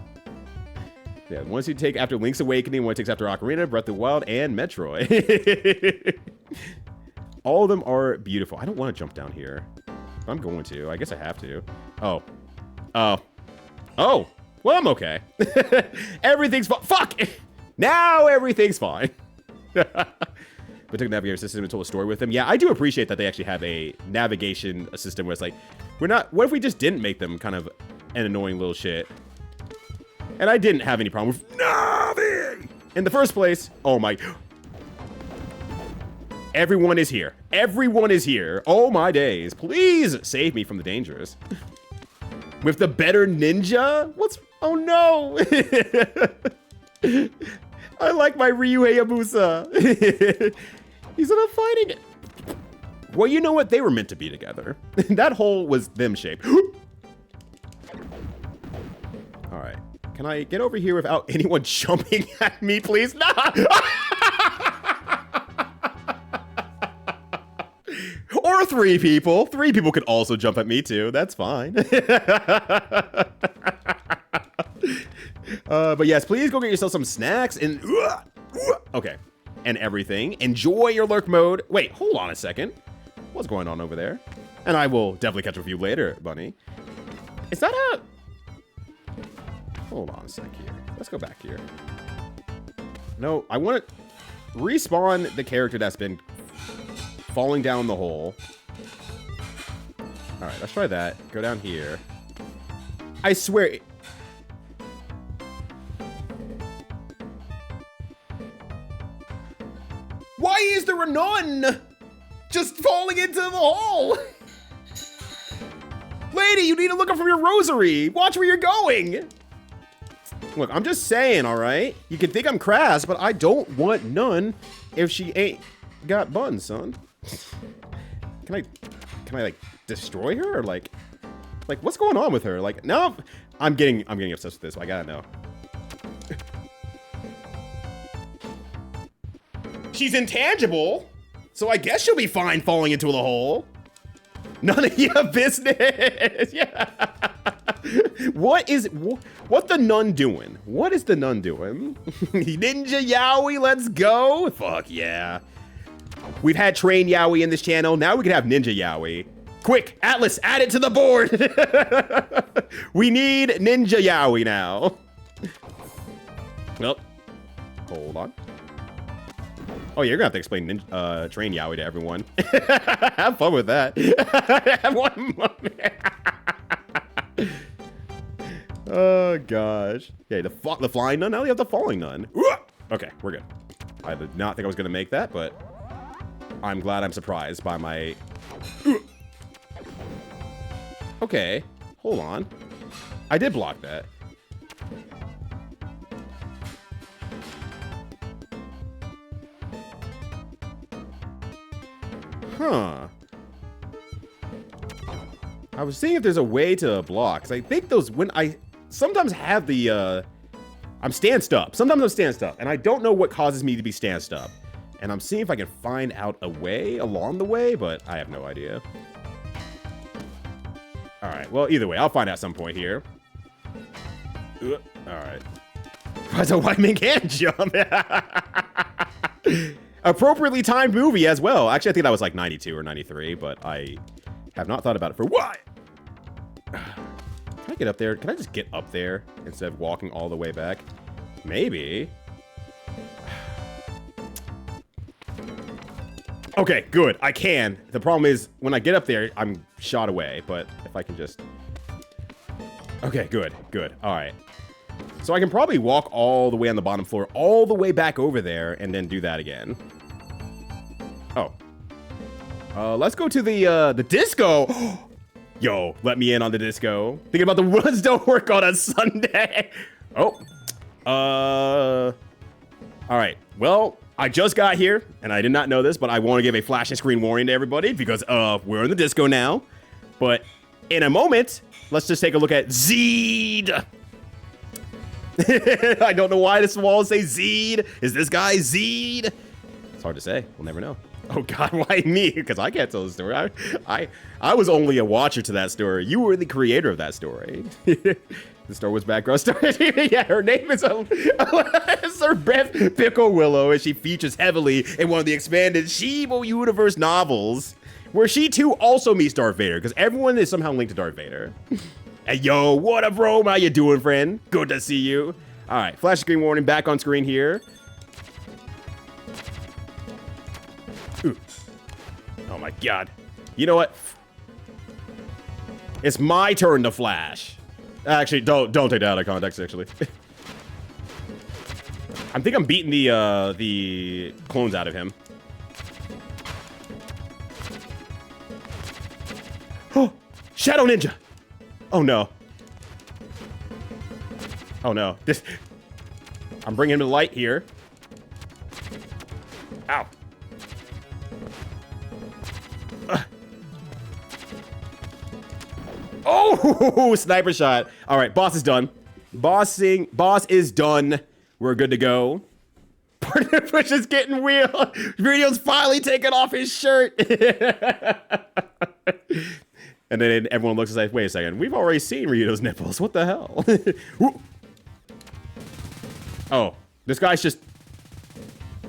Yeah, once you take after Link's Awakening, one takes after Ocarina, Breath of the Wild, and Metroid. All of them are beautiful. I don't want to jump down here. I'm going to. I guess I have to. Oh. Oh. Oh. Well, I'm okay. Everything's fine. Fuck! Now everything's fine. But took a navigation system and told a story with them. Yeah, I do appreciate that they actually have a navigation system where it's like, we're not, what if we just didn't make them kind of an annoying little shit? And I didn't have any problem with Navi in the first place. Oh my. Everyone is here. Everyone is here. Oh my days. Please save me from the dangers. With the better ninja? What's, oh no. I like my Ryu Hayabusa. He's not fighting it. Well, you know what? They were meant to be together. That hole was them shaped. All right. Can I get over here without anyone jumping at me, please? Nah. Or 3 people. 3 people could also jump at me too. That's fine. But yes, please go get yourself some snacks and okay, and everything. Enjoy your lurk mode. Wait, hold on a second. What's going on over there? And I will definitely catch up with you later, bunny. Is that a... Hold on a sec here. Let's go back here. No, I want to respawn the character that's been falling down the hole. All right, let's try that. Go down here. I swear... Why is there a nun just falling into the hole? Lady, you need to look up from your rosary. Watch where you're going. Look, I'm just saying, all right? You can think I'm crass, but I don't want none if she ain't got buns, son. Can I like destroy her or like what's going on with her? Like now I'm getting obsessed with this. I gotta know. She's intangible, so I guess she'll be fine falling into the hole. None of your business. Yeah. What the nun doing? What is the nun doing? Ninja Yaoi, let's go. Fuck yeah. We've had Train Yaoi in this channel. Now we can have Ninja Yaoi. Quick, Atlas, add it to the board. We need Ninja Yaoi now. Well, hold on. Oh, yeah, you're gonna have to explain Train Yaoi to everyone. Have fun with that. Have one moment. Oh, gosh. Okay, the flying nun. Now we have the falling nun. Okay, we're good. I did not think I was gonna make that, but I'm glad I'm surprised by my... Okay, hold on. I did block that. Huh. I was seeing if there's a way to block, because I think those, when I sometimes have the, I'm stanced up. Sometimes I'm stanced up, and I don't know what causes me to be stanced up. And I'm seeing if I can find out a way along the way, but I have no idea. All right, well, either way, I'll find out at some point here. All right. So White Man can jump. Appropriately timed movie as well. Actually, I think that was like 92 or 93, but I have not thought about it for what? Can I get up there? Can I just get up there instead of walking all the way back? Maybe. Okay, good. I can. The problem is when I get up there, I'm shot away, but if I can just... Okay, good, good. All right. So I can probably walk all the way on the bottom floor, all the way back over there, and then do that again. Oh. Let's go to the disco. Yo, let me in on the disco. Thinking about the runs don't work on a Sunday. Oh. All right. Well, I just got here, and I did not know this, but I want to give a flashing screen warning to everybody because we're in the disco now. But in a moment, let's just take a look at Zeed. I don't know why this wall say Zeed. Is this guy Zeed? It's hard to say. We'll never know. Oh God, why me? Because I can't tell the story. I was only a watcher to that story. You were the creator of that story. The Star Wars background story. Yeah, her name is Sir Beth Pickle Willow, and she features heavily in one of the expanded Shibo Universe novels, where she too also meets Darth Vader, because everyone is somehow linked to Darth Vader. Hey, yo, what up, Rome? How you doing, friend? Good to see you. All right, flash screen warning back on screen here. Ooh. Oh my God. You know what? It's my turn to flash. Actually, don't take that out of context, actually. I think I'm beating the clones out of him. Oh, Shadow Ninja. Oh no. Oh no. This. I'm bringing him to light here. Ow. Oh, sniper shot. All right, boss is done. Boss is done. We're good to go. Push is getting real. Radio's finally taking off his shirt. And then everyone looks and says, wait a second, we've already seen Ryudo's nipples. What the hell? Oh, this guy's just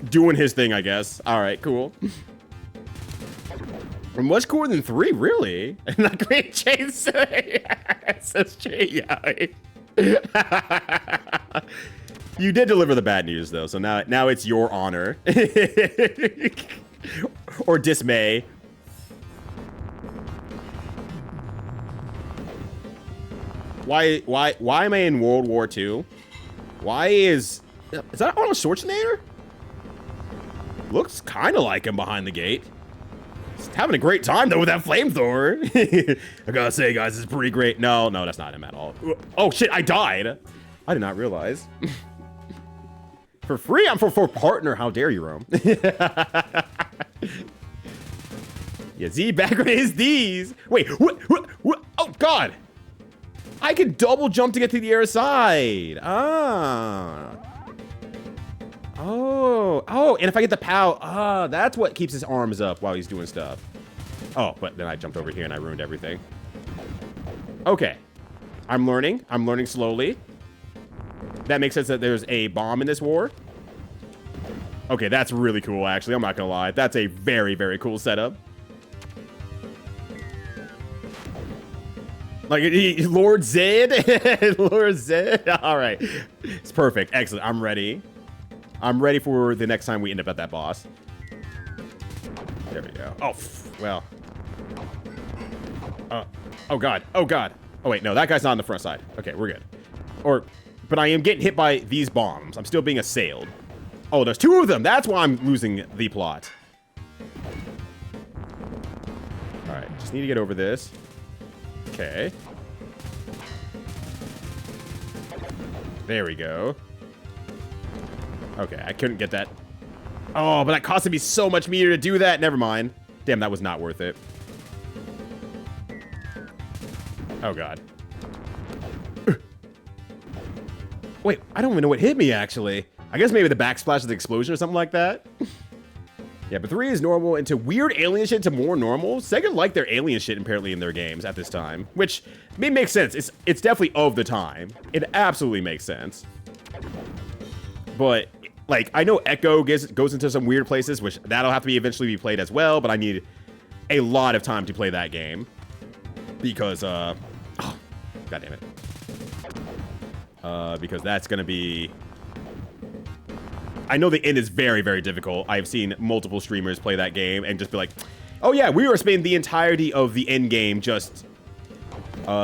doing his thing, I guess. All right, cool. Much cooler than 3, really? Not great chase. Says Jay. You did deliver the bad news, though, so now it's your honor. Or dismay. Why am I in World War II? Why is that Arnold Schwarzenegger? Looks kind of like him behind the gate. He's having a great time, though, with that flamethrower. I gotta say, guys, this is pretty great. No, that's not him at all. Oh, shit, I died. I did not realize. For free? I'm for partner. How dare you, Rome? Yeah, Z back with his D's. Wait, what? Oh, God. I can double jump to get to the other side. Ah. Oh, and if I get the POW, that's what keeps his arms up while he's doing stuff. Oh, but then I jumped over here and I ruined everything. Okay. I'm learning slowly. That makes sense that there's a bomb in this war. Okay, that's really cool, actually. I'm not gonna lie. That's a very, very cool setup. Like, Lord Zed? Lord Zed? All right. It's perfect. Excellent. I'm ready. I'm ready for the next time we end up at that boss. There we go. Oh, well. Oh, God. Oh, God. Oh, wait. No, that guy's not on the front side. Okay, we're good. But I am getting hit by these bombs. I'm still being assailed. Oh, there's 2 of them. That's why I'm losing the plot. All right. Just need to get over this. Okay. There we go. Okay, I couldn't get that. Oh, but that costed me so much meter to do that. Never mind. Damn, that was not worth it. Oh, God. Wait, I don't even know what hit me, actually. I guess maybe the backsplash of the explosion or something like that. Yeah, but 3 is normal into weird alien shit to more normal. Sega like their alien shit apparently in their games at this time, which makes sense. It's definitely of the time. It absolutely makes sense. But like, I know Echo goes into some weird places, which that'll have to eventually be played as well. But I need a lot of time to play that game because oh, God damn it. Because that's gonna be. I know the end is very, very difficult. I've seen multiple streamers play that game and just be like, oh yeah, we were spending the entirety of the end game just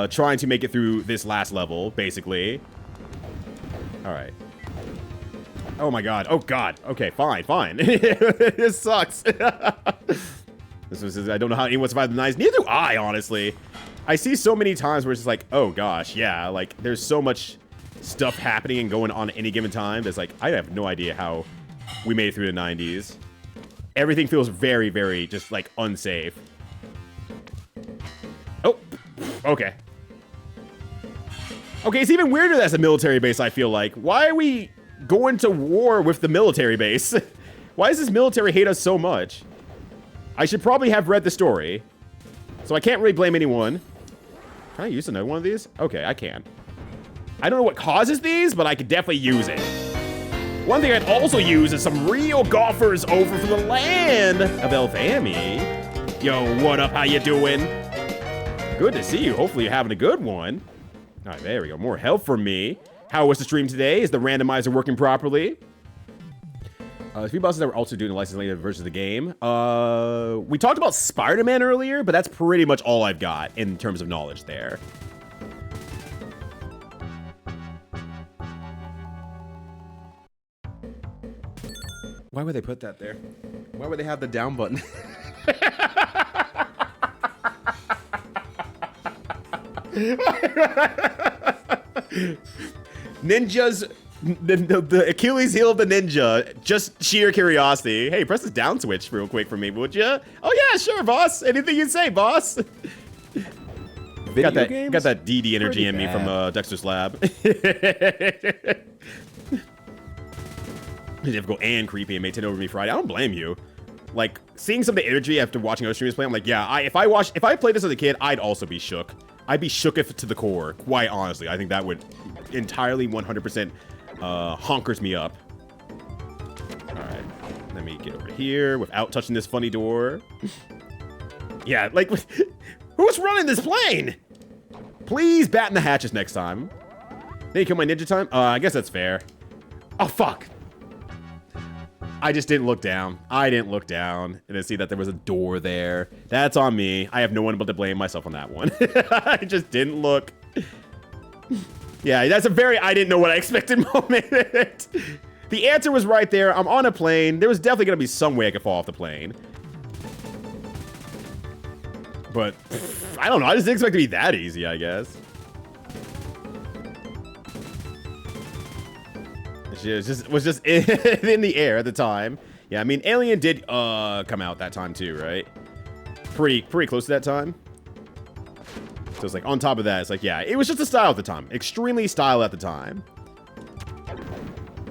trying to make it through this last level, basically. All right. Oh my God. Oh God. Okay, fine. This sucks. This was, I don't know how anyone survived the nights. Neither do I, honestly. I see so many times where it's just like, oh gosh, yeah, like there's so much stuff happening and going on at any given time. That's like, I have no idea how we made it through the 90s. Everything feels very, very just like unsafe. Oh, okay. Okay, it's even weirder that's a military base, I feel like. Why are we going to war with the military base? Why does this military hate us so much? I should probably have read the story. So I can't really blame anyone. Can I use another one of these? Okay, I can. I don't know what causes these, but I could definitely use it. One thing I'd also use is some real golfers over from the land of Elfami. Yo, what up? How you doing? Good to see you. Hopefully you're having a good one. All right, there we go. More help from me. How was the stream today? Is the randomizer working properly? Three bosses that were also doing the license later version of the game. We talked about Spider-Man earlier, but that's pretty much all I've got in terms of knowledge there. Why would they put that there? Why would they have the down button? Ninjas, the Achilles heel of the ninja, just sheer curiosity. Hey, press this down switch real quick for me, would ya? Oh yeah, sure, boss. Anything you say, boss. Got that DD energy in me from Dexter's Lab. Difficult and creepy and made 10 over me Friday. I don't blame you. Like, seeing some of the energy after watching other streamers play, I'm like, yeah, if I played this as a kid, I'd also be shook. I'd be shooketh to the core, quite honestly. I think that would entirely 100% honkers me up. Alright, let me get over here without touching this funny door. Yeah, like, who's running this plane? Please batten the hatches next time. Then you kill my ninja time? I guess that's fair. Oh, fuck. I just didn't look down. I didn't look down and I see that there was a door there. That's on me. I have no one but to blame myself on that one. I just didn't look. Yeah, that's a very I didn't know what I expected moment. The answer was right there. I'm on a plane. There was definitely going to be some way I could fall off the plane. But I don't know. I just didn't expect it to be that easy, I guess. It was just in the air at the time. Yeah, I mean, Alien did come out that time too, right? Pretty close to that time. So it's like on top of that, it's like, yeah, it was just a style at the time. Extremely style at the time.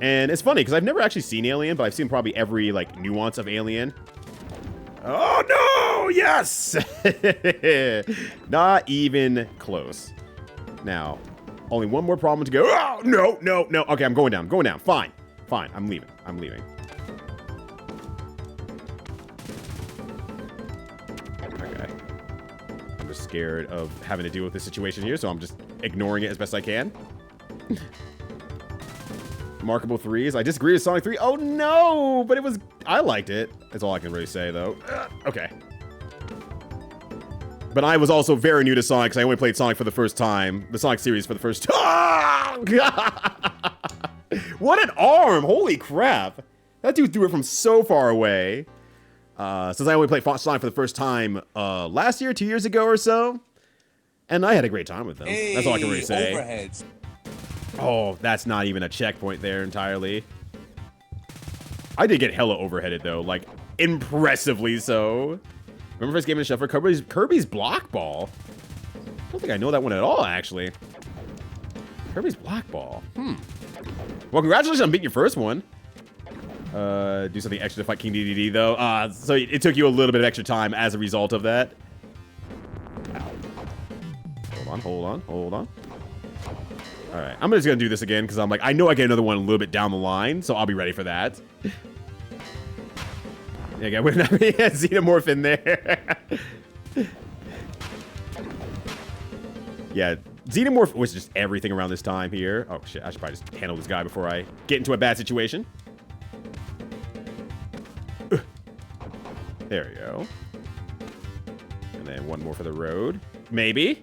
And it's funny because I've never actually seen Alien, but I've seen probably every like nuance of Alien. Oh no! Yes! Not even close. Now, only one more problem to go. Oh, no, no, no. Okay, I'm going down. Going down. Fine. Fine. I'm leaving. I'm leaving. Okay. I'm just scared of having to deal with this situation here, so I'm just ignoring it as best I can. Remarkable threes. I disagree with Sonic 3. Oh, no! But it was... I liked it. That's all I can really say, though. Okay. But I was also very new to Sonic because I only played Sonic for the first time. The Sonic series for the first time. What an arm! Holy crap. That dude threw it from so far away. Since I only played Sonic for the first time last year, 2 years ago or so. And I had a great time with them. Hey, that's all I can really say. Overheads. Oh, that's not even a checkpoint there entirely. I did get hella overheaded though. Like, impressively so. Remember first game in the shuffle? Kirby's Block Ball. I don't think I know that one at all, actually. Kirby's Block Ball. Well, congratulations on beating your first one. Do something extra to fight King DDD, though. So it took you a little bit of extra time as a result of that. Hold on, hold on, hold on. All right, I'm just gonna do this again because I'm like, I know I get another one a little bit down the line, so I'll be ready for that. Yeah, I wouldn't have a xenomorph in there. Yeah, xenomorph was just everything around this time here. Oh shit, I should probably just handle this guy before I get into a bad situation. There we go. And then one more for the road. Maybe.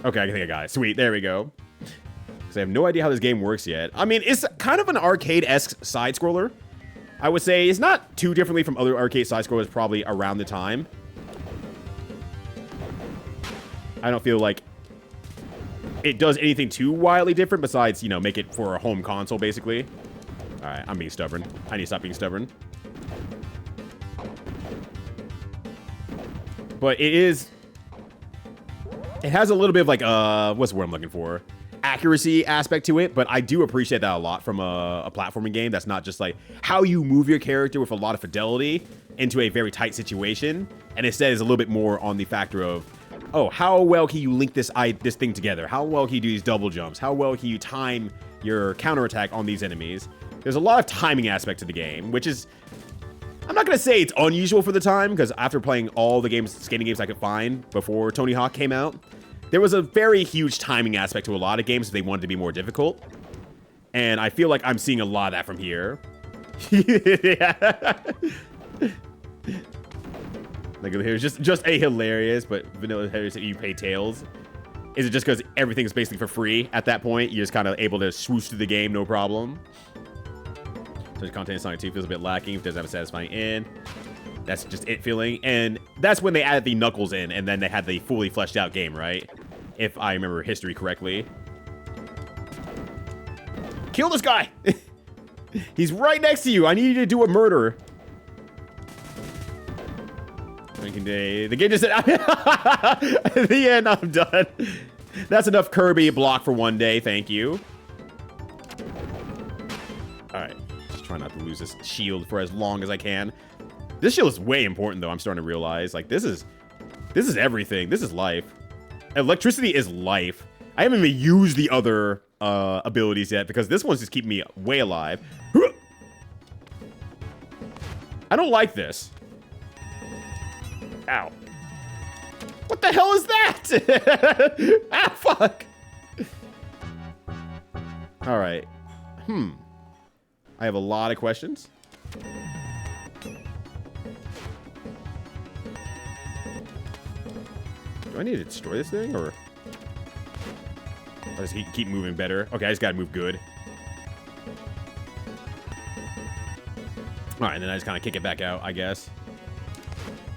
Okay, I think I got it. Sweet, there we go. Because I have no idea how this game works yet. I mean, it's kind of an arcade-esque side-scroller. I would say it's not too differently from other arcade side-scrollers probably around the time. I don't feel like it does anything too wildly different besides, you know, make it for a home console, basically. Alright, I'm being stubborn. I need to stop being stubborn. But it is... It has a little bit of like, what's the word I'm looking for? Accuracy aspect to it, but I do appreciate that a lot from a platforming game that's not just like how you move your character with a lot of fidelity into a very tight situation, and instead is a little bit more on the factor of, oh, how well can you link this thing together? How well can you do these double jumps? How well can you time your counterattack on these enemies? There's a lot of timing aspect to the game, which is, I'm not going to say it's unusual for the time, because after playing all the skating games I could find before Tony Hawk came out, there was a very huge timing aspect to a lot of games if they wanted to be more difficult. And I feel like I'm seeing a lot of that from here. Yeah. Like, here's just a hilarious, but vanilla hilarious that you pay tails. Is it just because everything's basically for free at that point? You're just kind of able to swoosh through the game, no problem. So the content in Sonic 2 feels a bit lacking. It doesn't have a satisfying end. That's just it feeling. And that's when they added the Knuckles in, and then they had the fully fleshed out game, right? If I remember history correctly. Kill this guy! He's right next to you. I need you to do a murder. The game just said, at the end, I'm done. That's enough Kirby block for one day. Thank you. All right. Just try not to lose this shield for as long as I can. This shield is way important, though. I'm starting to realize. Like, this is everything. This is life. Electricity is life. I haven't even used the other abilities yet because this one's just keeping me way alive. I don't like this. Ow. What the hell is that? Ah, fuck. All right. I have a lot of questions. Do I need to destroy this thing, or does he keep moving better? Okay, I just gotta move good. All right, and then I just kind of kick it back out, I guess.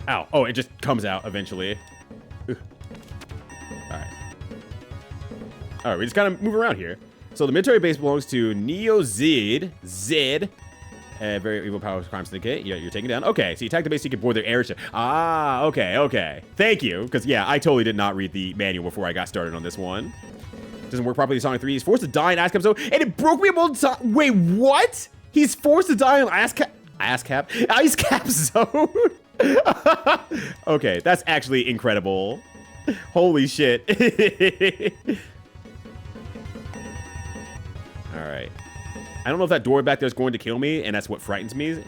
Ow. Oh, it just comes out eventually. Ugh. All right. All right, we just kind of move around here. So the military base belongs to Neo Zed. Very evil power crime syndicate. Yeah, you're taken down. Okay, so you attack the base so you can board their airship. Ah, okay. Thank you. Because, yeah, I totally did not read the manual before I got started on this one. Doesn't work properly in Sonic 3. He's forced to die in Ice Cap Zone, and it broke me up all the time. Wait, what? He's forced to die in Ice Cap Zone? Okay, that's actually incredible. Holy shit. Alright. I don't know if that door back there is going to kill me, and that's what frightens me.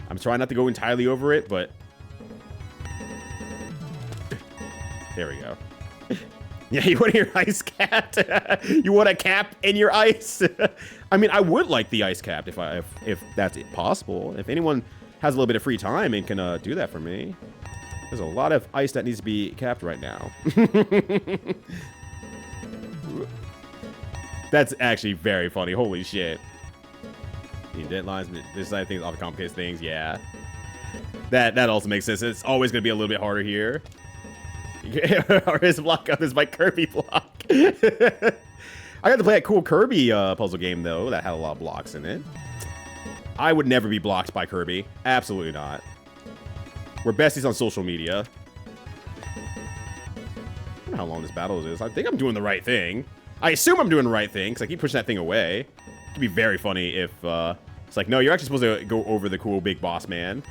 I'm trying not to go entirely over it, but... There we go. Yeah, you want your ice cap? You want a cap in your ice? I mean, I would like the ice cap if that's possible. If anyone has a little bit of free time and can do that for me. There's a lot of ice that needs to be capped right now. That's actually very funny. Holy shit. Deadlines, this side of things, all the complicated things, yeah. That also makes sense. It's always going to be a little bit harder here. Or his block up is my Kirby block. I got to play a cool Kirby puzzle game, though, that had a lot of blocks in it. I would never be blocked by Kirby. Absolutely not. We're besties on social media. I don't know how long this battle is. I think I'm doing the right thing. I assume I'm doing the right thing, because I keep pushing that thing away. It could be very funny if it's like, no, you're actually supposed to go over the cool big boss man.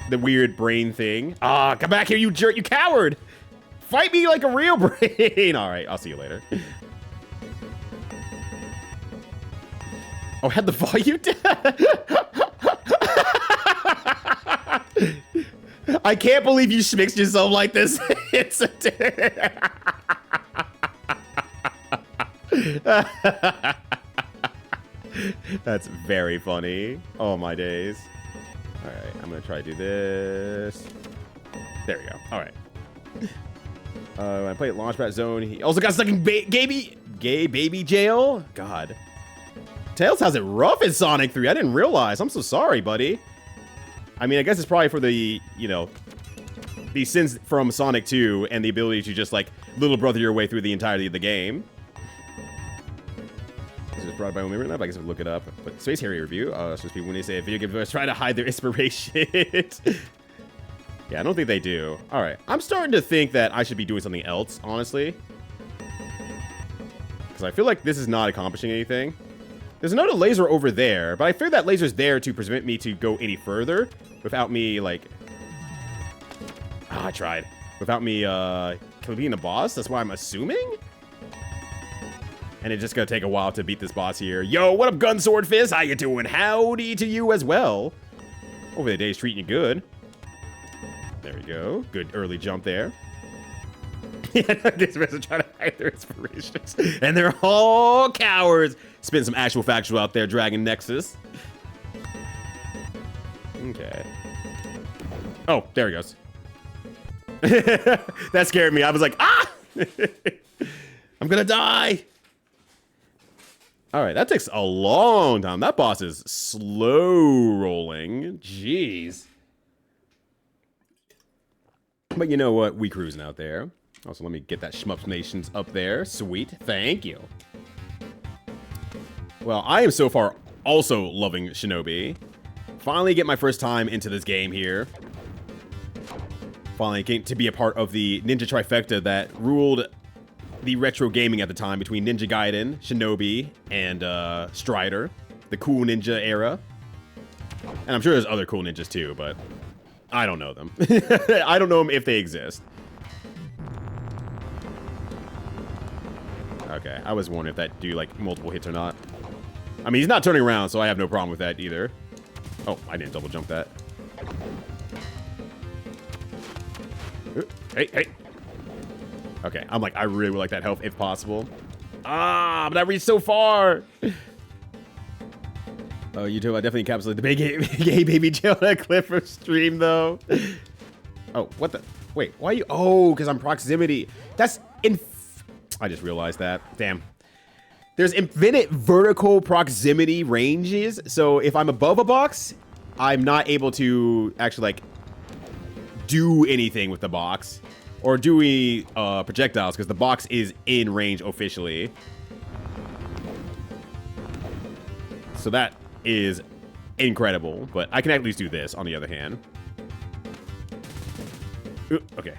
The weird brain thing. Ah, come back here, you jerk, you coward! Fight me like a real brain! Alright, I'll see you later. Oh, had the volume down? I can't believe you schmixed yourself like this. It's a... That's very funny. Oh, my days. All right, I'm going to try to do this. There we go. All right. When I play at Launchpad Zone, he also got stuck in gay baby jail. God. Tails has it rough in Sonic 3. I didn't realize. I'm so sorry, buddy. I mean, I guess it's probably for the, you know, the sins from Sonic 2 and the ability to just, like, little brother your way through the entirety of the game. This is brought by Women Written Up. I guess I'll look it up. But Space Harrier review. Supposed to be when they say video game viewers try to hide their inspiration. Yeah, I don't think they do. All right. I'm starting to think that I should be doing something else, honestly. Because I feel like this is not accomplishing anything. There's another laser over there, but I figured that laser's there to prevent me to go any further without me, like... I tried. Without me, being the boss. That's why I'm assuming? And it's just gonna take a while to beat this boss here. Yo, what up, Gun Sword Fist? How you doing? Howdy to you as well. Over the day's treating you good. There we go. Good early jump there. These guys are trying to hide their inspirations. And they're all cowards. Spin some actual factual out there, Dragon Nexus. Okay. Oh, there he goes. That scared me. I was like, ah! I'm gonna die. All right, that takes a long time. That boss is slow rolling. Jeez. But you know what? We cruising out there. Also, let me get that Shmups Nations up there. Sweet. Thank you. Well, I am so far also loving Shinobi. Finally get my first time into this game here. Finally getting to be a part of the Ninja Trifecta that ruled the retro gaming at the time between Ninja Gaiden, Shinobi, and Strider. The cool ninja era. And I'm sure there's other cool ninjas too, but I don't know them. I don't know them if they exist. Okay, I was wondering if that do like multiple hits or not. I mean, he's not turning around, so I have no problem with that either. Oh, I didn't double jump that. Hey, hey. Okay, I'm like, I really would like that health if possible. Ah, but I reached so far. Oh, you two, I definitely encapsulate the gay baby jail that clip from stream, though. Oh, what the? Wait, why are you? Oh, because I'm proximity. That's I just realized that. Damn. There's infinite vertical proximity ranges, so if I'm above a box, I'm not able to actually, like, do anything with the box. Or do we projectiles, because the box is in range officially. So that is incredible, but I can at least do this on the other hand. Ooh, okay.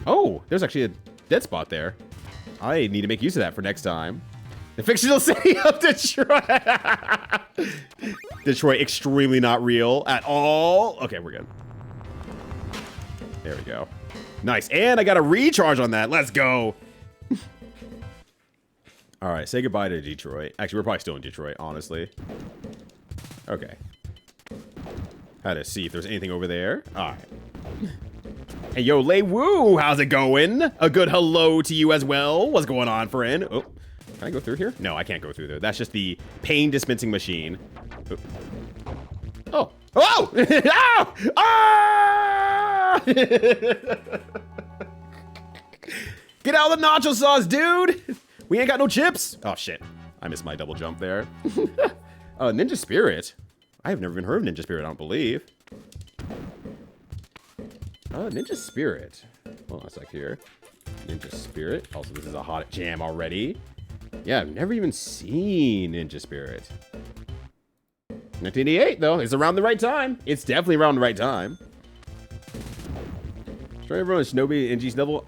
Oh, there's actually a dead spot there. I need to make use of that for next time. The fictional city of Detroit. Detroit, extremely not real at all. Okay, we're good. There we go. Nice, and I got a recharge on that. Let's go. All right, say goodbye to Detroit. Actually, we're probably still in Detroit, honestly. Okay. Had to see if there's anything over there. All right. Hey, yo, Lei Wu, how's it going? A good hello to you as well. What's going on, friend? Oh, can I go through here? No, I can't go through there. That's just the pain dispensing machine. Oh. Oh! Oh! Ah! Get out of the nacho sauce, dude! We ain't got no chips. Oh, shit. I missed my double jump there. Ninja Spirit. I have never even heard of Ninja Spirit, I don't believe. Ninja Spirit. Hold on a sec here. Ninja Spirit. Also, this is a hot jam already. Yeah, I've never even seen Ninja Spirit. 1988, though. It's around the right time. It's definitely around the right time. Try everyone Shinobi NG's level.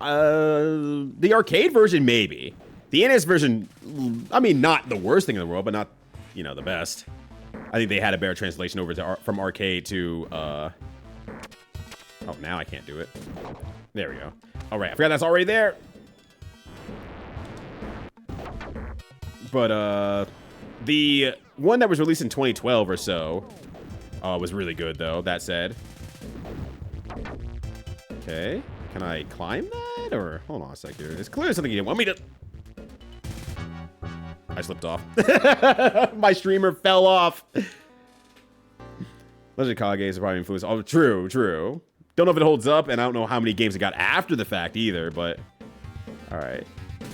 The arcade version, maybe. The NES version, I mean, not the worst thing in the world, but not, you know, the best. I think they had a better translation over to from arcade to, oh, now I can't do it. There we go. All right, I forgot that's already there. But, the one that was released in 2012 or so was really good, though, that said. Okay, can I climb that? Or, hold on a sec here. It's clearly something you didn't want me to... I slipped off. My streamer fell off. Legend Kage is probably influenced. Oh, true, true. Don't know if it holds up, and I don't know how many games it got after the fact either, but... Alright. I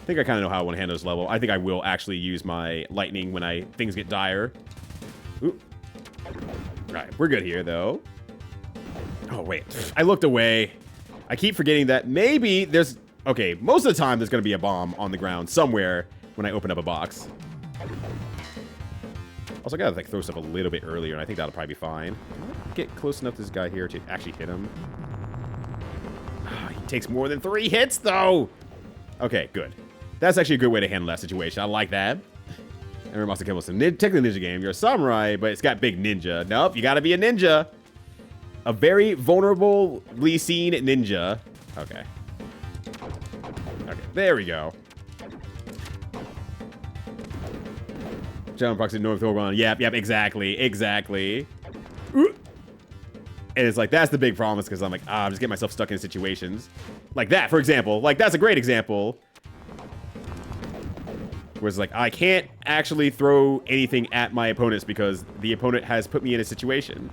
think I kind of know how I want to handle this level. I think I will actually use my lightning when things get dire. Ooh. Alright, we're good here, though. Oh, wait. I looked away. I keep forgetting that maybe there's... Okay, most of the time there's going to be a bomb on the ground somewhere when I open up a box. Also, I gotta like throw stuff a little bit earlier, and I think that'll probably be fine. Can I get close enough to this guy here to actually hit him? He takes more than 3 hits, though! Okay, good. That's actually a good way to handle that situation. I like that. Everyone wants to kill us. Technically a ninja game. You're a samurai, but it's got big ninja. Nope, you gotta be a ninja. A very vulnerably seen ninja. Okay. Okay, there we go. Jump proxy north overrun. Yep, exactly. Ooh. And it's like, that's the big problem, is because I'm like, I'm just getting myself stuck in situations. Like that, for example. Like, that's a great example. Where it's like, I can't actually throw anything at my opponents because the opponent has put me in a situation.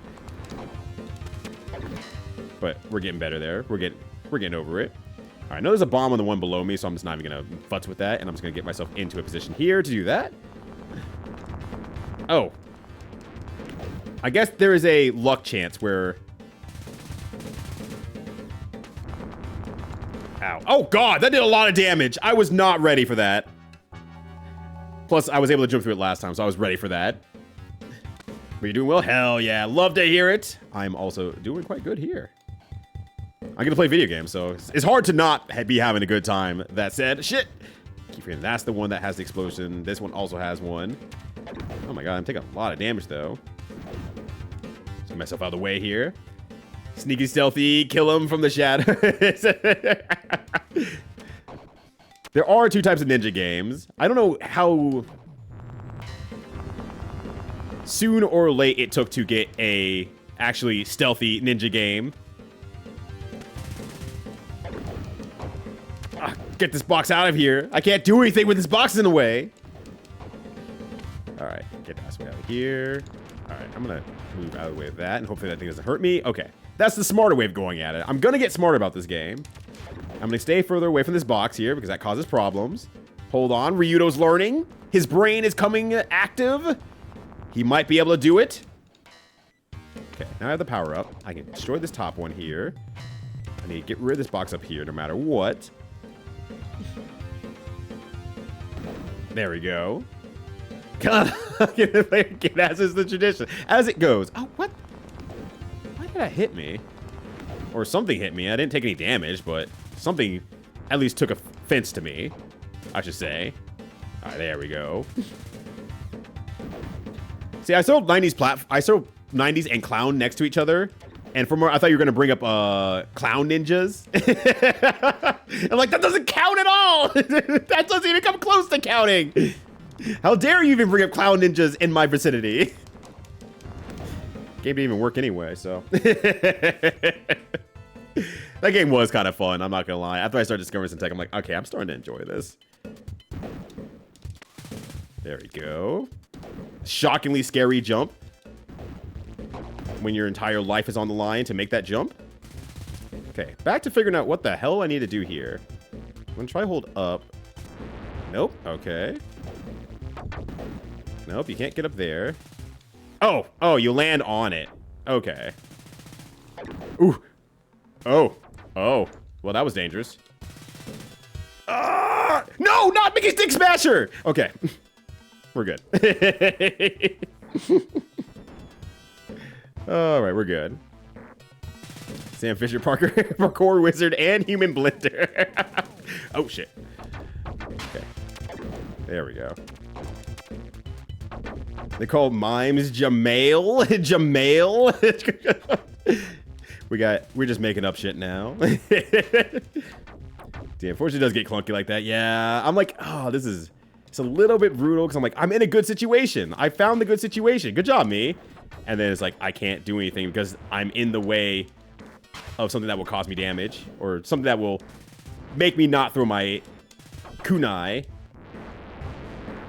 But we're getting better there. We're getting over it. All right, I know there's a bomb on the one below me, so I'm just not even gonna futz with that, and I'm just gonna get myself into a position here to do that. Oh. I guess there is a luck chance where... Ow. Oh, God, that did a lot of damage. I was not ready for that. Plus, I was able to jump through it last time, so I was ready for that. But you're doing well? Hell yeah. Love to hear it. I'm also doing quite good here. I'm going to play video games, so it's hard to not be having a good time. That said, shit. Keep forgetting that's the one that has the explosion. This one also has one. Oh my God, I'm taking a lot of damage, though. Let's get myself out of the way here. Sneaky, stealthy, kill him from the shadows. There are 2 types of ninja games. I don't know how soon or late it took to get a actually stealthy ninja game. Get this box out of here. I can't do anything with this box in the way. All right, get that way out of here. All right, I'm gonna move out of the way of that, and hopefully that thing doesn't hurt me. Okay, that's the smarter way of going at it. I'm gonna get smarter about this game. I'm gonna stay further away from this box here because that causes problems. Hold on, Ryudo's learning. His brain is coming active. He might be able to do it. Okay, now I have the power up. I can destroy this top one here. I need to get rid of this box up here no matter what. There we go. Come on, get as is the tradition. As it goes. Oh, what? Why did that hit me? Or something hit me. I didn't take any damage, but something at least took offense to me, I should say. All right, there we go. See, I saw 90s and clown next to each other, and from where I thought you were gonna bring up clown ninjas. I'm like, that doesn't count at all. That doesn't even come close to counting. How dare you even bring up clown ninjas in my vicinity? Game didn't even work anyway, so. That game was kind of fun, I'm not gonna lie. After I started discovering some tech, I'm like, okay, I'm starting to enjoy this. There we go. Shockingly scary jump. When your entire life is on the line to make that jump. Okay, back to figuring out what the hell I need to do here. I'm gonna try hold up. Nope, okay. Nope, you can't get up there. Oh, you land on it. Okay. Ooh. Oh. Well, that was dangerous. No, not Mickey's Dick Smasher! Okay. We're good. Alright, we're good. Sam Fisher, parkour wizard, and human blender. Oh, shit. Okay. There we go. They call mimes Jamail. Jamail. We're just making up shit now. Damn, unfortunately it does get clunky like that. Yeah, I'm like, oh, it's a little bit brutal because I'm like, I'm in a good situation. I found the good situation. Good job, me. And then it's like, I can't do anything because I'm in the way of something that will cause me damage or something that will make me not throw my kunai.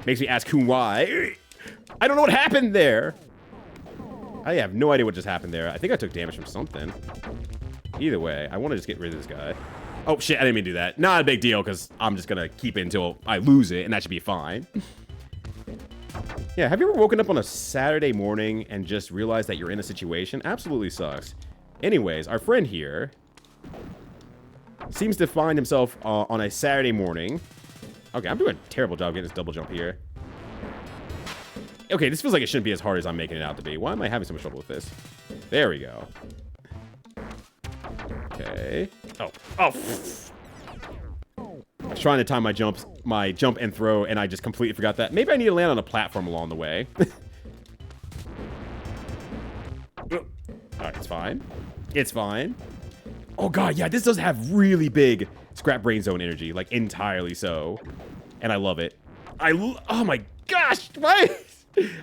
Makes me ask why. I don't know what happened there. I have no idea what just happened there. I think I took damage from something. Either way, I want to just get rid of this guy. Oh, shit, I didn't mean to do that. Not a big deal, because I'm just going to keep it until I lose it, and that should be fine. Yeah, have you ever woken up on a Saturday morning and just realized that you're in a situation? Absolutely sucks. Anyways, our friend here seems to find himself on a Saturday morning. Okay, I'm doing a terrible job getting this double jump here. Okay, this feels like it shouldn't be as hard as I'm making it out to be. Why am I having so much trouble with this? There we go. Okay. Oh. Oh. I was trying to time my jump and throw, and I just completely forgot that. Maybe I need to land on a platform along the way. Alright, it's fine. It's fine. Oh god, yeah, this does have really big scrap brain zone energy, like entirely so. And I love it. Oh my gosh, why?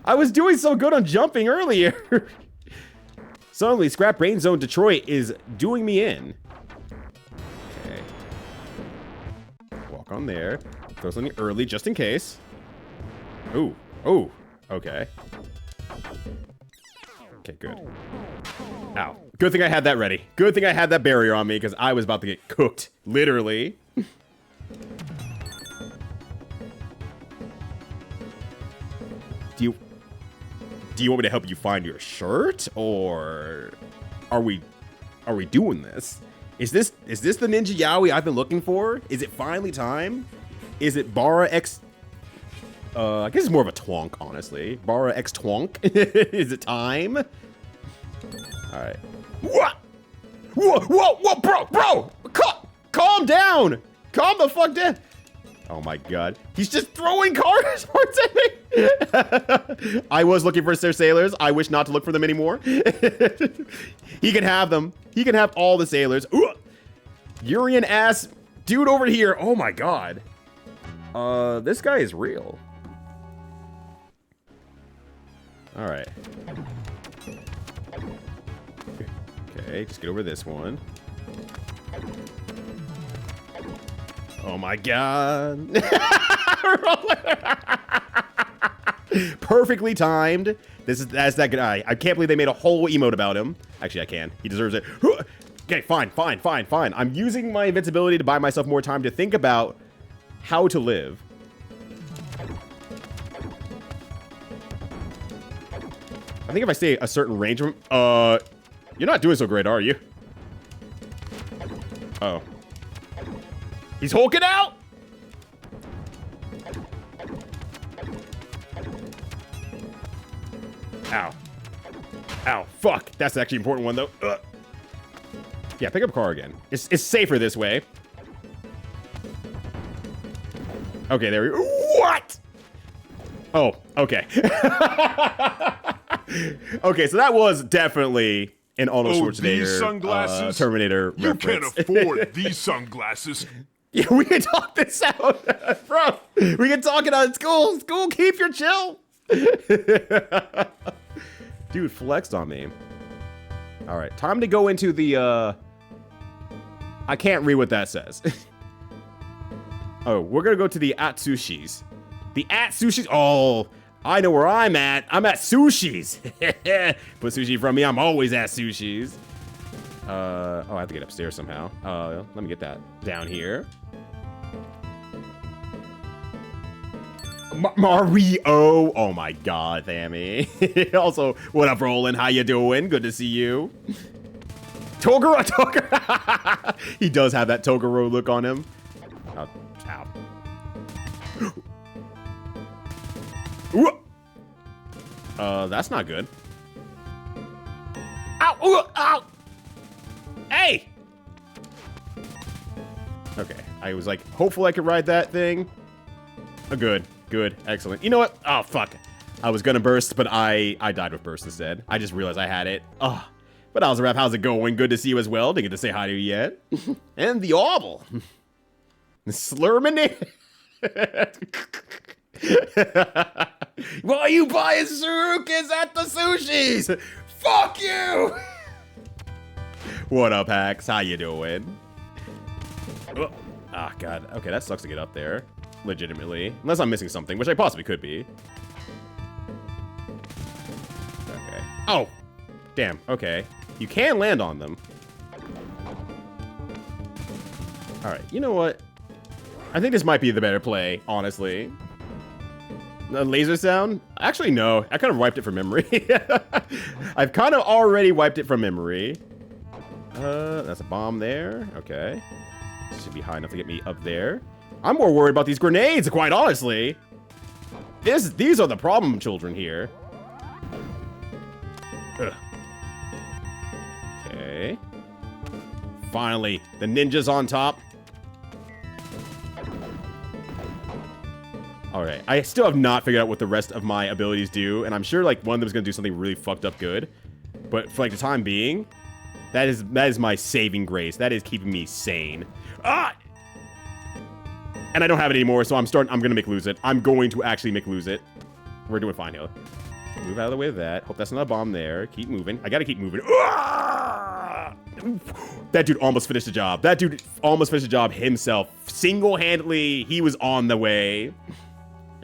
I was doing so good on jumping earlier. Suddenly, scrap brain zone Detroit is doing me in. Okay. Walk on there. Throw something early just in case. Ooh. Ooh. Okay. Okay, good. Ow. Good thing I had that ready. Good thing I had that barrier on me, because I was about to get cooked. Literally. Do you want me to help you find your shirt? Or are we doing this? Is this the Ninja Yaoi I've been looking for? Is it finally time? Is it Bara X... I guess it's more of a twonk, honestly. Bara X twonk. Is it time? Alright. What? Whoa, bro! Calm down! Calm the fuck down! Oh my god. He's just throwing cars towards me! I was looking for Sir Sailors. I wish not to look for them anymore. He can have them. He can have all the sailors. Ooh. Urian ass dude over here. Oh my god. This guy is real. Alright. Okay, just get over this one. Oh my god. Perfectly timed. That's that guy. I can't believe they made a whole emote about him. Actually, I can. He deserves it. Okay, fine. I'm using my invincibility to buy myself more time to think about how to live. I think if I stay a certain range from... You're not doing so great, are you? Oh. He's hulking out! Ow. Ow. Fuck. That's the actually important one, though. Yeah, pick up car again. It's safer this way. Okay, there we go. What? Oh, okay. Okay, so that was definitely an Arnold Schwarzenegger Terminator reference. You can't afford these sunglasses. Yeah, we can talk this out, bro. We can talk it out in school. School, keep your chill. Dude, flexed on me. All right, time to go into the, I can't read what that says. Oh, we're gonna go to the Atsushis. The Atsushis, oh, I know where I'm at. I'm at Sushi's. Put sushi from me, I'm always at Sushi's. Oh, I have to get upstairs somehow. Let me get that down here. Mario! Oh my god, Thammy. Also, what up, Roland? How you doing? Good to see you. Toguro! He does have that Toguro look on him. Oh, ow. That's not good. Ow! Ooh, ow! Hey! Okay, I was like, hopefully I could ride that thing. Oh, good. Good. Excellent. You know what? Oh, fuck. I was gonna burst, but I died with burst instead. I just realized I had it. Oh. But Owlsrap, how's it going? Good to see you as well. Didn't get to say hi to you yet. And the Obble. Slurman. Why are you buying Surukis at the Sushis? Fuck you! What up, Hacks? How you doing? Oh, ah, God. Okay, that sucks to get up there. Legitimately. Unless I'm missing something, which I possibly could be. Okay. Oh! Damn, okay. You can land on them. Alright, you know what? I think this might be the better play, honestly. The laser sound? Actually, no. I kind of wiped it from memory. I've kind of already wiped it from memory. That's a bomb there. Okay. Should be high enough to get me up there. I'm more worried about these grenades, quite honestly. These are the problem children here. Ugh. Okay. Finally, the ninja's on top. Alright, I still have not figured out what the rest of my abilities do, and I'm sure like one of them is gonna do something really fucked up good. But for like the time being, that is my saving grace. That is keeping me sane. Ah! And I don't have it anymore, so I'm gonna make lose it. I'm going to actually make lose it. We're doing fine here. Move out of the way of that. Hope that's not a bomb there. Keep moving. I gotta keep moving. Ah! That dude almost finished the job. That dude almost finished the job himself. Single-handedly, he was on the way.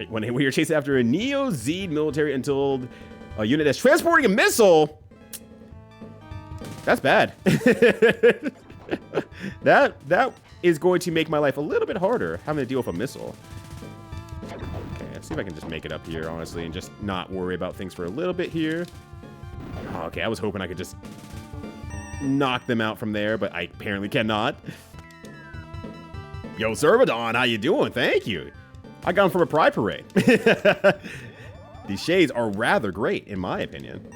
When you're chasing after a Neo-Z military until a unit that's transporting a missile. That's bad. That is going to make my life a little bit harder, having to deal with a missile. Okay, let's see if I can just make it up here, honestly, and just not worry about things for a little bit here. Okay, I was hoping I could just knock them out from there, but I apparently cannot. Yo, Servadon, how you doing? Thank you. I got them from a pride parade. These shades are rather great, in my opinion.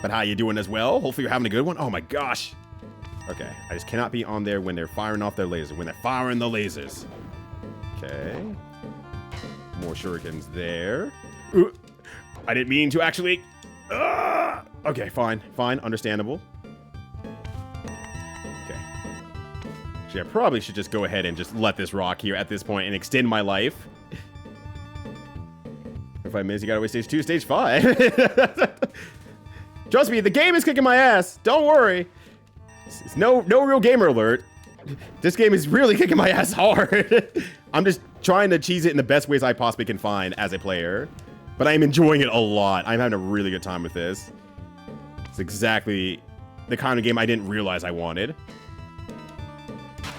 But how you doing as well? Hopefully you're having a good one. Oh my gosh. Okay, I just cannot be on there when they're firing off their lasers. When they're firing the lasers. Okay. More shurikens there. Ooh, I didn't mean to actually... Okay, fine. Fine, understandable. Okay. Actually, I probably should just go ahead and just let this rock here at this point and extend my life. For 5 minutes, you gotta wait stage 2, stage 5. Trust me, the game is kicking my ass. Don't worry. It's no real gamer alert. This game is really kicking my ass hard. I'm just trying to cheese it in the best ways I possibly can find as a player. But I'm enjoying it a lot. I'm having a really good time with this. It's exactly the kind of game I didn't realize I wanted.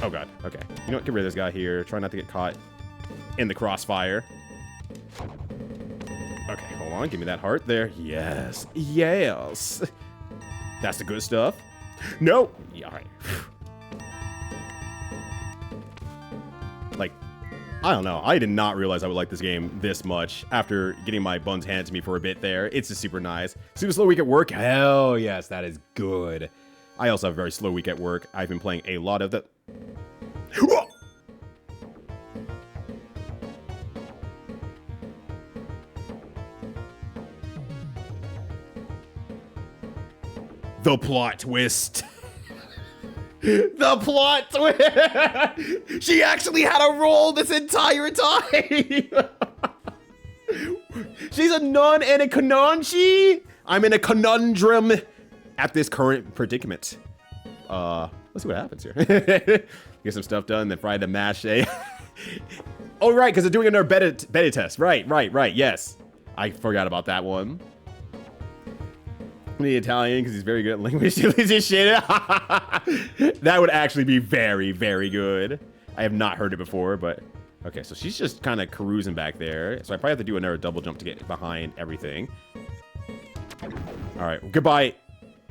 Oh god, okay. You know what, get rid of this guy here. Try not to get caught in the crossfire. Okay, hold on. Give me that heart there. Yes. Yes. That's the good stuff. No. Yeah, all right. Like, I don't know. I did not realize I would like this game this much after getting my buns handed to me for a bit there. It's just super nice. Super slow week at work. Hell yes, that is good. I also have a very slow week at work. I've been playing a lot of the... The plot twist. The plot twist. She actually had a role this entire time. She's a nun and a kanonchi. I'm in a conundrum at this current predicament. Let's see what happens here. Get some stuff done, then fry the mash. Oh, right, because they're doing another beta test. Right. Yes. I forgot about that one. The Italian, because he's very good at language. That would actually be very, very good. I have not heard it before, but... Okay, so she's just kind of cruising back there. So I probably have to do another double jump to get behind everything. Alright, goodbye.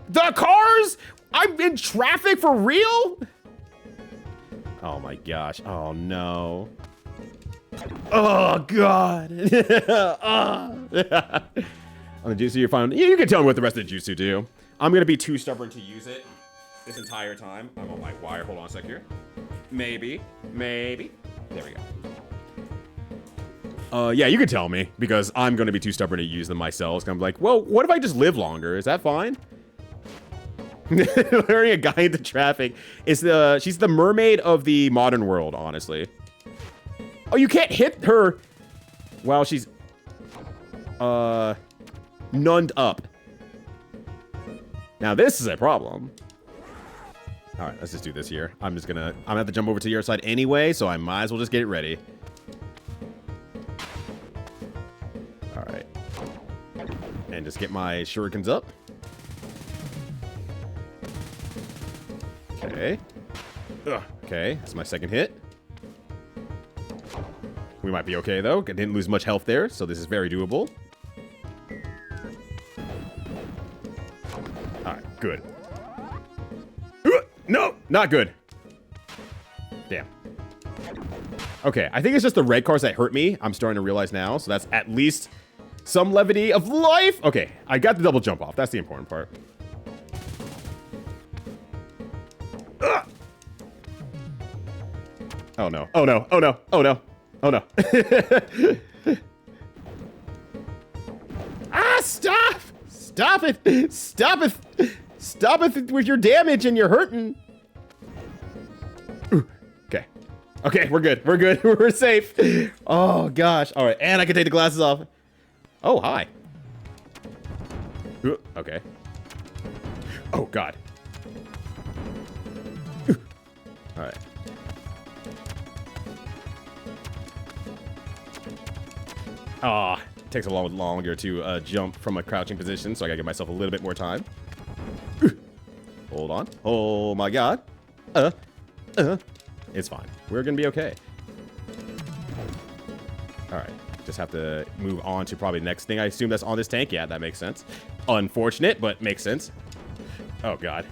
The cars?! I'm in traffic for real?! Oh my gosh. Oh no. Oh god. On the jutsu you're fine. You can tell me what the rest of the jutsu do. I'm gonna be too stubborn to use it this entire time. I'm on my wire. Hold on a sec here. Maybe. There we go. Yeah, you can tell me because I'm gonna be too stubborn to use them myself. I'm like, well, what if I just live longer? Is that fine? Luring a guy into traffic is she's the mermaid of the modern world, honestly. Oh, you can't hit her while she's nunned up. Now this is a problem. All right, let's just do this here. I'm gonna have to jump over to your side anyway, so I might as well just get it ready. All right, and just get my shurikens up. Okay. Ugh. Okay, that's my second hit. We might be okay though. I didn't lose much health there, so this is very doable. Alright, good. No, not good. Damn. Okay, I think it's just the red cars that hurt me. I'm starting to realize now. So that's at least some levity of life. Okay, I got the double jump off. That's the important part. Ugh. Oh no. Oh no. Oh no. Oh no. Oh no. Ah, stop! Stop it! Stop it! Stop it with your damage and you're hurting. Ooh. Okay. Okay, we're good. We're good. We're safe. Oh gosh. All right, and I can take the glasses off. Oh, hi. Ooh, okay. Oh god. Ooh. All right. Ah, it takes a lot longer to jump from a crouching position, so I gotta give myself a little bit more time. Hold on. Oh my god. It's fine. We're gonna be okay. Alright. Just have to move on to probably the next thing. I assume that's on this tank. Yeah, that makes sense. Unfortunate, but makes sense. Oh god.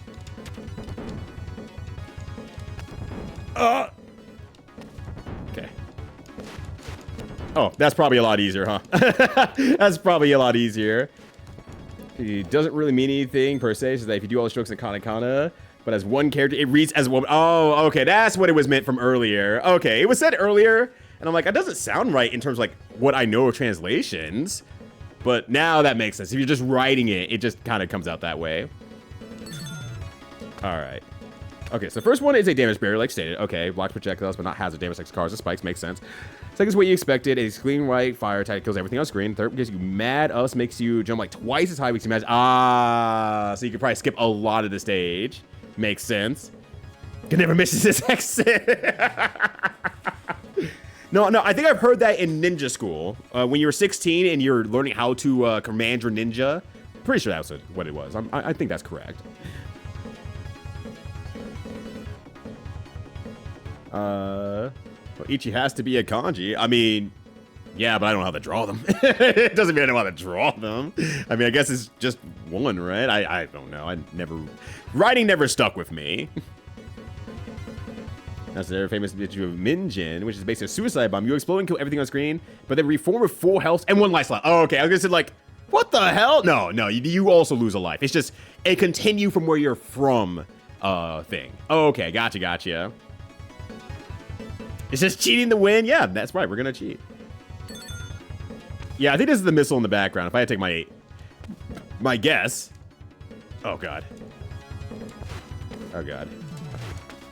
Okay. Oh, that's probably a lot easier, huh? That's probably a lot easier. It doesn't really mean anything per se, so that if you do all the strokes in Katakana, but as one character, it reads as a woman. Oh, okay, that's what it was meant from earlier. Okay, it was said earlier, and I'm like, that doesn't sound right in terms of like what I know of translations. But now that makes sense. If you're just writing it, it just kind of comes out that way. All right. Okay, so the first one is a damage barrier, like stated. Okay, blocks projectiles, but not hazard damage like cars and spikes. Makes sense. Second is what you expected. A clean right fire attack kills everything on screen. Third gives you mad us, makes you jump like twice as high, makes you mad. Ah, so you could probably skip a lot of the stage. Makes sense. Could never miss this exit. No, I think I've heard that in ninja school. When you were 16 and you're learning how to command your ninja. Pretty sure that's what it was. I think that's correct. Well, Ichi has to be a kanji. I mean, yeah, but I don't know how to draw them. It doesn't mean I know how to draw them. I mean, I guess it's just one, right? I don't know. Writing never stuck with me. That's their famous issue of Minjin, which is basically a suicide bomb. You explode and kill everything on screen, but then reform with full health and one life slot. Oh, okay. I was gonna say, like, what the hell? No, you also lose a life. It's just a continue from where you're from thing. Oh, okay, gotcha. It's just cheating to win? Yeah, that's right. We're gonna cheat. Yeah, I think this is the missile in the background. If I had to take my guess. Oh, God. Oh, God.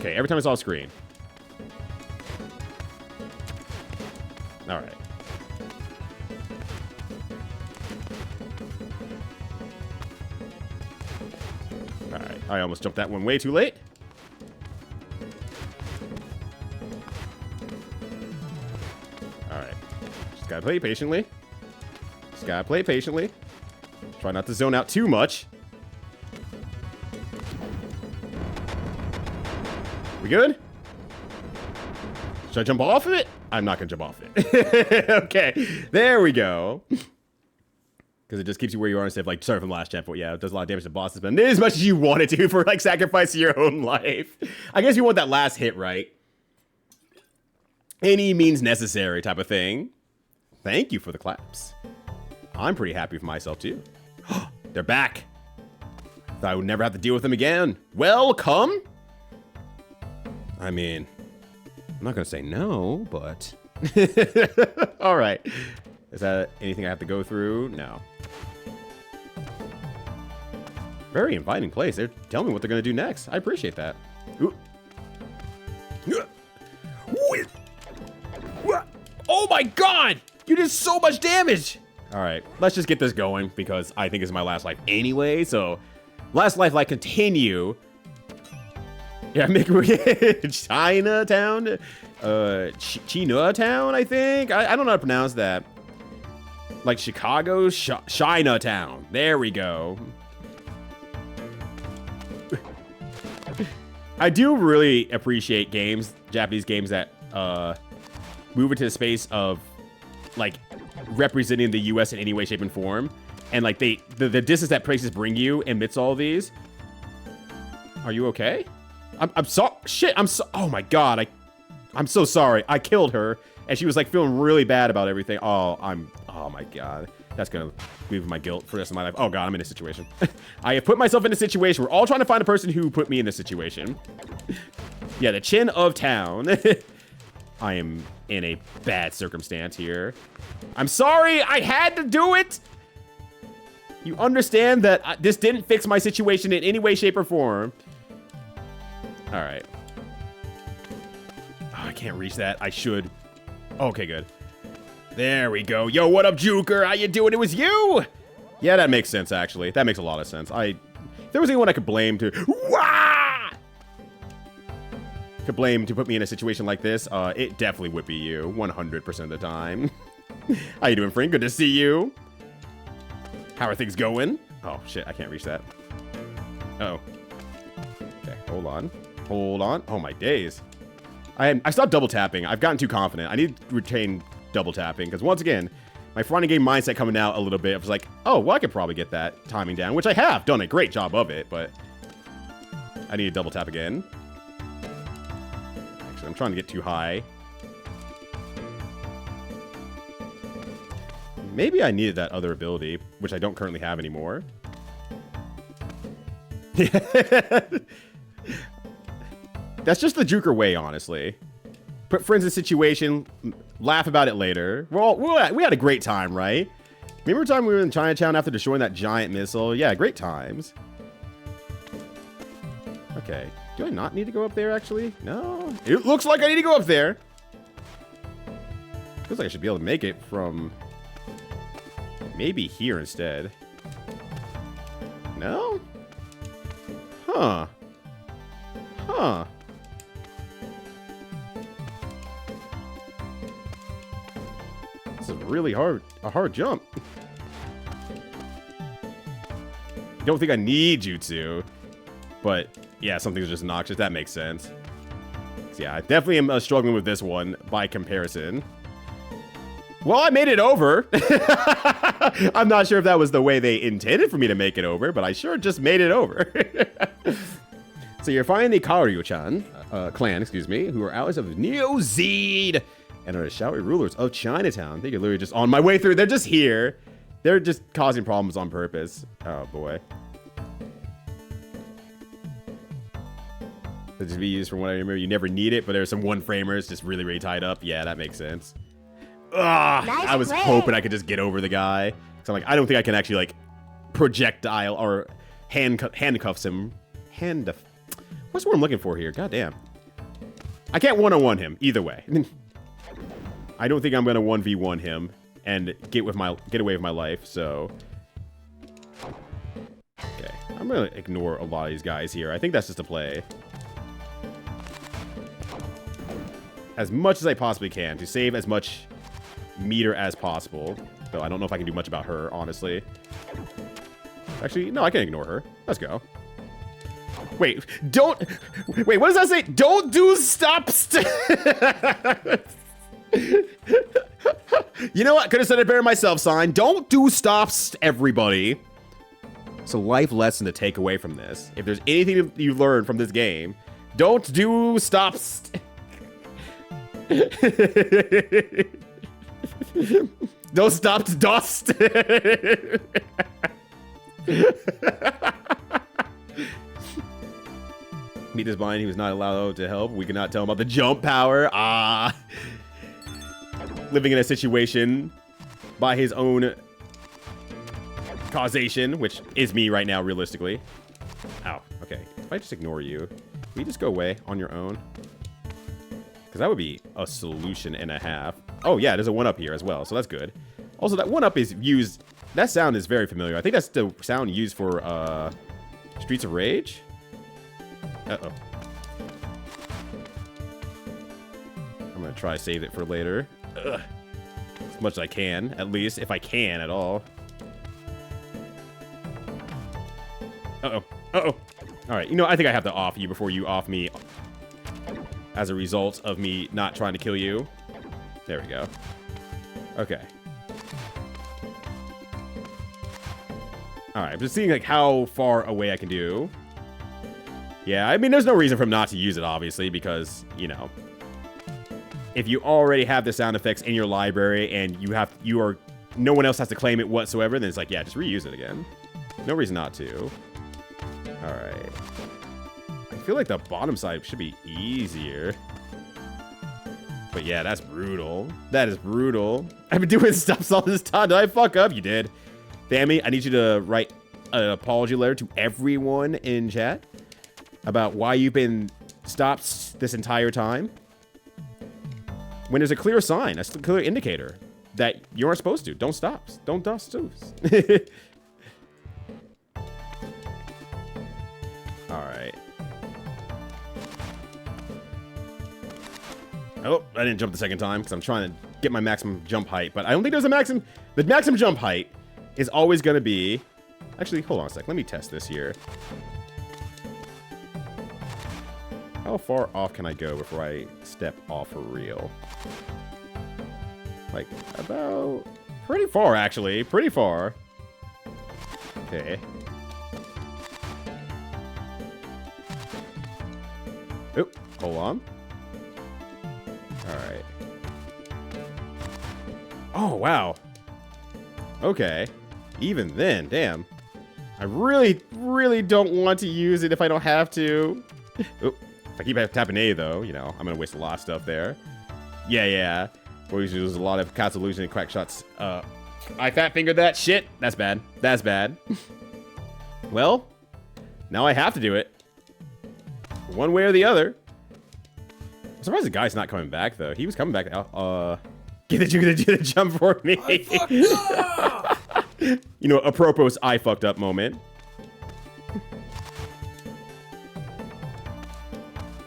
Okay, every time it's off screen. All right. All right. I almost jumped that one way too late. All right. Just gotta play patiently. Just gotta play patiently. Try not to zone out too much. We good? Should I jump off of it? I'm not gonna jump off it. Okay, there we go. Because it just keeps you where you are instead of, like, starting from the last chapter. Yeah, it does a lot of damage to bosses, but not as much as you want it to for, like, sacrificing your own life. I guess you want that last hit, right? Any means necessary type of thing. Thank you for the claps. I'm pretty happy with myself, too. They're back. Thought I would never have to deal with them again. Welcome. I mean, I'm not gonna say no, but... All right. Is that anything I have to go through? No. Very inviting place. They're telling me what they're gonna do next. I appreciate that. Ooh. Oh my god! You did so much damage! Alright, let's just get this going, because I think it's my last life anyway, so... Last life, like, continue. Yeah, Chinatown? Chinatown, I think? I don't know how to pronounce that. Like Chicago? Chinatown. There we go. I do really appreciate games, Japanese games that move into the space of, like, representing the US in any way, shape, and form. And, like, the distance that places bring you amidst all these. Are you okay? I'm so... Shit, I'm so... Oh, my God. I'm so sorry. I killed her, and she was like feeling really bad about everything. Oh my god. That's gonna leave my guilt for the rest of my life. Oh god, I'm in a situation. I have put myself in a situation. We're all trying to find a person who put me in this situation. Yeah, the chin of town. I am in a bad circumstance here. I'm sorry, I had to do it! You understand that this didn't fix my situation in any way, shape, or form. Alright. Oh, I can't reach that. I should. Okay, good. There we go. Yo, what up, Juker? How you doing? It was you! Yeah, that makes sense, actually. That makes a lot of sense. If there was anyone I could blame to... Wah! Could blame to put me in a situation like this, it definitely would be you. 100% of the time. How you doing, Frank? Good to see you. How are things going? Oh, shit. I can't reach that. Uh-oh. Okay, hold on. Hold on. Oh, my days. I stopped double tapping. I've gotten too confident. I need to retain double tapping, because once again, my fronting game mindset coming out a little bit. I was like, oh, well, I could probably get that timing down, which I have done a great job of it, but I need to double tap again. Actually, I'm trying to get too high. Maybe I needed that other ability, which I don't currently have anymore. That's just the Juker way, honestly. Put friends in a situation, laugh about it later. We had a great time, right? Remember the time we were in Chinatown after destroying that giant missile? Yeah, great times. Okay. Do I not need to go up there, actually? No. It looks like I need to go up there. Feels like I should be able to make it from... maybe here instead. No? Huh. Huh. This is really a hard jump. Don't think I need you to, but yeah, something's just noxious. That makes sense. So yeah, I definitely am struggling with this one by comparison. Well, I made it over. I'm not sure if that was the way they intended for me to make it over, but I sure just made it over. So you're finding the Karyu-chan clan, excuse me, who are allies of Neo-Zeed and are the showy rulers of Chinatown. They are literally just on my way through. They're just here. They're just causing problems on purpose. Oh, boy. That just be used from what I remember. You never need it, but there's some one-framers just really, really tied up. Yeah, that makes sense. Ugh, nice I was hoping I could just get over the guy. So I'm like, I don't think I can actually, like, projectile or handcuffs him. What's what I'm looking for here? God damn. I can't one-on-one him either way. I don't think I'm gonna 1v1 him and get away with my life, so... Okay, I'm gonna ignore a lot of these guys here. I think that's just a play. As much as I possibly can to save as much meter as possible. Though I don't know if I can do much about her, honestly. Actually, no, I can ignore her. Let's go. Wait, wait, what does that say? Don't do stop. You know what? Could have said it better myself, sign. Don't do stops, everybody. It's a life lesson to take away from this. If there's anything you learn from this game, don't do stops. Don't stop to dust. Meet his blind. He was not allowed to help. We cannot tell him about the jump power. Ah. Living in a situation by his own causation, which is me right now, realistically. Ow. Okay. If I just ignore you, will you just go away on your own? Because that would be a solution and a half. Oh, yeah, there's a 1-up here as well, so that's good. Also, that 1-up is used... That sound is very familiar. I think that's the sound used for Streets of Rage? Uh-oh. I'm going to try to save it for later. Ugh. As much as I can, at least, if I can at all. Uh-oh. Uh-oh. All right, you know, I think I have to off you before you off me as a result of me not trying to kill you. There we go. Okay. All right, I'm just seeing, like, how far away I can do. Yeah, I mean, there's no reason for him not to use it, obviously, because, you know, if you already have the sound effects in your library and no one else has to claim it whatsoever, then it's like, yeah, just reuse it again. No reason not to. All right. I feel like the bottom side should be easier. But yeah, that's brutal. That is brutal. I've been doing stuff all this time. Did I fuck up? You did. Fammy, I need you to write an apology letter to everyone in chat about why you've been stopped this entire time. When there's a clear sign, a clear indicator that you aren't supposed to. Don't stop. Don't stop. Alright. Oh, I didn't jump the second time because I'm trying to get my maximum jump height. But I don't think there's a maximum... The maximum jump height is always going to be... Actually, hold on a sec. Let me test this here. How far off can I go before I step off for real? Like, about... Pretty far, actually. Pretty far. Okay. Oop, hold on. Alright. Oh, wow. Okay. Even then, damn. I really, really don't want to use it if I don't have to. Oop. If I keep tapping A, though, you know, I'm gonna waste a lot of stuff there. Yeah. We usually use a lot of Cat's Illusion and Quack Shots. I fat fingered that shit. That's bad. That's bad. Well, now I have to do it. One way or the other. I'm surprised the guy's not coming back, though. He was coming back. Get that you're gonna do the jump for me. I fucked up! You know, apropos I fucked up moment.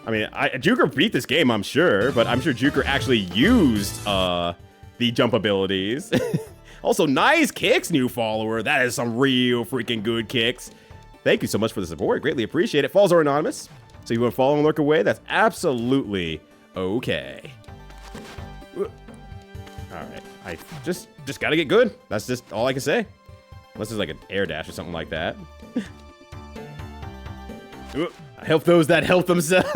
I mean, Juker beat this game, I'm sure, but I'm sure Juker actually used the jump abilities. Also, nice kicks, new follower. That is some real freaking good kicks. Thank you so much for the support. Greatly appreciate it. Falls are anonymous, so you want to follow and lurk away? That's absolutely okay. All right, I just gotta get good. That's just all I can say. Unless there's like an air dash or something like that. Help those that help themselves.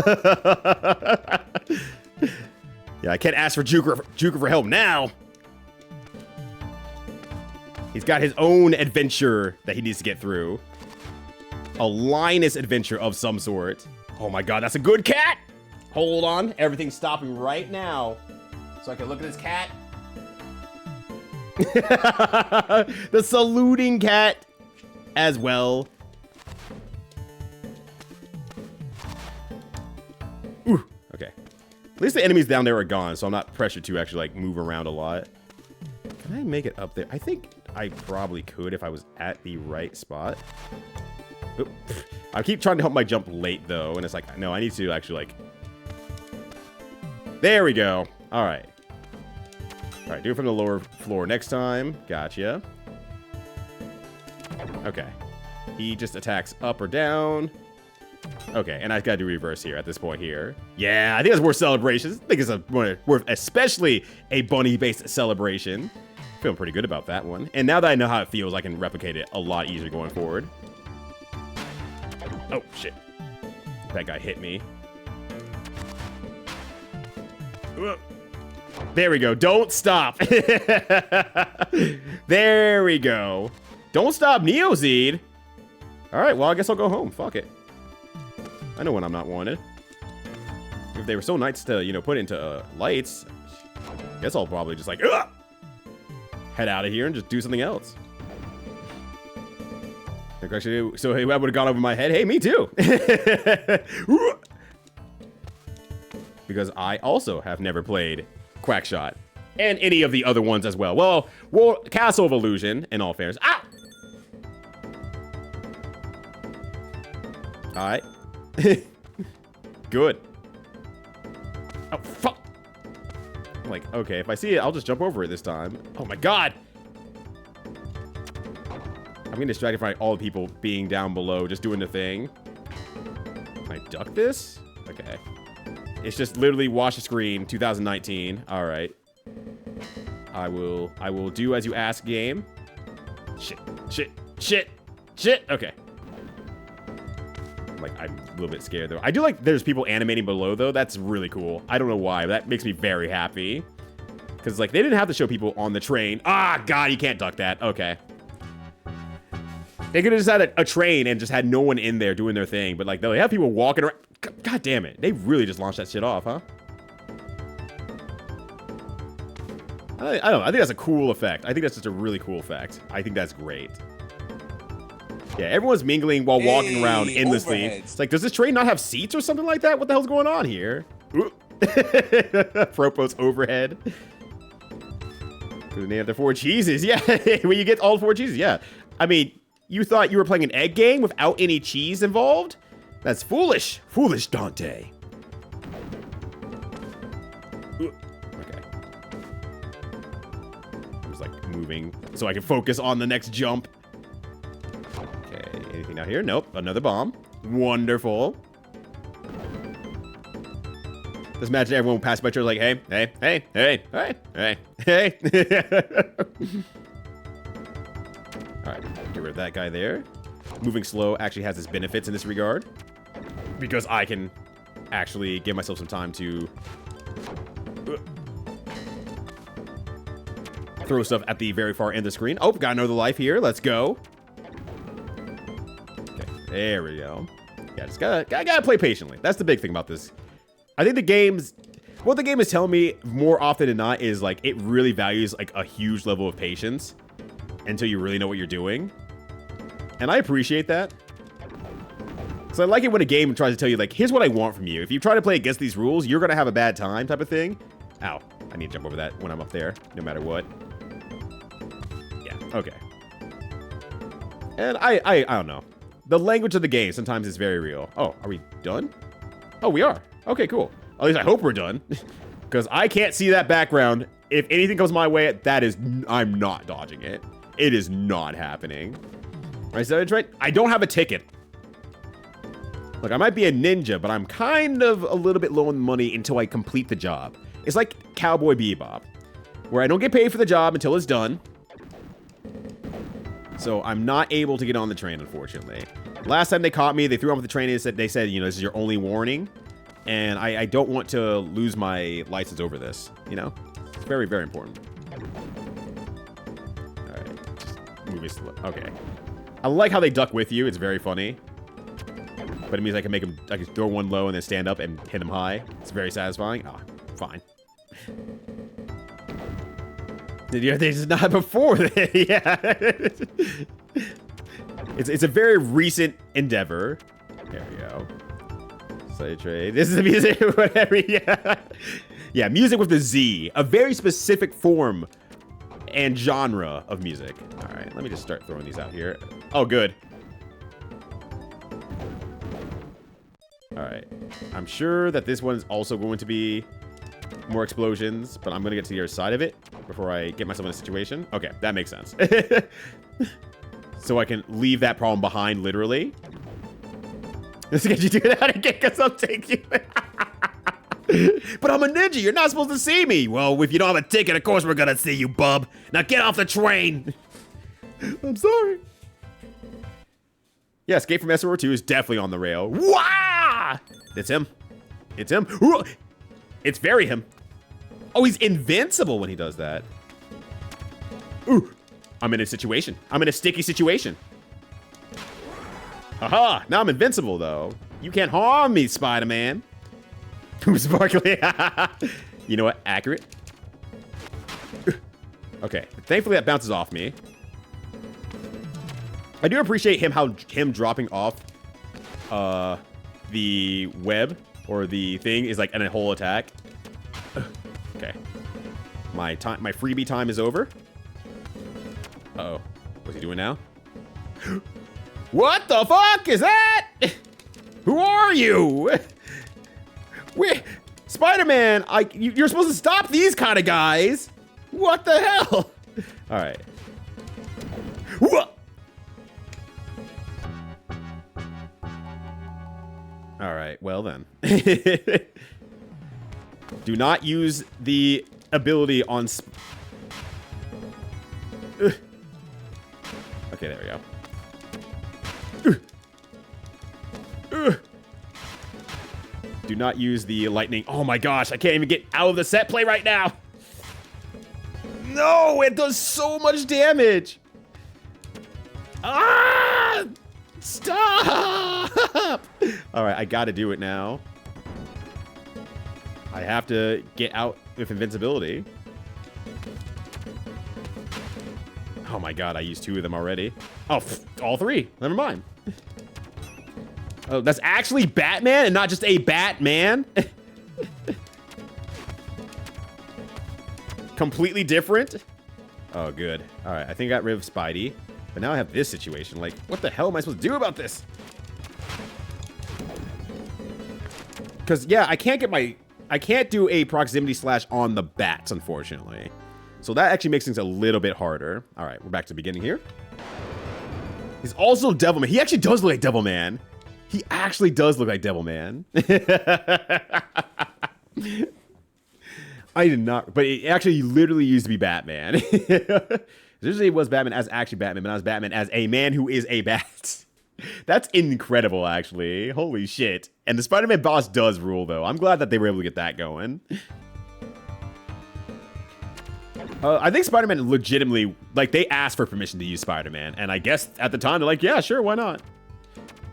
Yeah, I can't ask for Juker for help now. He's got his own adventure that he needs to get through. A Linus adventure of some sort. Oh my god, that's a good cat! Hold on, everything's stopping right now. So I can look at this cat. The saluting cat as well. Ooh, okay. At least the enemies down there are gone, so I'm not pressured to actually like move around a lot. Can I make it up there? I think I probably could if I was at the right spot. Oop. I keep trying to help my jump late though, and it's like, no, I need to actually like... There we go. All right. All right, do it from the lower floor next time. Gotcha. Okay. He just attacks up or down. Okay, and I gotta do reverse here at this point here. Yeah, I think it's worth celebrations. I think it's worth especially a bunny-based celebration. Feeling pretty good about that one. And now that I know how it feels, I can replicate it a lot easier going forward. Oh, shit. That guy hit me. There we go. Don't stop. There we go. Don't stop, Neozed. All right, well, I guess I'll go home. Fuck it. I know when I'm not wanted. If they were so nice to, you know, put into lights, I guess I'll probably just like, head out of here and just do something else. Actually, so that would have gone over my head. Hey, me too. Because I also have never played Quackshot and any of the other ones as well. Well, Castle of Illusion, in all fairness. Ah! All right. Good. Oh, fuck. I'm like, okay, if I see it, I'll just jump over it this time. Oh my god. I'm getting distracted by all the people being down below, just doing the thing. Can I duck this? Okay. It's just literally watch the screen, 2019. All right. I will do as you ask, game. Shit. Okay. I'm a little bit scared, though. I do like there's people animating below, though. That's really cool. I don't know why, but that makes me very happy. Because, like, they didn't have to show people on the train. Ah, God, you can't duck that. Okay. They could have just had a train and just had no one in there doing their thing. But, like, they have people walking around. God damn it. They really just launched that shit off, huh? I don't know. I think that's a cool effect. I think that's just a really cool effect. I think that's great. Yeah, everyone's mingling while walking around endlessly. Overheads. It's like, does this train not have seats or something like that? What the hell's going on here? Propo's overhead. They have the 4 cheeses. Yeah, when you get all 4 cheeses, yeah. I mean, you thought you were playing an egg game without any cheese involved? That's foolish. Foolish, Dante. Okay. I was like moving so I can focus on the next jump. Okay, anything out here? Nope, another bomb. Wonderful. Just imagine everyone will pass by church like, hey, hey, hey, hey, hey, hey, hey. All right, get rid of that guy there. Moving slow actually has its benefits in this regard. Because I can actually give myself some time to throw stuff at the very far end of the screen. Oh, got another life here. Let's go. Okay, there we go. Yeah, just gotta play patiently. That's the big thing about this. I think what the game is telling me more often than not is like it really values like a huge level of patience until you really know what you're doing. And I appreciate that. So I like it when a game tries to tell you like, here's what I want from you. If you try to play against these rules, you're gonna have a bad time type of thing. Ow, I need to jump over that when I'm up there, no matter what. Yeah, okay. And I don't know. The language of the game sometimes is very real. Oh, are we done? Oh, we are. Okay, cool. At least I hope we're done. Because I can't see that background. If anything comes my way, I'm not dodging it. It is not happening. Right, so I don't have a ticket. Look, I might be a ninja, but I'm kind of a little bit low on money until I complete the job. It's like Cowboy Bebop, where I don't get paid for the job until it's done. So I'm not able to get on the train, unfortunately. Last time they caught me, they threw me off the train and they said, you know, this is your only warning. And I don't want to lose my license over this, you know? It's very, very important. All right, just moving slow. Okay. I like how they duck with you. It's very funny. But it means I can throw one low and then stand up and hit him high. It's very satisfying. Ah, fine. Did you? They just not before that. Yeah. It's a very recent endeavor. There we go. Slay trade. This is the music. Whatever. Yeah. Yeah. Music with the Z. A very specific form and genre of music. All right. Let me just start throwing these out here. Oh, good. All right. I'm sure that this one's also going to be more explosions, but I'm going to get to the other side of it before I get myself in a situation. Okay, that makes sense. So I can leave that problem behind, literally. Let's get you do that again, because I'll take you. But I'm a ninja. You're not supposed to see me. Well, if you don't have a ticket, of course we're going to see you, bub. Now get off the train. I'm sorry. Yeah, Escape from SRO 2 is definitely on the rail. Wah! It's him. It's him. Ooh! It's very him. Oh, he's invincible when he does that. Ooh. I'm in a situation. I'm in a sticky situation. Haha. Now I'm invincible, though. You can't harm me, Spider-Man. Ooh, sparkly. You know what? Accurate. Okay. Thankfully, that bounces off me. I do appreciate him dropping off the web or the thing is like in a whole attack. Okay. My freebie time is over. Uh-oh. What's he doing now? What the fuck is that? Who are you? Wait, Spider-Man, you're supposed to stop these kind of guys. What the hell? All right. What? All right, well then. Do not use the ability on... Okay, there we go. Do not use the lightning. Oh my gosh, I can't even get out of the set play right now. No, it does so much damage. Ah! Stop! All right, I gotta do it now. I have to get out with invincibility. Oh my god, I used 2 of them already. Oh, all 3. Never mind. Oh, that's actually Batman and not just a Batman? Completely different? Oh, good. All right, I think I got rid of Spidey. But now I have this situation. Like, what the hell am I supposed to do about this? Because, yeah, I can't do a proximity slash on the bats, unfortunately. So that actually makes things a little bit harder. All right, we're back to the beginning here. He's also Devilman. He actually does look like Devilman. He actually does look like Devilman. I did not, but it actually literally used to be Batman. Usually it was Batman as actually Batman, but now it's Batman as a man who is a bat. That's incredible, actually. Holy shit. And the Spider-Man boss does rule, though. I'm glad that they were able to get that going. I think Spider-Man legitimately, like, they asked for permission to use Spider-Man. And I guess at the time, they're like, yeah, sure, why not?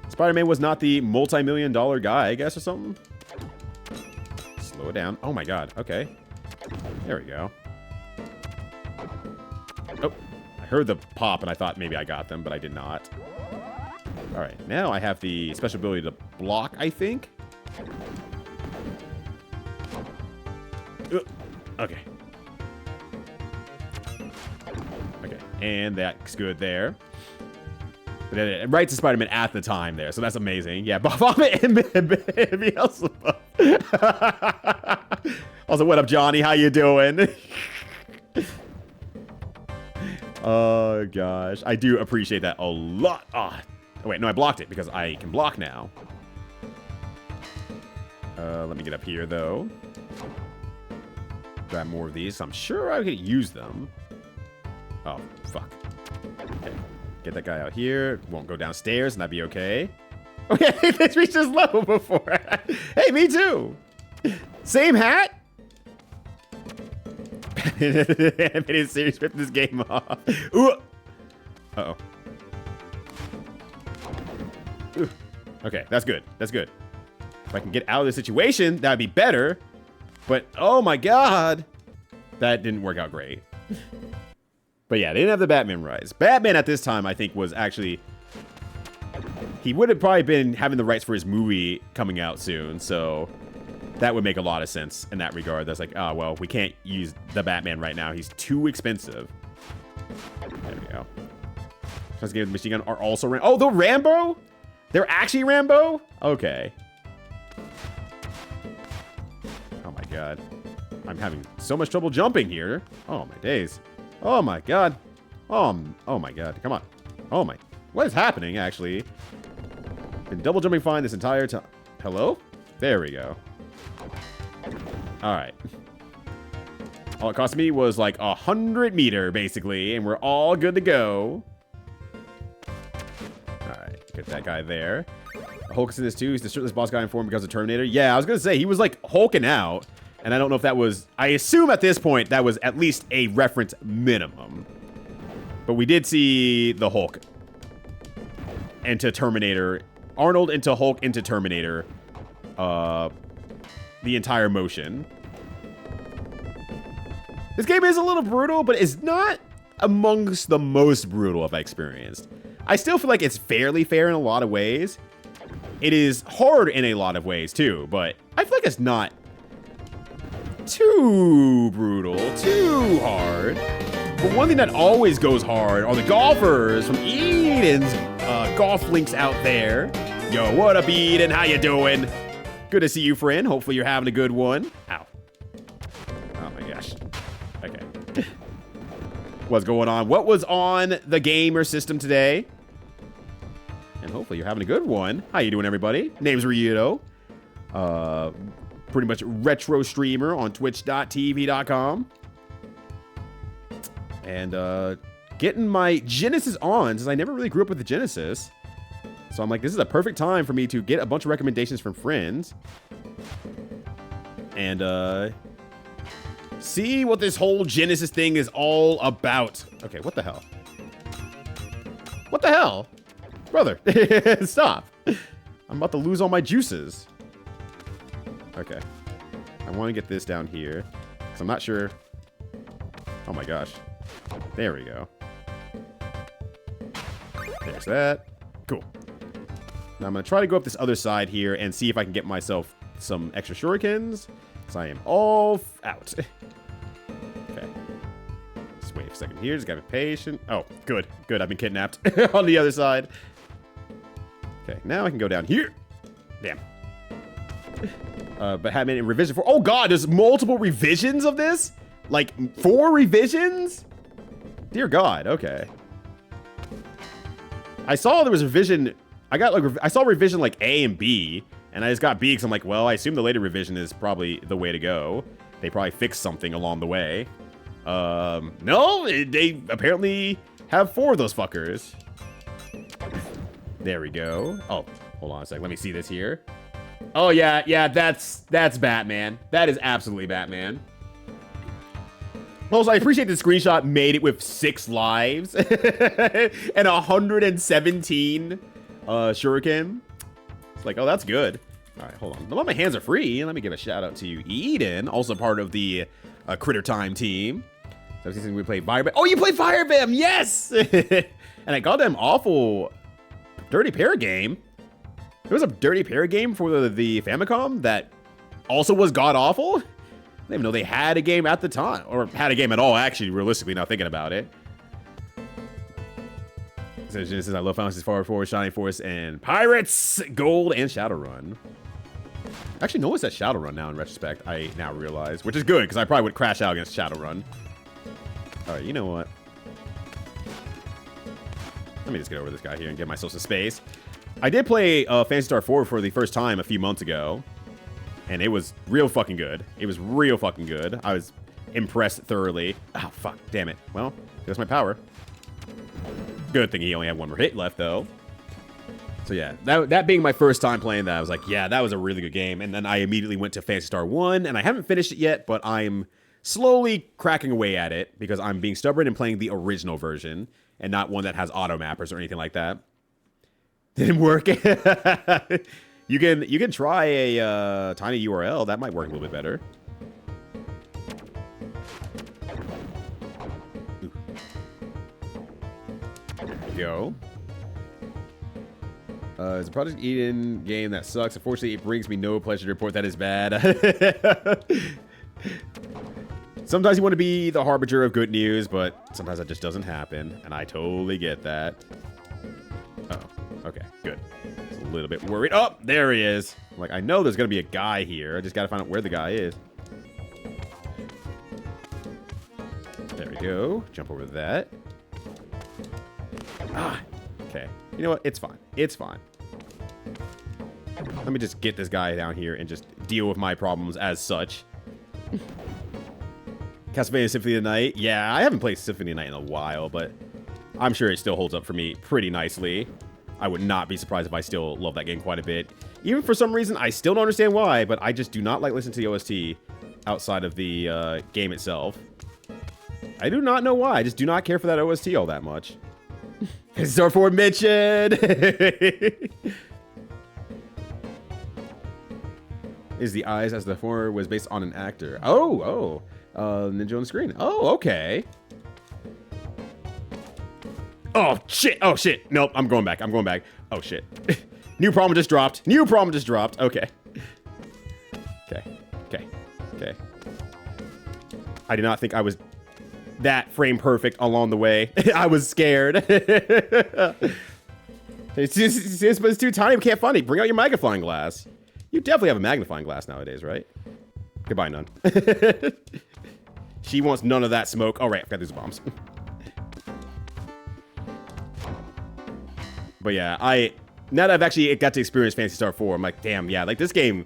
Spider-Man was not the multi-million-dollar guy, I guess, or something. Slow it down. Oh, my God. Okay. There we go. Oh, I heard the pop, and I thought maybe I got them, but I did not. All right, now I have the special ability to block, I think. Okay. Okay, and that's good there. But then it right to Spider-Man at the time there, so that's amazing. Yeah, Vomit and Beelzebub. Also, what up, Johnny? How you doing? Oh, gosh. I do appreciate that a lot. Oh, wait, no, I blocked it because I can block now. Let me get up here, though. Grab more of these. I'm sure I could use them. Oh, fuck. Okay. Get that guy out here. Won't go downstairs, and that'd be okay. Oh, yeah, this reached this level before. Hey, me too. Same hat? Animated series ripped this game off. Ooh. Uh-oh. Ooh. Okay, that's good. That's good. If I can get out of this situation, that'd be better. But, oh my god. That didn't work out great. But yeah, they didn't have the Batman rights. Batman at this time, I think, was actually... He would have probably been having the rights for his movie coming out soon, so... That would make a lot of sense in that regard. That's like, oh, well, we can't use the Batman right now. He's too expensive. There we go. Let's get the machine gun are also Rambo. Oh, they're Rambo? They're actually Rambo? Okay. Oh, my God. I'm having so much trouble jumping here. Oh, my days. Oh, my God. Oh, my God. Come on. Oh, my. What is happening, actually? Been double jumping fine this entire time. Hello? There we go. Alright. All it cost me was like 100 meter, basically, and we're all good to go. Alright, get that guy there. Hulk is in this too. He's the shirtless boss guy in form because of Terminator. Yeah, I was gonna say, he was like hulking out, and I don't know if that was... I assume at this point that was at least a reference minimum. But we did see the Hulk into Terminator. Arnold into Hulk into Terminator. The entire motion. This game is a little brutal, but it's not amongst the most brutal I've experienced. I still feel like it's fairly fair in a lot of ways. It is hard in a lot of ways, too, but I feel like it's not too brutal, too hard. But one thing that always goes hard are the golfers from Eden's golf links out there. Yo, what up, Eden? How you doing? Good to see you, friend. Hopefully you're having a good one. Ow. Oh my gosh. Okay. What's going on? What was on the gamer system today? And hopefully you're having a good one. How you doing, everybody? Name's Ryuto. Pretty much retro streamer on twitch.tv.com. And getting my Genesis on, since I never really grew up with the Genesis. So I'm like, this is a perfect time for me to get a bunch of recommendations from friends. And, see what this whole Genesis thing is all about. Okay, what the hell? What the hell? Brother, stop. I'm about to lose all my juices. Okay. I want to get this down here. So I'm not sure. Oh my gosh. There we go. There's that. Cool. Now I'm going to try to go up this other side here and see if I can get myself some extra shurikens. Because I am all out. Okay. Just wait a second here. Just gotta be patient. Oh, good. Good. I've been kidnapped on the other side. Okay. Now I can go down here. Damn. But haven't in revision for. Oh god, there's multiple revisions of this? Like 4 revisions? Dear god, okay. I saw there was a revision. I saw revision like A and B, and I just got B because I'm like, well, I assume the later revision is probably the way to go. They probably fixed something along the way. No, they apparently have 4 of those fuckers. There we go. Oh, hold on a sec. Let me see this here. Oh yeah, that's Batman. That is absolutely Batman. Also, I appreciate the screenshot made it with 6 lives and 117 shuriken. It's like, oh, that's good. All right, hold on. Well, my hands are free. Let me give a shout out to Eden, also part of the Critter Time team. So we played Firebam. Oh, you played Firebam, yes! And a goddamn awful Dirty Pair game. There was a Dirty Pair game for the Famicom that also was god-awful. I didn't even know they had a game at the time. Or had a game at all, actually, realistically, now thinking about it. So Genesis, I love Final Fantasy Far Forward, Shining Force, and Pirates, Gold, and Shadowrun. I actually noticed that Shadowrun now in retrospect, I now realize. Which is good, because I probably would crash out against Shadowrun. Alright, you know what? Let me just get over this guy here and get myself some space. I did play Phantasy Star 4 for the first time a few months ago. And it was real fucking good. It was real fucking good. I was impressed thoroughly. Oh, fuck. Damn it. Well, there's my power. Good thing he only had 1 more hit left, though. So, yeah. That being my first time playing that, I was like, yeah, that was a really good game. And then I immediately went to Phantasy Star 1. And I haven't finished it yet, but I'm slowly cracking away at it. Because I'm being stubborn and playing the original version. And not one that has auto mappers or anything like that. Didn't work. You can try a tiny URL. That might work a little bit better. Ooh. There we go. It's a Project Eden game that sucks. Unfortunately, it brings me no pleasure to report that is bad. Sometimes you want to be the harbinger of good news, but sometimes that just doesn't happen, and I totally get that. Uh-oh. Okay, good. Just a little bit worried. Oh, there he is. Like, I know there's going to be a guy here. I just got to find out where the guy is. There we go. Jump over that. Ah, okay. You know what? It's fine. It's fine. Let me just get this guy down here and just deal with my problems as such. Castlevania Symphony of the Night. Yeah, I haven't played Symphony of the Night in a while, but I'm sure it still holds up for me pretty nicely. I would not be surprised if I still love that game quite a bit. Even for some reason, I still don't understand why, but I just do not like listening to the OST outside of the game itself. I do not know why. I just do not care for that OST all that much. Star 4 mentioned! Is the eyes as the former was based on an actor. Oh. Ninja on the screen. Oh, okay. Oh, shit. Oh, shit. Nope, I'm going back. Oh, shit. New problem just dropped. Okay. Okay. I did not think I was that frame perfect along the way. I was scared. It's too tiny. We can't find it. Bring out your magnifying glass. You definitely have a magnifying glass nowadays, right? Goodbye, none. She wants none of that smoke. All right, I've got these bombs. But yeah, now that I've actually got to experience Phantasy Star 4, I'm like, damn, yeah, like this game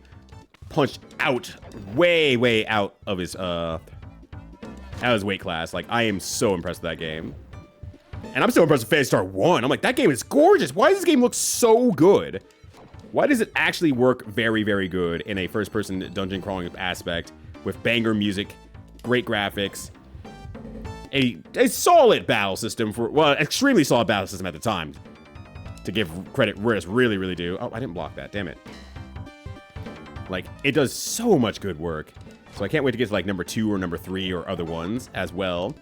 punched out way out of his weight class. Like, I am so impressed with that game. And I'm still impressed with Phantasy Star 1. I'm like, that game is gorgeous. Why does this game look so good? Why does it actually work very, very good in a first-person dungeon crawling aspect with banger music, great graphics, a solid battle system for, well, extremely solid battle system at the time, to give credit where it's really, really due. Oh, I didn't block that, damn it. Like, it does so much good work. So I can't wait to get to like number 2 or number 3 or other ones as well.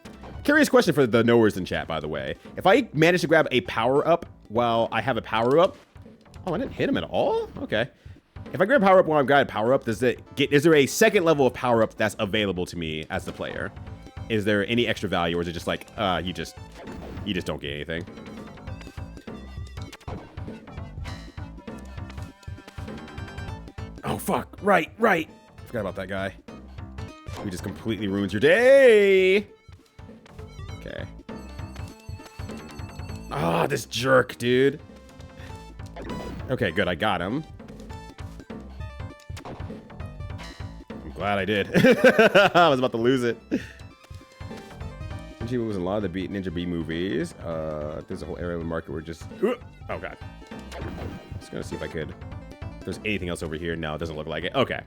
Curious question for the knowers in chat, by the way. If I manage to grab a power-up while I have a power-up... Oh, I didn't hit him at all? Okay. If I grab power-up while I've got a power-up, is there a second level of power-up that's available to me as the player? Is there any extra value, or is it just like, you just don't get anything? Oh, fuck. Right. Forgot about that guy. He just completely ruins your day. Okay. Ah, this jerk, dude. Okay, good. I got him. I'm glad I did. I was about to lose it. She was in a lot of the Ninja B movies. There's a whole area of the market where just... Oh, God. Just gonna see if I could... If there's anything else over here. No, it doesn't look like it. Okay.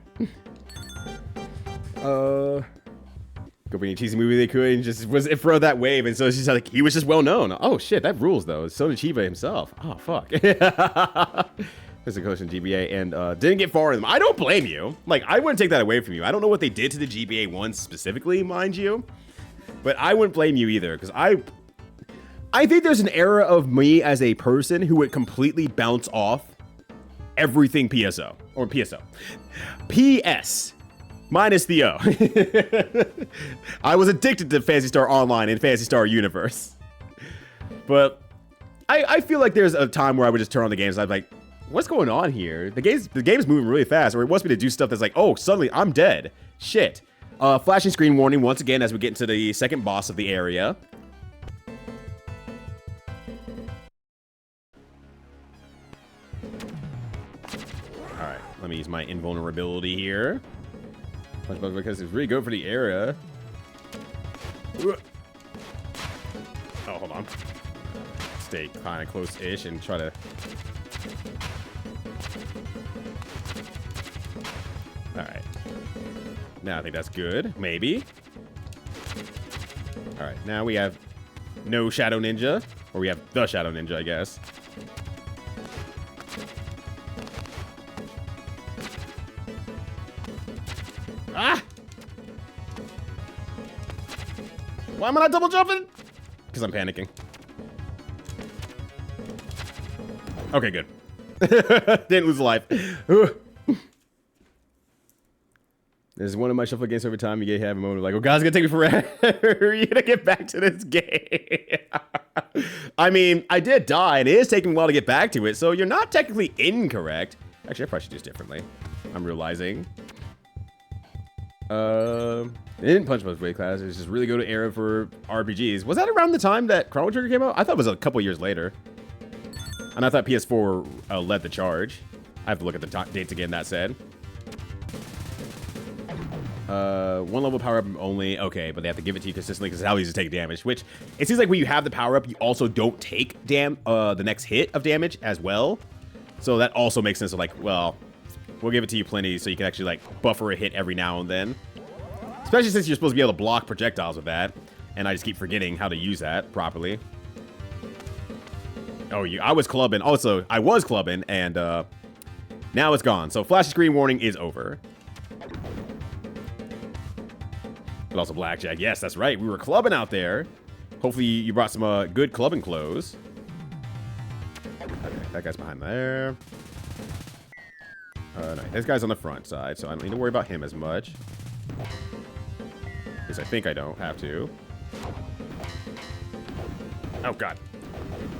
Go for any cheesy movie they could, and just was it for that wave, and so she's like, he was just well known. Oh shit, that rules though. So did Chiba himself. Oh fuck. There's a coach in GBA and didn't get far in them. I don't blame you. Like, I wouldn't take that away from you. I don't know what they did to the GBA one specifically, mind you, but I wouldn't blame you either, because I think there's an era of me as a person who would completely bounce off everything PSO or PSO. PS. Minus the O. I was addicted to Phantasy Star Online and Phantasy Star Universe. But I feel like there's a time where I would just turn on the games and I'd be like, what's going on here? The game's moving really fast, or it wants me to do stuff that's like, oh, suddenly I'm dead. Shit. Flashing screen warning once again as we get into the second boss of the area. Alright, let me use my invulnerability here. Because it's really good for the area. Oh, hold on. Stay kind of close-ish and try to... Alright. Now I think that's good. Maybe. Alright, now we have no Shadow Ninja. Or we have the Shadow Ninja, I guess. Ah! Why am I not double jumping? Because I'm panicking. Okay, good. Didn't lose a life. There's one of my shuffle games every time you have a moment of like, oh God, it's gonna take me forever. You're gonna get back to this game. I mean, I did die, and it is taking a while to get back to it, so you're not technically incorrect. Actually, I probably should do this differently. I'm realizing. They didn't punch most weight classes. It's just really go to era for RPGs. Was that around the time that Chrono Trigger came out? I thought it was a couple years later. And I thought PS4 led the charge. I have to look at the dates again, that said. One level power up only. Okay, but they have to give it to you consistently because how easy to take damage. Which, it seems like when you have the power up, you also don't take the next hit of damage as well. So that also makes sense of like, well... We'll give it to you plenty so you can actually, like, buffer a hit every now and then. Especially since you're supposed to be able to block projectiles with that. And I just keep forgetting how to use that properly. Oh, I was clubbing. Also, I was clubbing, and now it's gone. So flash screen warning is over. But also blackjack. Yes, that's right. We were clubbing out there. Hopefully you brought some good clubbing clothes. Okay, that guy's behind there. No, this guy's on the front side, so I don't need to worry about him as much. Because I think I don't have to. Oh, God.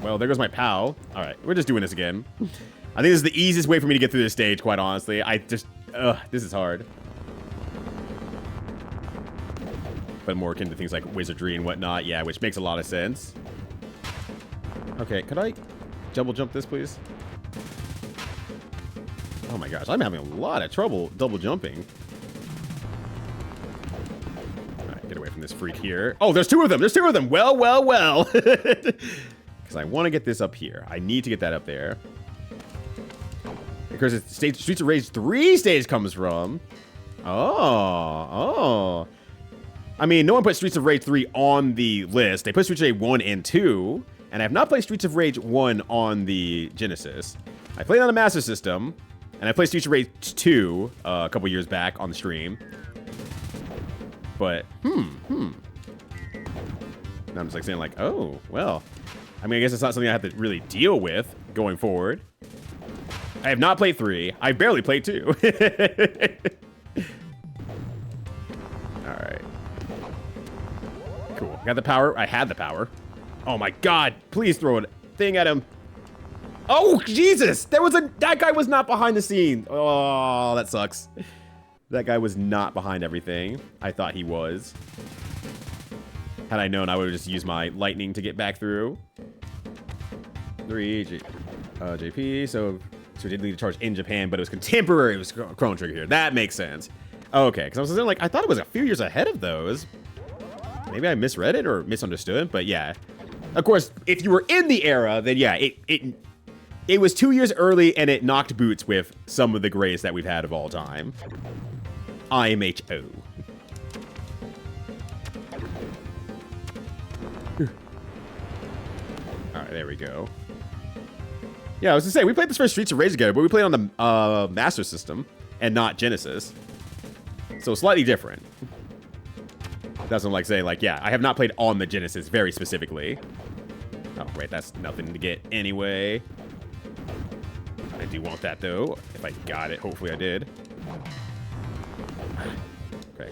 Well, there goes my pal. All right, we're just doing this again. I think this is the easiest way for me to get through this stage, quite honestly. This is hard. But more akin to things like wizardry and whatnot, yeah, which makes a lot of sense. Okay, could I double jump this, please? Oh my gosh, I'm having a lot of trouble double jumping. All right, get away from this freak here. Oh, there's two of them. There's two of them. Well, well, well. Because I want to get this up here. I need to get that up there. Because it's Streets of Rage 3 stage comes from. Oh. I mean, no one put Streets of Rage 3 on the list. They put Streets of Rage 1 and 2, and I have not played Streets of Rage 1 on the Genesis. I played on the Master System, and I played Streets of Rage 2 a couple years back on the stream. But, Now I'm just like saying like, oh, well. I mean, I guess it's not something I have to really deal with going forward. I have not played 3. I barely played 2. Alright. Cool. Got the power. I had the power. Oh my god. Please throw a thing at him. Oh, Jesus. That guy was not behind the scene. Oh, that sucks. That guy was not behind everything. I thought he was. Had I known, I would have just used my lightning to get back through. 3 JP. So we did need to charge in Japan, but it was contemporary. It was Chrono Trigger here. That makes sense. Okay, because I was saying, like, I thought it was a few years ahead of those. Maybe I misread it or misunderstood, but yeah. Of course, if you were in the era, then yeah, it was 2 years early, and it knocked boots with some of the greatest that we've had of all time. IMHO. Alright, there we go. Yeah, I was gonna say, we played this first Streets of Rage together, but we played on the Master System and not Genesis. So slightly different. That's what I'm like saying, like, yeah, I have not played on the Genesis very specifically. Oh, wait, that's nothing to get anyway. I do want that, though. If I got it, hopefully I did. Okay.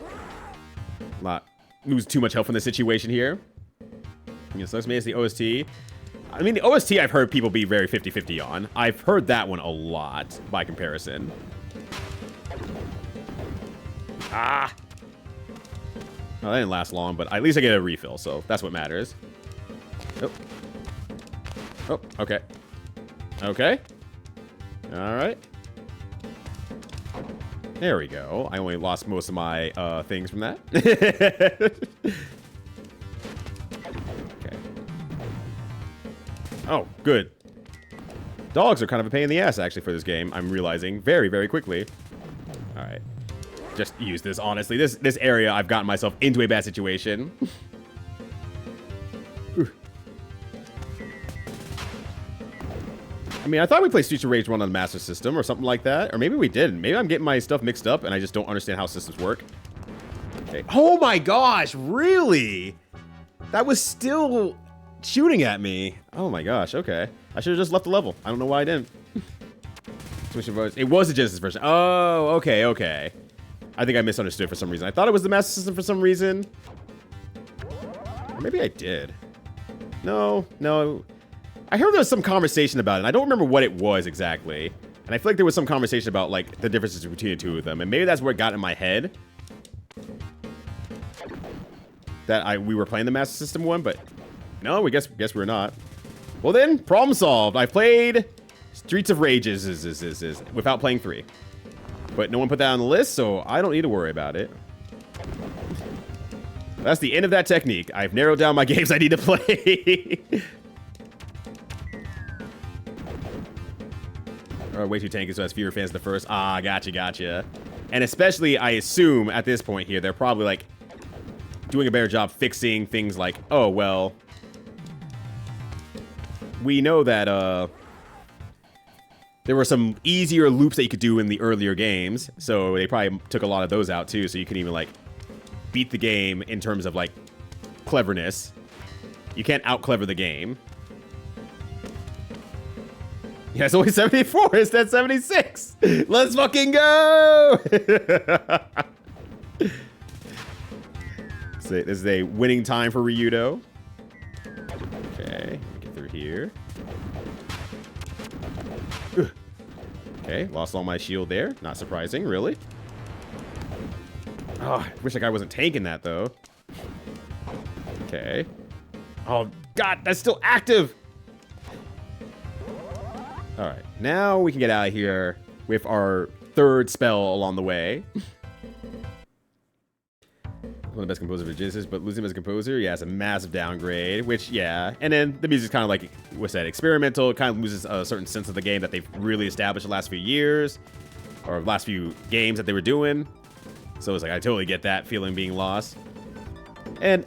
Not lose too much health in this situation here. Yeah, so let's make the OST. I mean, the OST I've heard people be very 50-50 on. I've heard that one a lot by comparison. Ah! Well, that didn't last long, but at least I get a refill, so that's what matters. Oh. Oh, okay. Okay. Alright. There we go. I only lost most of my things from that. Okay. Oh, good. Dogs are kind of a pain in the ass, actually, for this game. I'm realizing very, very quickly. Alright. Just use this, honestly. This area, I've gotten myself into a bad situation. I mean, I thought we played Streets of Rage 1 on the Master System or something like that. Or maybe we didn't. Maybe I'm getting my stuff mixed up and I just don't understand how systems work. Okay. Oh my gosh, really? That was still shooting at me. Oh my gosh, okay. I should have just left the level. I don't know why I didn't. It was a Genesis version. Oh, okay, okay. I think I misunderstood for some reason. I thought it was the Master System for some reason. Or maybe I did. No. I heard there was some conversation about it, and I don't remember what it was exactly. And I feel like there was some conversation about, like, the differences between the two of them. And maybe that's where it got in my head. That we were playing the Master System one, but no, we guess we're not. Well then, problem solved. I played Streets of Rage without playing 3. But no one put that on the list, so I don't need to worry about it. That's the end of that technique. I've narrowed down my games I need to play. Way too tanky, so has fewer fans than the first. Ah, gotcha. And especially, I assume, at this point here, they're probably, like, doing a better job fixing things like, oh, well, we know that, there were some easier loops that you could do in the earlier games, so they probably took a lot of those out, too, so you can even, like, beat the game in terms of, like, cleverness. You can't out-clever the game. Yeah, it's only 74 instead of 76. Let's fucking go! So this is a winning time for Ryudo. Okay, get through here. Okay, lost all my shield there. Not surprising, really. Oh, I wish that guy wasn't tanking that, though. Okay. Oh, God, that's still active! Alright, now we can get out of here with our third spell along the way. One of the best composers for Genesis, but losing him as a composer, yeah, it's a massive downgrade, which, yeah. And then the music's kind of like, what's that, experimental. It kind of loses a certain sense of the game that they've really established the last few years, or last few games that they were doing. So it's like, I totally get that feeling being lost. And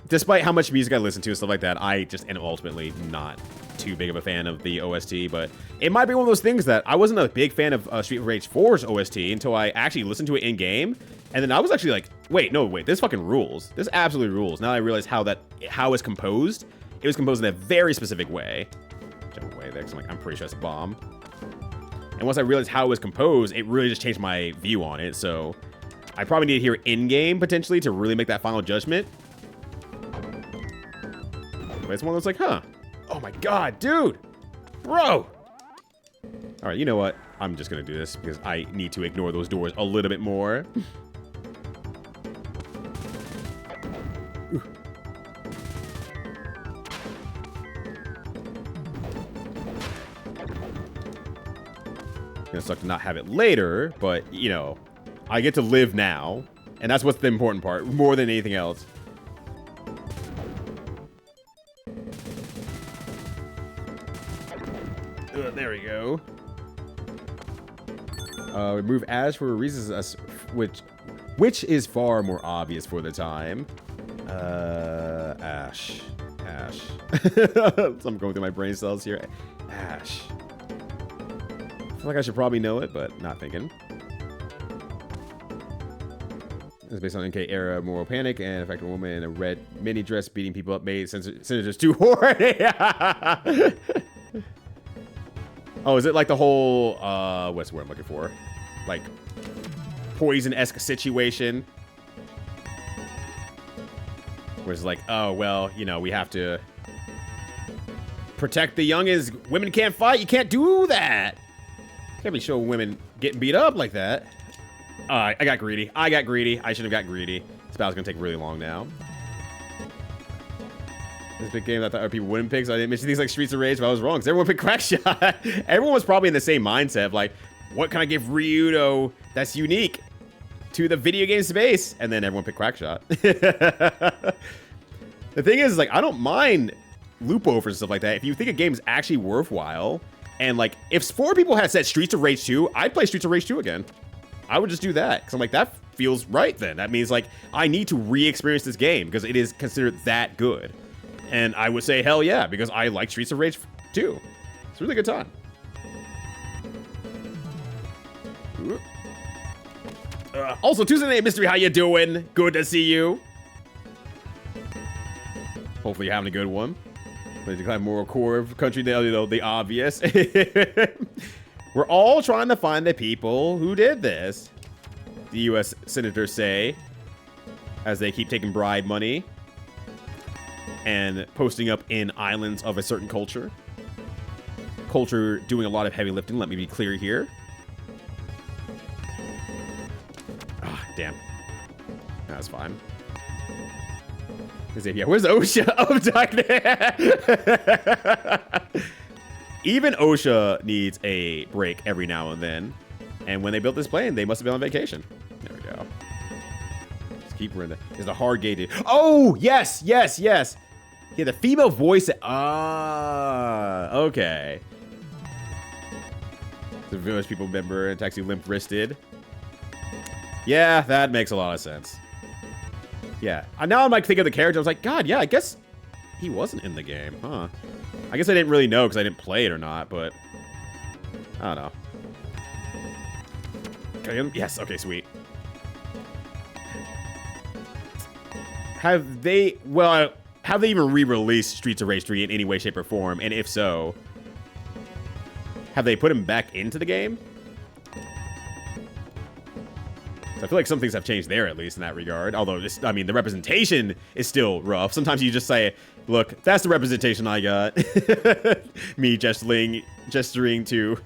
despite how much music I listen to and stuff like that, I just am ultimately not too big of a fan of the OST, but it might be one of those things that I wasn't a big fan of Street Rage 4's OST until I actually listened to it in-game. And then I was actually like, wait, this fucking rules. This absolutely rules. Now I realize how it's composed. It was composed in a very specific way. Jump away there, because I'm pretty sure it's a bomb. And once I realized how it was composed, it really just changed my view on it. So I probably need to hear it in-game, potentially, to really make that final judgment. But it's one that's like, huh. Oh my god, dude. Bro. Alright, you know what? I'm just going to do this because I need to ignore those doors a little bit more. Gonna suck to not have it later, but, you know, I get to live now, and that's what's the important part, more than anything else. There we go. Remove Ash for reasons which is far more obvious for the time. Ash. So I'm going through my brain cells here. Ash. I feel like I should probably know it, but not thinking. It's based on NK era moral panic and affect a woman in a red mini dress beating people up made senators too horny. Oh, is it like the whole what's the word I'm looking for? Like poison-esque situation? Where it's like, oh well, you know, we have to protect the youngest. Women can't fight, you can't do that. Can't be showing women getting beat up like that. I got greedy. I should have got greedy. This battle's gonna take really long now. This big game that I thought people wouldn't pick, so I didn't mention things like Streets of Rage, but I was wrong, because everyone picked Crackshot. Everyone was probably in the same mindset of like, what can I give Ryudo that's unique to the video game space? And then everyone picked Crackshot. The thing is, like, I don't mind loop overs and stuff like that. If you think a game is actually worthwhile, and like, if 4 people had said Streets of Rage 2, I'd play Streets of Rage 2 again. I would just do that, because I'm like, that feels right then. That means, like, I need to re-experience this game, because it is considered that good. And I would say, hell yeah, because I like Streets of Rage 2. It's a really good time. Also, Tuesday Night Mystery, how you doing? Good to see you. Hopefully you're having a good one. Let's declare moral core of country, you know, the obvious. We're all trying to find the people who did this. The U.S. senators say, as they keep taking bribe money and posting up in islands of a certain culture. Culture doing a lot of heavy lifting, let me be clear here. Ah, damn. That's fine. Yeah, where's OSHA? Oh, even OSHA needs a break every now and then. And when they built this plane, they must have been on vacation. There we go. Just keep running. There's a hard gate. Oh, yes. Yeah, the female voice. Ah, okay. The village people member and taxi limp-wristed. Yeah, that makes a lot of sense. Yeah. Now I'm like thinking of the character. I was like, God, yeah, I guess he wasn't in the game, huh? I guess I didn't really know because I didn't play it or not, but I don't know. Can I get him? Yes. Okay, sweet. Have they even re-released Streets of Rage 3 in any way, shape, or form? And if so, have they put him back into the game? So I feel like some things have changed there, at least in that regard. Although, I mean, the representation is still rough. Sometimes you just say, look, that's the representation I got. Me gesturing to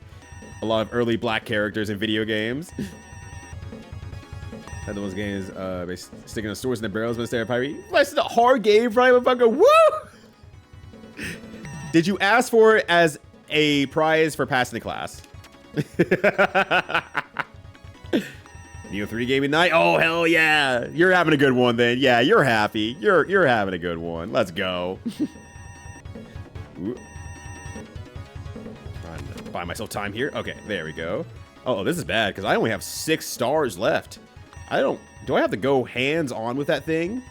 a lot of early black characters in video games. Had those games sticking the stores in the barrels when they're pirate. That's a hard game, right? Woo! Did you ask for it as a prize for passing the class? Ep.3 gaming night. Oh, hell yeah. You're having a good one then. Yeah, you're happy. You're having a good one. Let's go. Ooh. Trying to buy myself time here. Okay, there we go. Oh, this is bad because I only have 6 stars left. Do I have to go hands-on with that thing?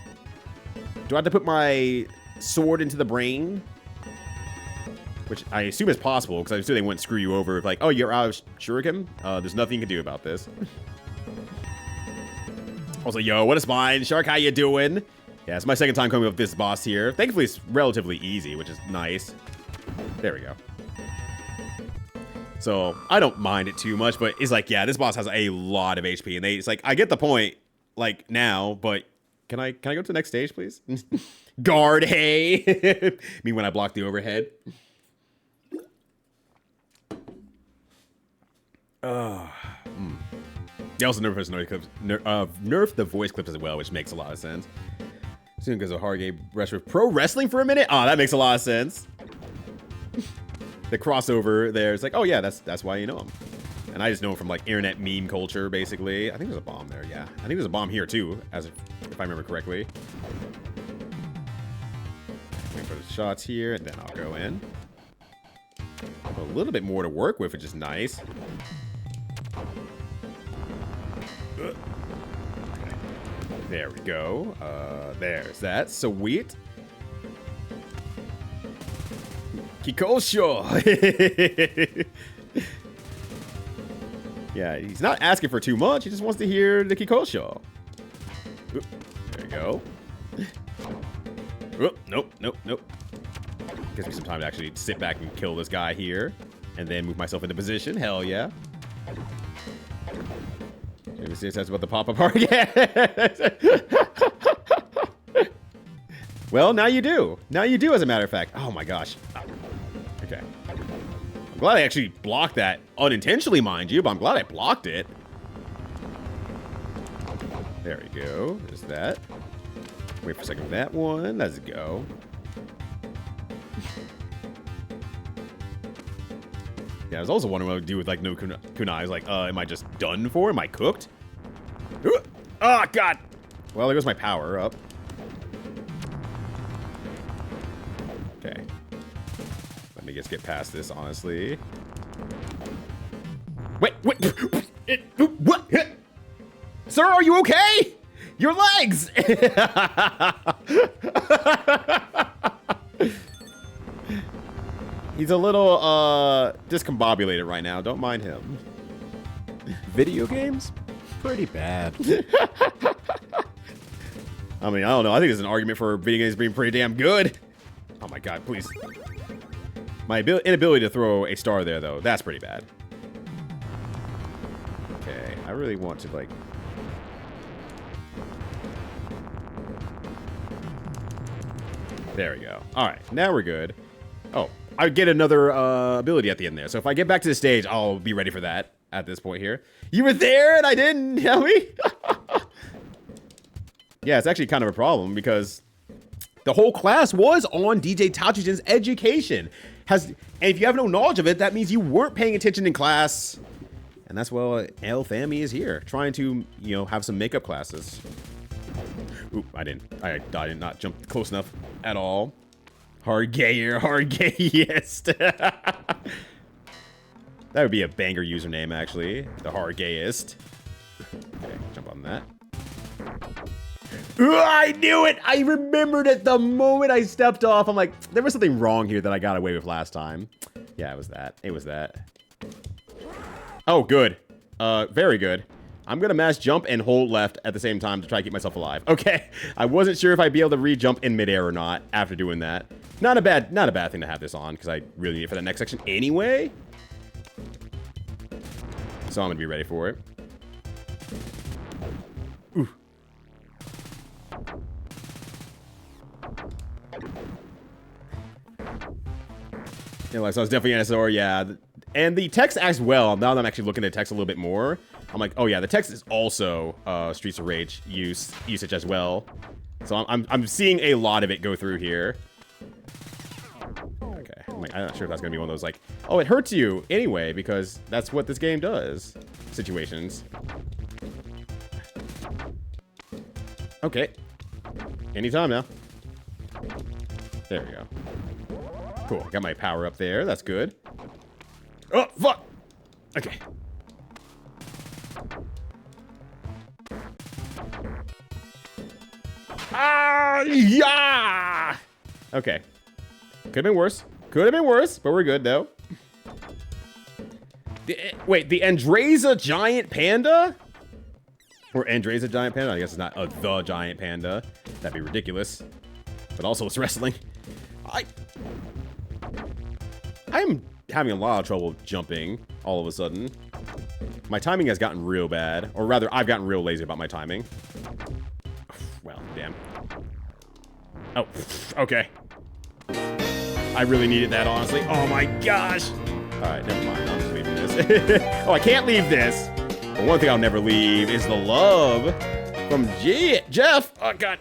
Do I have to put my sword into the brain? Which I assume is possible, because I assume they wouldn't screw you over if, like, oh, you're out of shuriken? There's nothing you can do about this. Also, yo, what is mine? Shark, how you doing? Yeah, it's my second time coming up with this boss here. Thankfully, it's relatively easy, which is nice. There we go. So, I don't mind it too much, but it's like, yeah, this boss has a lot of HP, and it's like, I get the point, like, now, but can I go to the next stage, please? Guard, hey! Me when I block the overhead. They also nerfed the voice clips as well, which makes a lot of sense. Soon because of hard game rush with pro wrestling for a minute. Oh, that makes a lot of sense. The crossover there is like, oh yeah, that's why you know him. And I just know him from like internet meme culture, basically. I think there's a bomb there, yeah. I think there's a bomb here too, if I remember correctly. Wait for the shots here, and then I'll go in. A little bit more to work with, which is nice. There we go. There's that. Sweet. Kikosho. Yeah, he's not asking for too much. He just wants to hear the Kikosho. Oop, there we go. Oop, nope. Gives me some time to actually sit back and kill this guy here. And then move myself into position. Hell yeah. Maybe see that's about the pop-up part. Well, now you do. Now you do, as a matter of fact. Oh my gosh. Okay. I'm glad I actually blocked that unintentionally, mind you, but I'm glad I blocked it. There we go. There's that. Wait for a second for that one. Let's go. Yeah, I was also wondering what I would do with, like, no kunai. Like, am I just done for? Am I cooked? Oh, God! Well, there goes my power up. Okay. Let me just get past this, honestly. Wait! What? Sir, are you okay? Your legs! He's a little, discombobulated right now. Don't mind him. Video games? Pretty bad. I mean, I don't know. I think there's an argument for video games being pretty damn good. Oh my god, please. My inability to throw a star there, though, that's pretty bad. Okay, I really want to, like... There we go. Alright, now we're good. Oh. I get another ability at the end there. So if I get back to the stage, I'll be ready for that at this point here. You were there and I didn't, tell me? Yeah, it's actually kind of a problem because the whole class was on DJ Tachijin's education. And if you have no knowledge of it, that means you weren't paying attention in class. And that's why El Fami is here, trying to, you know, have some makeup classes. Oop, I did not jump close enough at all. Hard gayer, hard gayest. That would be a banger username, actually. The hard gayest. Okay, jump on that. Ooh, I knew it! I remembered it the moment I stepped off. I'm like, there was something wrong here that I got away with last time. Yeah, it was that. It was that. Oh, good. Very good. I'm gonna mash jump and hold left at the same time to try to keep myself alive. Okay, I wasn't sure if I'd be able to re-jump in midair or not after doing that. Not a bad thing to have this on, because I really need it for the next section anyway. So I'm gonna be ready for it. Ooh. Yeah, like, so it's definitely an SR, yeah. And the text acts well. Now that I'm actually looking at the text a little bit more, I'm like, oh yeah, the text is also Streets of Rage usage as well. So I'm seeing a lot of it go through here. Okay, I'm not sure if that's gonna be one of those like, oh, it hurts you anyway because that's what this game does. Situations. Okay. Anytime now. There we go. Cool. Got my power up there. That's good. Oh, fuck! Okay. Ah, yeah! Okay. Could have been worse. Could have been worse, but we're good, though. Wait, the Andreza Giant Panda? Or Andreza Giant Panda? I guess it's not the Giant Panda. That'd be ridiculous. But also, it's wrestling. I'm having a lot of trouble jumping all of a sudden. My timing has gotten real bad. Or rather, I've gotten real lazy about my timing. Well, damn. Oh, okay. I really needed that, honestly. Oh my gosh! Alright, never mind. I'm just leaving this. Oh, I can't leave this! But one thing I'll never leave is the love from Jeff! Oh, God.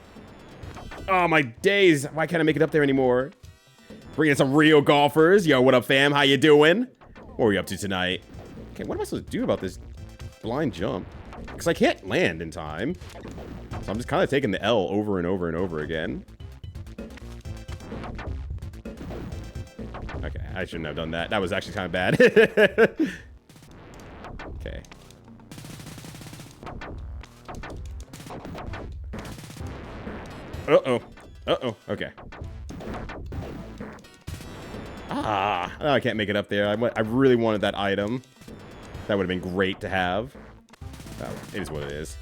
Oh, my days. Why can't I make it up there anymore? Bringing in some real golfers. Yo, what up, fam? How you doing? What are we up to tonight? Okay, what am I supposed to do about this blind jump? Because I can't land in time. So I'm just kind of taking the L over and over and over again. Okay, I shouldn't have done that. That was actually kind of bad. Okay. Uh-oh. Uh-oh. Okay. Ah. Oh, I can't make it up there. I really wanted that item. That would have been great to have. Oh, it is what it is.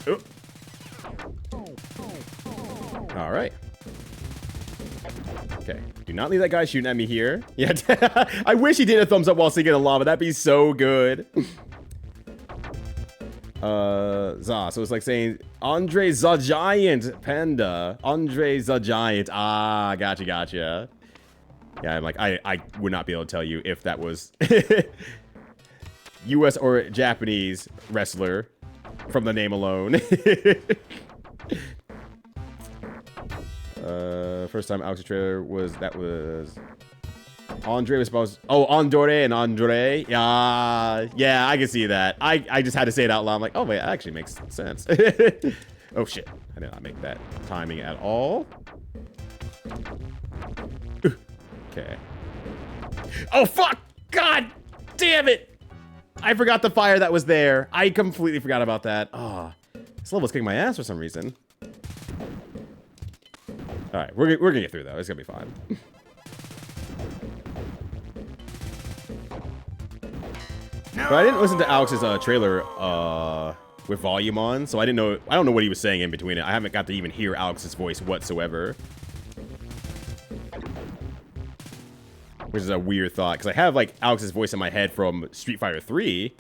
Oh. All right. Okay. Do not leave that guy shooting at me here. Yeah. I wish he did a thumbs up while singing the lava. That'd be so good. So it's like saying Andre the Giant Panda. Andre the Giant. Ah, gotcha. Yeah, I'm like, I would not be able to tell you if that was US or Japanese wrestler from the name alone. First time Alex trailer was Andre was supposed. Oh, Andore and Andre. Yeah, I can see that. I just had to say it out loud. I'm like, oh wait, that actually makes sense. Oh shit, I did not make that timing at all. Okay. Oh fuck! God damn it! I forgot the fire that was there. I completely forgot about that. Oh, this level's kicking my ass for some reason. All right, we're gonna get through though. It's gonna be fine. But I didn't listen to Alex's trailer with volume on, so I don't know what he was saying in between it. I haven't got to even hear Alex's voice whatsoever. Which is a weird thought, because I have like Alex's voice in my head from Street Fighter 3.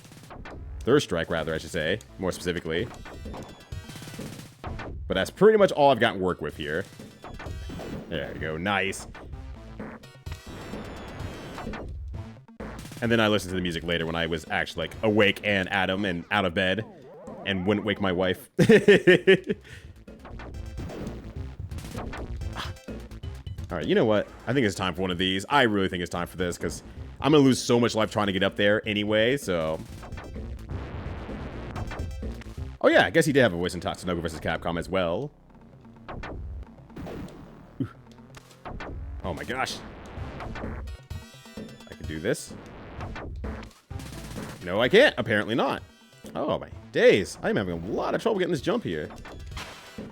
Third Strike, rather, I should say, more specifically. But that's pretty much all I've gotten work with here. There you go, nice. And then I listened to the music later when I was actually like awake and Adam and out of bed and wouldn't wake my wife. All right, you know what? I think it's time for one of these. I really think it's time for this because I'm going to lose so much life trying to get up there anyway, so. Oh yeah, I guess he did have a voice in Tatsunoko vs. Capcom as well. Ooh. Oh my gosh. I can do this. No, I can't. Apparently not. Oh, my days. I'm having a lot of trouble getting this jump here.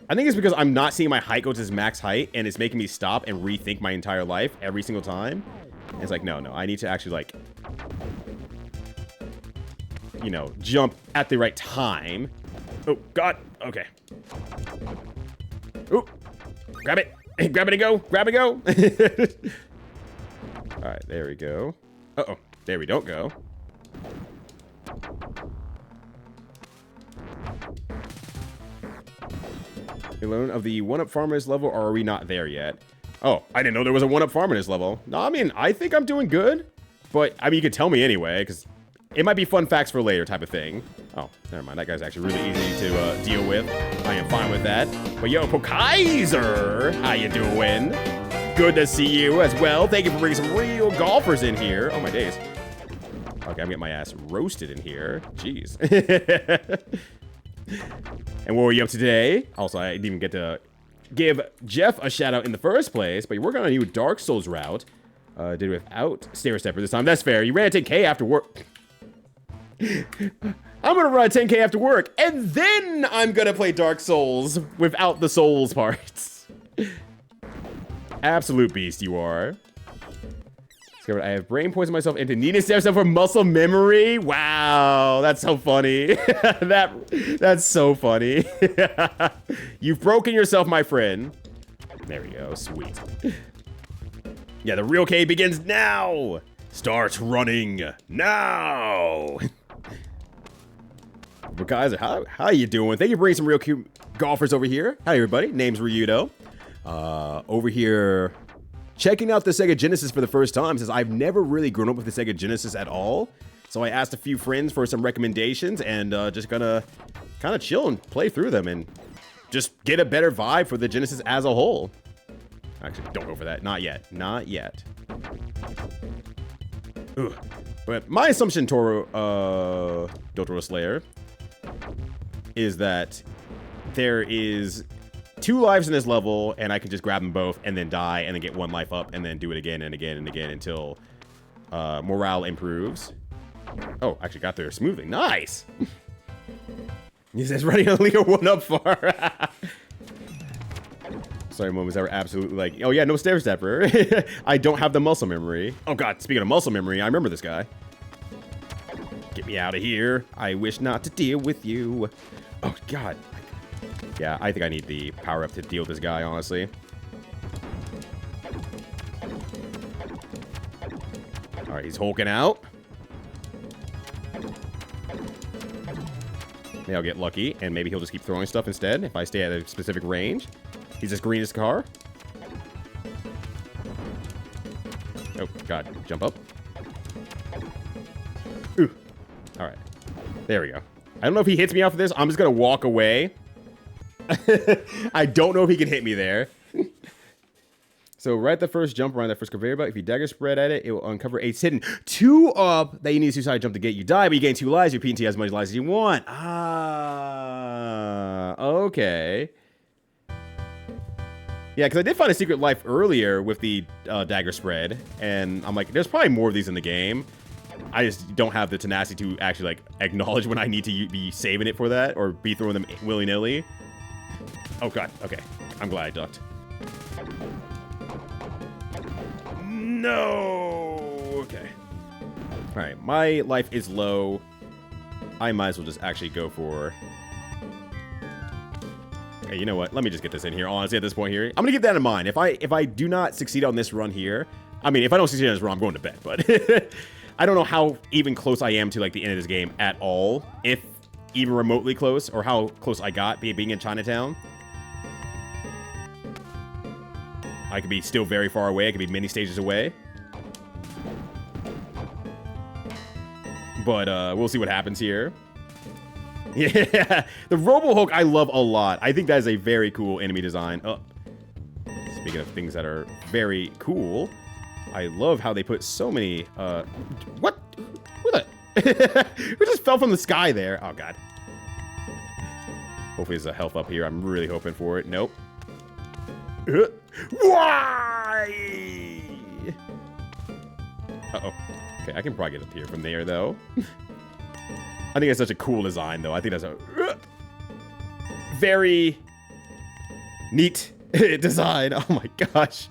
I think it's because I'm not seeing my height go to its max height, and it's making me stop and rethink my entire life every single time. And it's like, no, I need to actually, like, you know, jump at the right time. Oh, God. Okay. Oh, grab it. Grab it and go. Grab and go. All right, there we go. Uh-oh. There we don't go. You learn of the one-up farmers level, or are we not there yet? Oh, I didn't know there was a one-up farmers level. No, I mean, I think I'm doing good. But, I mean, you can tell me anyway, because it might be fun facts for later type of thing. Oh, never mind. That guy's actually really easy to deal with. I am fine with that. But yo, Pokaiser, how you doing? Good to see you as well. Thank you for bringing some real golfers in here. Oh, my days. Okay, I'm getting my ass roasted in here. Jeez. And what were you up to today? Also, I didn't even get to give Jeff a shout out in the first place, but you're working on a new Dark Souls route. Did it without Stair Stepper this time. That's fair. You ran a 10K after work. I'm gonna run a 10K after work, and then I'm gonna play Dark Souls without the Souls parts. Absolute beast you are. Discovered I have brain poisoned myself into needing Stair Stepper for muscle memory. Wow, that's so funny. That's so funny. You've broken yourself, my friend. There we go. Sweet. Yeah, the real K begins now. Start running now. But guys, how you doing? Thank you for bringing some real cute golfers over here. Hi, everybody. Name's Ryudo. Over here, checking out the Sega Genesis for the first time, since I've never really grown up with the Sega Genesis at all. So I asked a few friends for some recommendations, and just gonna kind of chill and play through them and just get a better vibe for the Genesis as a whole. Actually, don't go for that. Not yet. Not yet. Ugh. But my assumption, Dotoro Slayer, is that there is 2 lives in this level, and I can just grab them both and then die and then get 1 life up and then do it again and again and again until morale improves. Oh, actually got there smoothly. Nice! He says running a leader 1-up far. Sorry, moments that were absolutely like, oh yeah, no Stair Stepper. I don't have the muscle memory. Oh god, speaking of muscle memory, I remember this guy. Get me out of here. I wish not to deal with you. Oh god. Yeah, I think I need the power up to deal with this guy, honestly. Alright, he's hulking out. Maybe I'll get lucky, and maybe he'll just keep throwing stuff instead if I stay at a specific range. He's as green as a car. Oh, god. Jump up. Ooh. Alright. There we go. I don't know if he hits me off of this. I'm just gonna walk away. I don't know if he can hit me there. So right at the first jump around that first conveyor belt, if you dagger spread at it, it will uncover a hidden 2-up that you need to suicide jump to get. You die, but you gain 2 lives. Your PNT has as much lives as you want. Ah, okay. Yeah, because I did find a secret life earlier with the dagger spread, and I'm like, there's probably more of these in the game. I just don't have the tenacity to actually like acknowledge when I need to be saving it for that, or be throwing them willy-nilly. Oh god, okay. I'm glad I ducked. No! Okay. Alright, my life is low. I might as well just actually go for... Hey, you know what? Let me just get this in here, honestly, at this point here. I'm gonna keep that in mind. If I do not succeed on this run here... I mean, if I don't succeed on this run, I'm going to bed, but... I don't know how even close I am to, like, the end of this game at all. If even remotely close, or how close I got being in Chinatown. I could be still very far away. I could be many stages away. But, we'll see what happens here. Yeah, the Robo-Hulk I love a lot. I think that is a very cool enemy design. Oh, speaking of things that are very cool, I love how they put so many, what? Who the? Who just fell from the sky there? Oh, God. Hopefully there's a health up here. I'm really hoping for it. Nope. Why? Uh-oh. Okay, I can probably get up here from there, though. I think it's such a cool design, though. I think that's a very neat design. Oh, my gosh.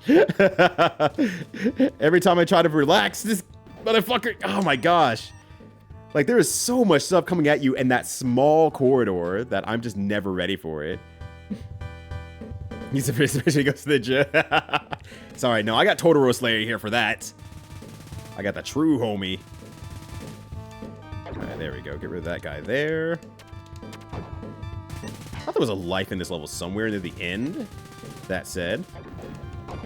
Every time I try to relax, this motherfucker... Oh, my gosh. Like, there is so much stuff coming at you in that small corridor that I'm just never ready for it. He's especially goes to the gym. Sorry, no, I got Totoro Slayer here for that. I got the true homie. Alright, there we go. Get rid of that guy there. I thought there was a life in this level somewhere near the end. That said.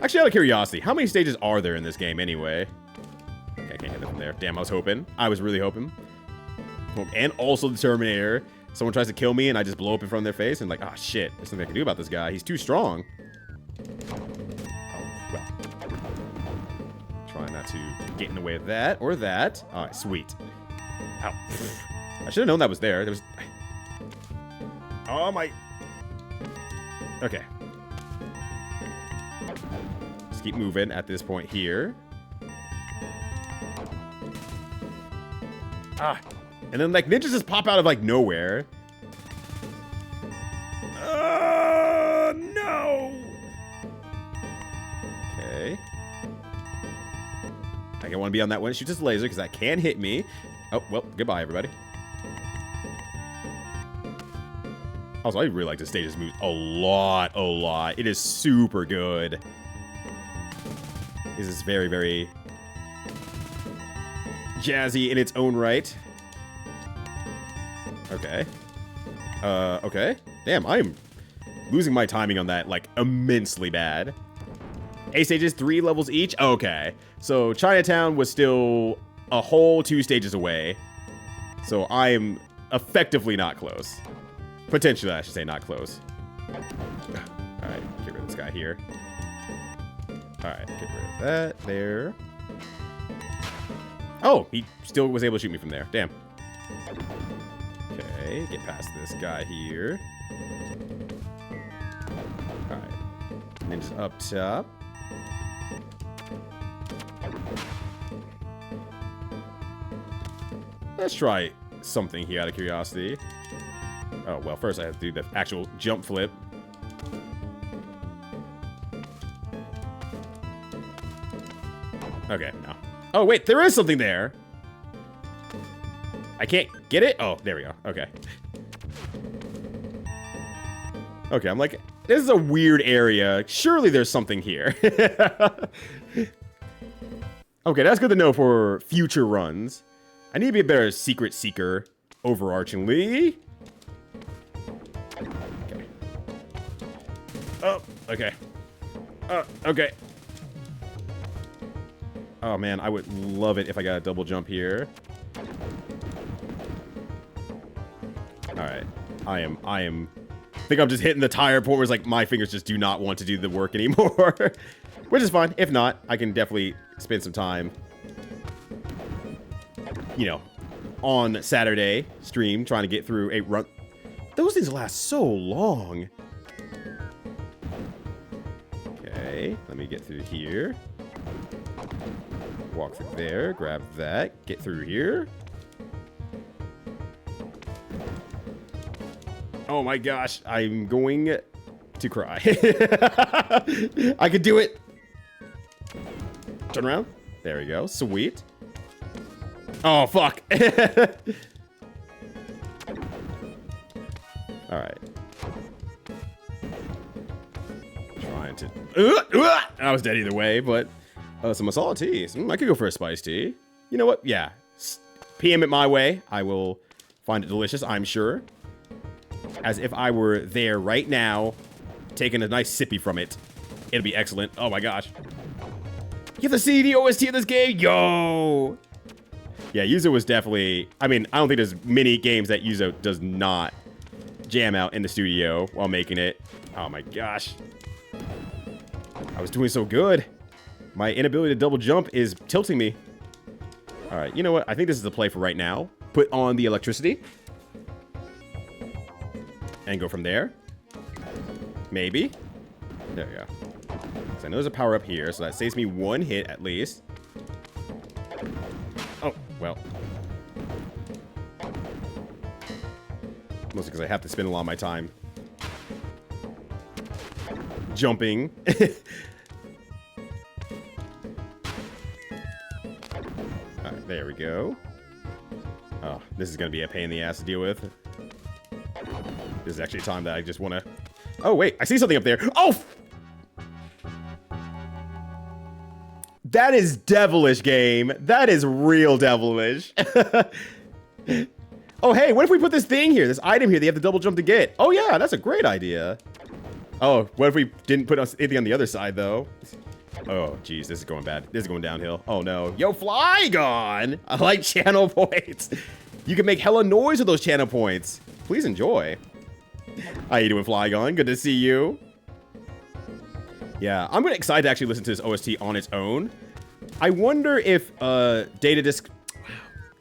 Actually, out of curiosity, how many stages are there in this game anyway? Okay, I can't hit them from there. Damn, I was hoping. I was really hoping. And also the Terminator. Someone tries to kill me and I just blow up in front of their face and like, ah, shit. There's nothing I can do about this guy. He's too strong. Oh, well. Try not to get in the way of that or that. Alright, sweet. Ow. I should have known that was there. There was... Oh my. Okay. Just keep moving at this point here. Ah. And then, like, ninjas just pop out of, like, nowhere. No! Okay. I don't want to be on that one. Shoot this laser, because that can hit me. Oh, well, goodbye, everybody. Also, I really like this stage. This moves a lot, a lot. It is super good. This is very, very jazzy in its own right. Okay. Okay. Damn, I'm losing my timing on that, like, immensely bad. 8 stages, 3 levels each? Okay. So, Chinatown was still a whole 2 stages away. So, I am effectively not close. Potentially, I should say, not close. Alright, get rid of this guy here. Alright, get rid of that. There. Oh, he still was able to shoot me from there. Damn. Okay, get past this guy here. Alright. Ninjas up top. Let's try something here out of curiosity. Oh, well, first I have to do the actual jump flip. Okay, no. Oh, wait, there is something there. I can't get it? Oh, there we go. Okay. Okay, I'm like, this is a weird area. Surely there's something here. Okay, that's good to know for future runs. I need to be a better secret seeker, overarchingly. Okay. Oh, okay. Okay. Oh, man, I would love it if I got a double jump here. Alright. I think I'm just hitting the tire point where it's like my fingers just do not want to do the work anymore. Which is fine. If not, I can definitely spend some time, you know, on Saturday stream trying to get through a run. Those things last so long. Okay, let me get through here. Walk through there, grab that, get through here. Oh my gosh, I'm going to cry. I could do it. Turn around. There we go. Sweet. Oh, fuck. Alright. Trying to... I was dead either way, but... some masala teas. I could go for a spice tea. You know what? Yeah. PM it my way. I will find it delicious, I'm sure. As if I were there right now, taking a nice sippy from it. It'll be excellent. Oh my gosh. You have to see the OST of this game? Yo! Yeah, Yuzo was definitely... I mean, I don't think there's many games that Yuzo does not jam out in the studio while making it. Oh my gosh. I was doing so good. My inability to double jump is tilting me. Alright, you know what? I think this is the play for right now. Put on the electricity. And go from there. Maybe. There we go. So I know there's a power up here, so that saves me 1 hit at least. Oh, well. Mostly because I have to spend a lot of my time jumping. Alright, there we go. Oh, this is going to be a pain in the ass to deal with. This is actually a time that I just want to... Oh, wait. I see something up there. Oh! That is devilish, game. That is real devilish. Oh, hey, what if we put this thing here? This item here that you have to double jump to get. Oh, yeah, that's a great idea. Oh, what if we didn't put anything on the other side, though? Oh, geez, this is going bad. This is going downhill. Oh, no. Yo, Flygon! I like channel points. You can make hella noise with those channel points. Please enjoy. How you doing, Flygon? Good to see you. Yeah, I'm excited to actually listen to this OST on its own. I wonder if Datadisc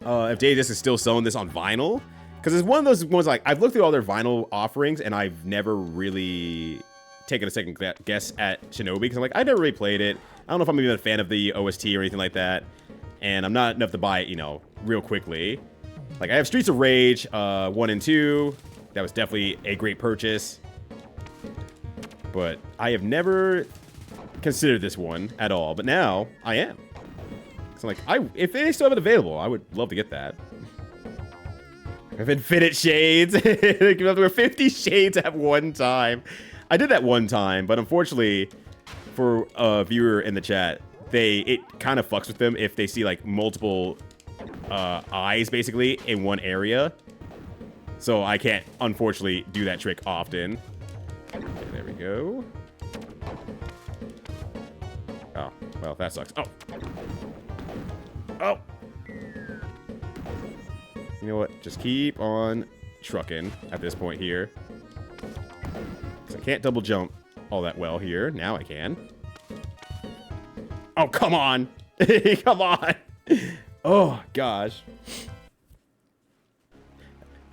is still selling this on vinyl, Because it's one of those ones like I've looked through all their vinyl offerings and I've never really taken a second guess at Shinobi because I'm like, I never really played it. I don't know if I'm even a fan of the OST or anything like that. And I'm not enough to buy it, you know, real quickly. Like, I have Streets of Rage 1 and 2. That was definitely a great purchase. But I have never considered this one at all. But now, I am. So I'm like, if they still have it available, I would love to get that. I have Infinite Shades. They give up to 50 shades at one time. I did that one time, but unfortunately, for a viewer in the chat, it kind of fucks with them if they see like multiple eyes basically in one area. So I can't unfortunately do that trick often. Okay, there we go. Oh, well, that sucks. Oh. Oh. You know what? Just keep on trucking at this point here. Because I can't double jump all that well here. Now I can. Oh, come on. Come on. Oh, gosh.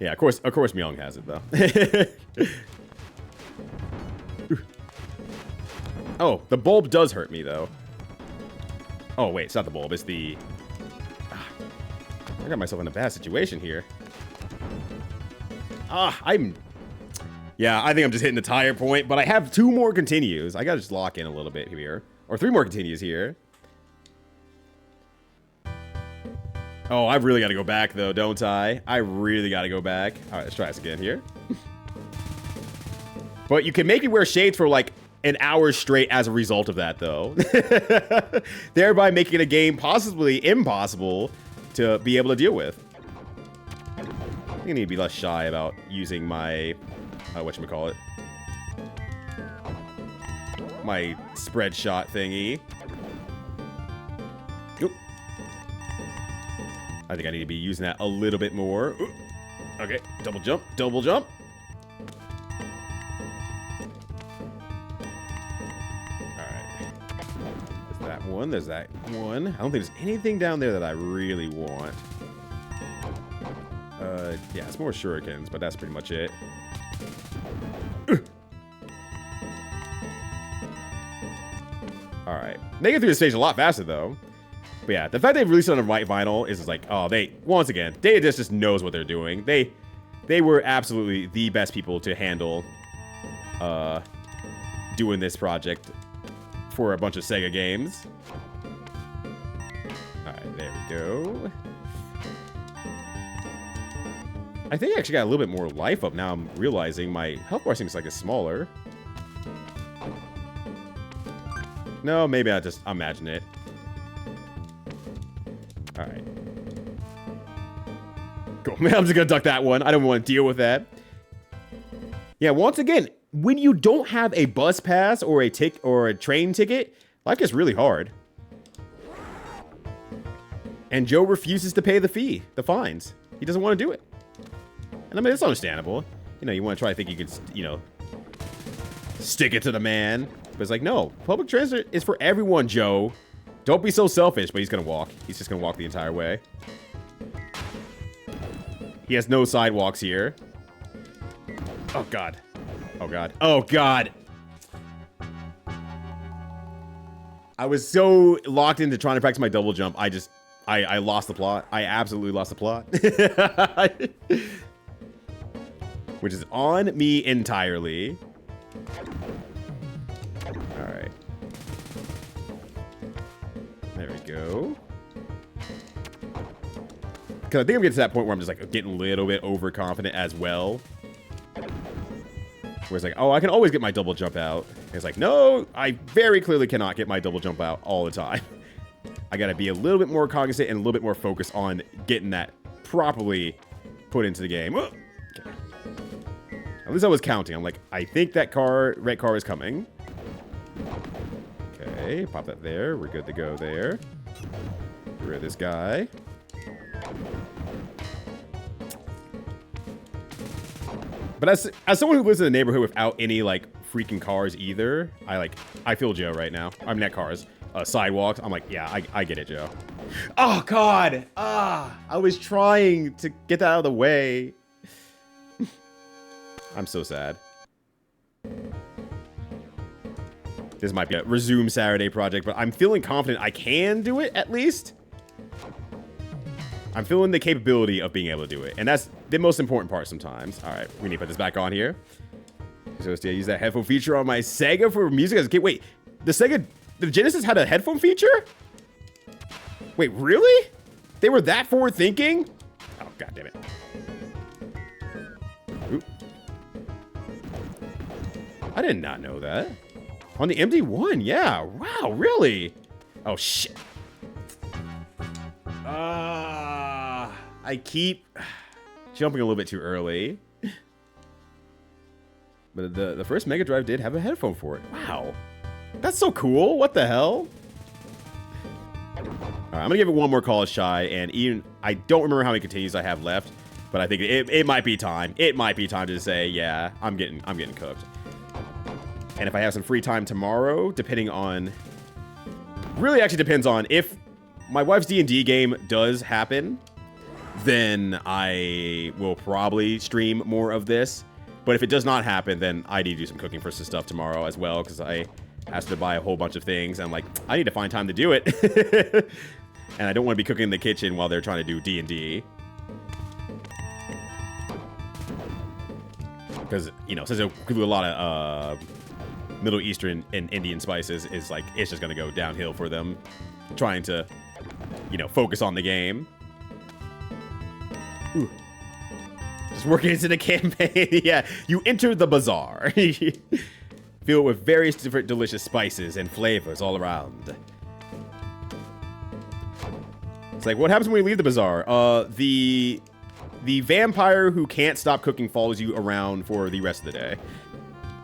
Yeah, of course Myung has it, though. Oh, the bulb does hurt me, though. Oh, wait, it's not the bulb. It's the... I got myself in a bad situation here. Yeah, I think I'm just hitting the tire point, but I have 2 more continues. I gotta just lock in a little bit here. Or 3 more continues here. Oh, I really gotta go back, though, don't I? I really gotta go back. Alright, let's try this again here. But you can make me wear shades for, like, an hour straight as a result of that, though. Thereby making a game possibly impossible to be able to deal with. I think I need to be less shy about using my, whatchamacallit, my spread shot thingy. Oop. I think I need to be using that a little bit more. Oop. Okay, double jump, double jump. There's that one. I don't think there's anything down there that I really want. Yeah, it's more shurikens, but that's pretty much it. Alright. Making it through the stage a lot faster, though. But yeah, the fact they've released it on the white vinyl is just like, oh, once again, Data just knows what they're doing. They were absolutely the best people to handle doing this project for a bunch of Sega games. Alright, there we go. I think I actually got a little bit more life up now. I'm realizing my health bar seems like it's smaller. No, maybe I just imagine it. Alright. Cool. I'm just gonna duck that one. I don't want to deal with that. Yeah, once again, when you don't have a bus pass or a train ticket, life gets really hard. And Joe refuses to pay the fines. He doesn't want to do it. And I mean, it's understandable. You know, you want to try to think you could, you know, stick it to the man. But it's like, no, public transit is for everyone, Joe. Don't be so selfish. But he's going to walk. He's just going to walk the entire way. He has no sidewalks here. Oh, God. Oh, God. Oh, God. I was so locked into trying to practice my double jump. I lost the plot. I absolutely lost the plot. Which is on me entirely. Alright. There we go. Because I think I'm getting to that point where I'm just like getting a little bit overconfident as well. Where it's like, oh, I can always get my double jump out. And it's like, no, I very clearly cannot get my double jump out all the time. I gotta be a little bit more cognizant and a little bit more focused on getting that properly put into the game. Okay. At least I was counting. I'm like, I think that red car is coming. Okay, pop that there. We're good to go there. Get rid of this guy. But as someone who lives in a neighborhood without any like freaking cars either, I feel Joe right now. I mean, not cars, sidewalks. I'm like, yeah, I get it, Joe. Oh God, I was trying to get that out of the way. I'm so sad. This might be a resume Saturday project, but I'm feeling confident I can do it, at least. I'm feeling the capability of being able to do it, and that's the most important part sometimes. All right, we need to put this back on here. So I use that headphone feature on my Sega for music as a kid. Wait, the Genesis had a headphone feature? Wait, really? They were that forward thinking? Oh, god damn it. Oop. I did not know that. On the MD1, yeah. Wow, really? Oh, shit. I keep jumping a little bit too early. But the first Mega Drive did have a headphone for it. Wow. That's so cool. What the hell? All right, I'm going to give it one more college try. And even, I don't remember how many continues I have left. But I think it might be time. It might be time to say, yeah, I'm getting cooked. And if I have some free time tomorrow, depending on... Really actually depends on if my wife's D&D game does happen, then I will probably stream more of this. But if it does not happen, then I need to do some cooking for some stuff tomorrow as well, because I have to buy a whole bunch of things. And I'm like, I need to find time to do it. And I don't want to be cooking in the kitchen while they're trying to do D&D. Because, you know, since they do a lot of Middle Eastern and Indian spices, is like, it's just going to go downhill for them trying to, you know, focus on the game. Ooh. Just working into the campaign. Yeah, you enter the bazaar. Filled with various different delicious spices and flavors all around. It's like, what happens when we leave the bazaar? The vampire who can't stop cooking follows you around for the rest of the day.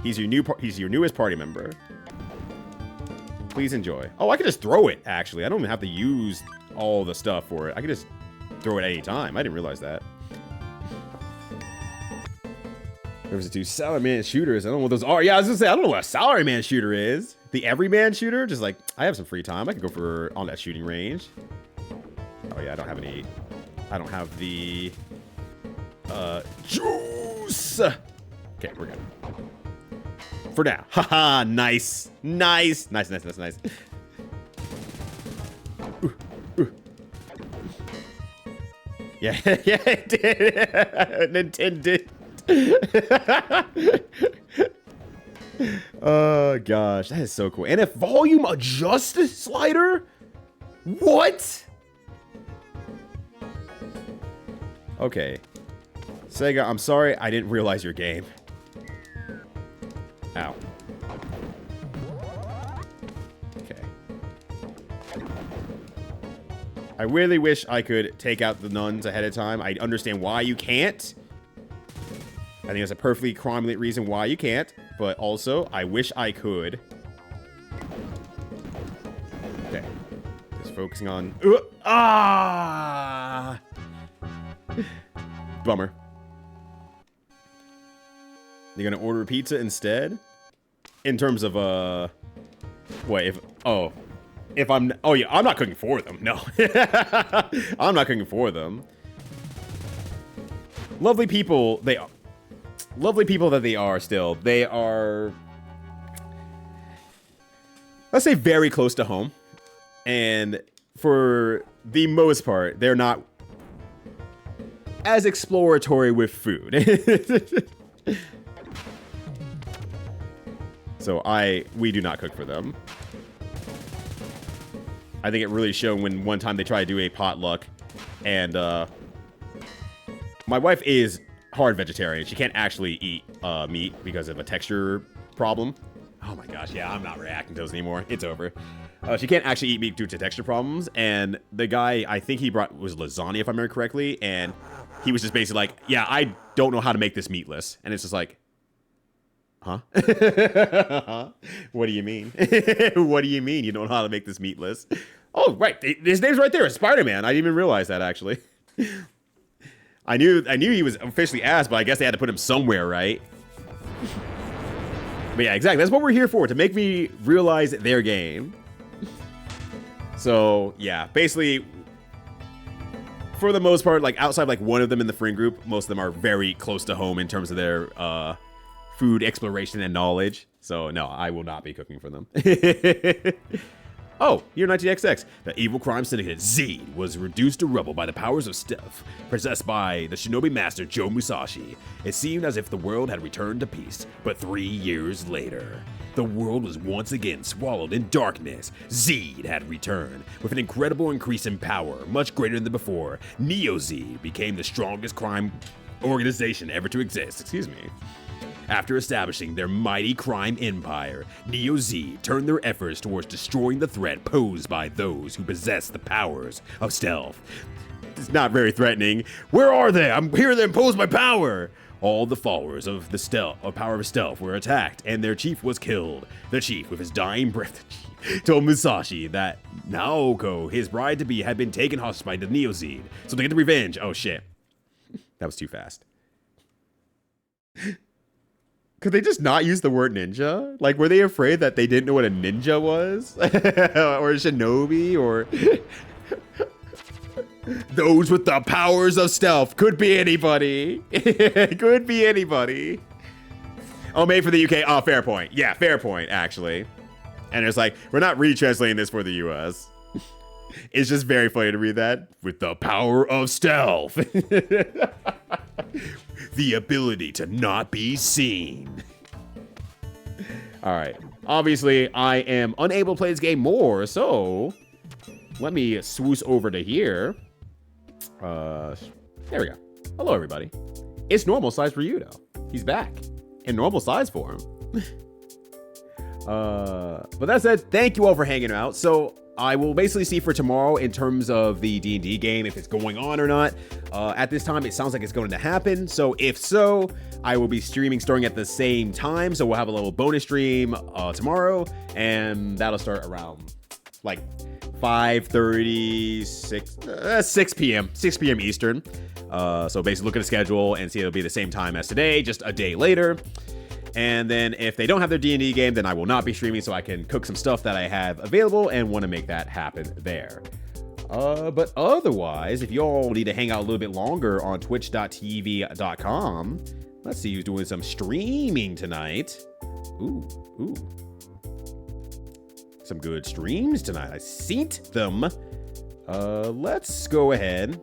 He's your newest party member. Please enjoy. Oh, I could just throw it, actually. I don't even have to use all the stuff for it. I could just throw it at any time. I didn't realize that. There's the two Salaryman shooters. I don't know what those are. Yeah, I was gonna say, I don't know what a Salaryman shooter is. The everyman shooter? Just like, I have some free time. I can go for on that shooting range. Oh yeah, I don't have any. I don't have the juice. Okay, we're good. For now. Haha, nice. Nice. Nice, nice, nice, nice. Ooh, ooh. Yeah, yeah, it did. Nintendo. Oh gosh, that is so cool. And a volume adjust slider? What? Okay. Sega, I'm sorry, I didn't realize your game. Ow. Okay. I really wish I could take out the nuns ahead of time. I understand why you can't. I think that's a perfectly cromulent reason why you can't, but also, I wish I could. Okay. Just focusing on... Ah! Bummer. You're gonna order pizza instead? In terms of, what, if... Oh. If I'm... Oh, yeah, I'm not cooking for them. No. I'm not cooking for them. Lovely people, they are. Lovely people that they are still. They are, let's say, very close to home. And for the most part, they're not as exploratory with food. So we do not cook for them. I think it really showed when one time they tried to do a potluck. And my wife is hard vegetarian. She can't actually eat meat because of a texture problem. Oh my gosh, yeah, I'm not reacting to those anymore. It's over. She can't actually eat meat due to texture problems. And the guy, I think he brought, was lasagna, if I remember correctly. And he was just basically like, yeah, I don't know how to make this meatless. And it's just like, huh? What do you mean? What do you mean you don't know how to make this meatless? Oh, right. His name's right there. Spider-Man. I didn't even realize that, actually. I knew he was officially asked, but I guess they had to put him somewhere, right? But yeah, exactly. That's what we're here for, to make me realize their game. So, yeah, basically, for the most part, like outside like one of them in the friend group, most of them are very close to home in terms of their food exploration and knowledge. So no, I will not be cooking for them. Oh, year 19XX. The evil crime syndicate Zed was reduced to rubble by the powers of stealth, possessed by the Shinobi master Joe Musashi. It seemed as if the world had returned to peace, but 3 years later, the world was once again swallowed in darkness. Zed had returned. With an incredible increase in power, much greater than before, Neo-Zed became the strongest crime organization ever to exist. Excuse me. After establishing their mighty crime empire, Neo-Zed turned their efforts towards destroying the threat posed by those who possess the powers of stealth. It's not very threatening. Where are they? I'm here to impose my power. All the followers of the power of stealth were attacked, and their chief was killed. The chief, with his dying breath, told Musashi that Naoko, his bride-to-be, had been taken hostage by the Neo-Zed. So to get the revenge, oh shit. That was too fast. Could they just not use the word ninja? Like, were they afraid that they didn't know what a ninja was? Or a shinobi? Or... Those with the powers of stealth. Could be anybody. Could be anybody. Oh, made for the UK. Oh, fair point. Yeah, fair point, actually. And it's like, we're not retranslating this for the US. It's just very funny to read that. With the power of stealth. The ability to not be seen. All right. Obviously, I am unable to play this game more, so let me swoosh over to here. There we go. Hello, everybody. It's normal size for Ryudo. He's back in normal size for him. But that said, thank you all for hanging out. So I will basically see for tomorrow in terms of the D&D game, if it's going on or not. At this time, it sounds like it's going to happen. So if so, I will be streaming starting at the same time. So we'll have a little bonus stream tomorrow, and that'll start around like 5:30, 6 p.m. Eastern. So basically look at the schedule and see it'll be the same time as today, just a day later. And then if they don't have their D&D game, then I will not be streaming, so I can cook some stuff that I have available and want to make that happen there. But otherwise, if y'all need to hang out a little bit longer on twitch.tv.com, let's see who's doing some streaming tonight. Ooh. Some good streams tonight. I seen them. Let's go ahead.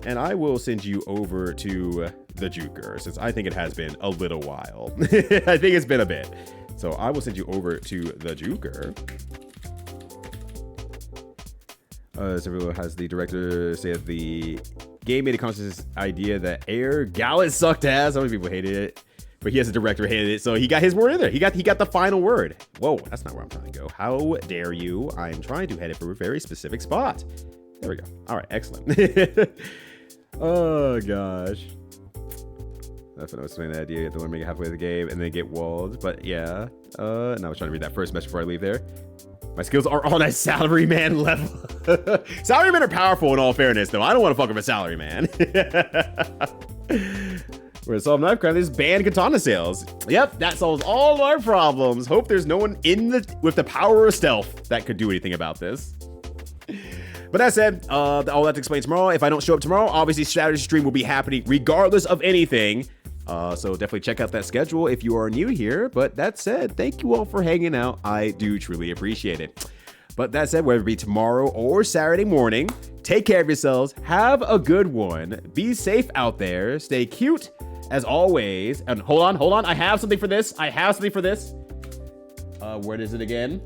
And I will send you over to the Juker, since I think it has been a little while. I think it's been a bit. So I will send you over to the Juker. So has the director say that the game made a conscious idea that Air Gallet sucked ass. So many people hated it, but he as a director hated it. So he got his word in there. He got the final word. Whoa, that's not where I'm trying to go. How dare you? I'm trying to head it for a very specific spot. There we go. All right, excellent. Oh gosh. That's what I was saying. The idea you have to learn make it halfway through the game and then get walled. But yeah. And I was trying to read that first message before I leave there. My skills are on a salaryman level. Salarymen are powerful in all fairness, though. I don't want to fuck with a salaryman. We're to solve knife crime. This banned katana sales. Yep, that solves all our problems. Hope there's no one with the power of stealth that could do anything about this. But that said, all that to explain tomorrow. If I don't show up tomorrow, obviously strategy stream will be happening regardless of anything. So definitely check out that schedule if you are new here. But that said, thank you all for hanging out. I do truly appreciate it. But that said, whether it be tomorrow or Saturday morning, take care of yourselves. Have a good one. Be safe out there. Stay cute as always. And hold on. I have something for this. Where is it again?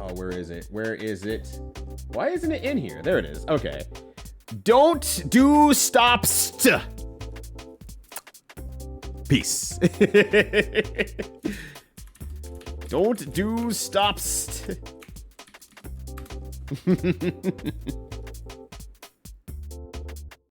Oh, where is it? Why isn't it in here? There it is. Okay. Don't do stops. Peace. Don't do stops.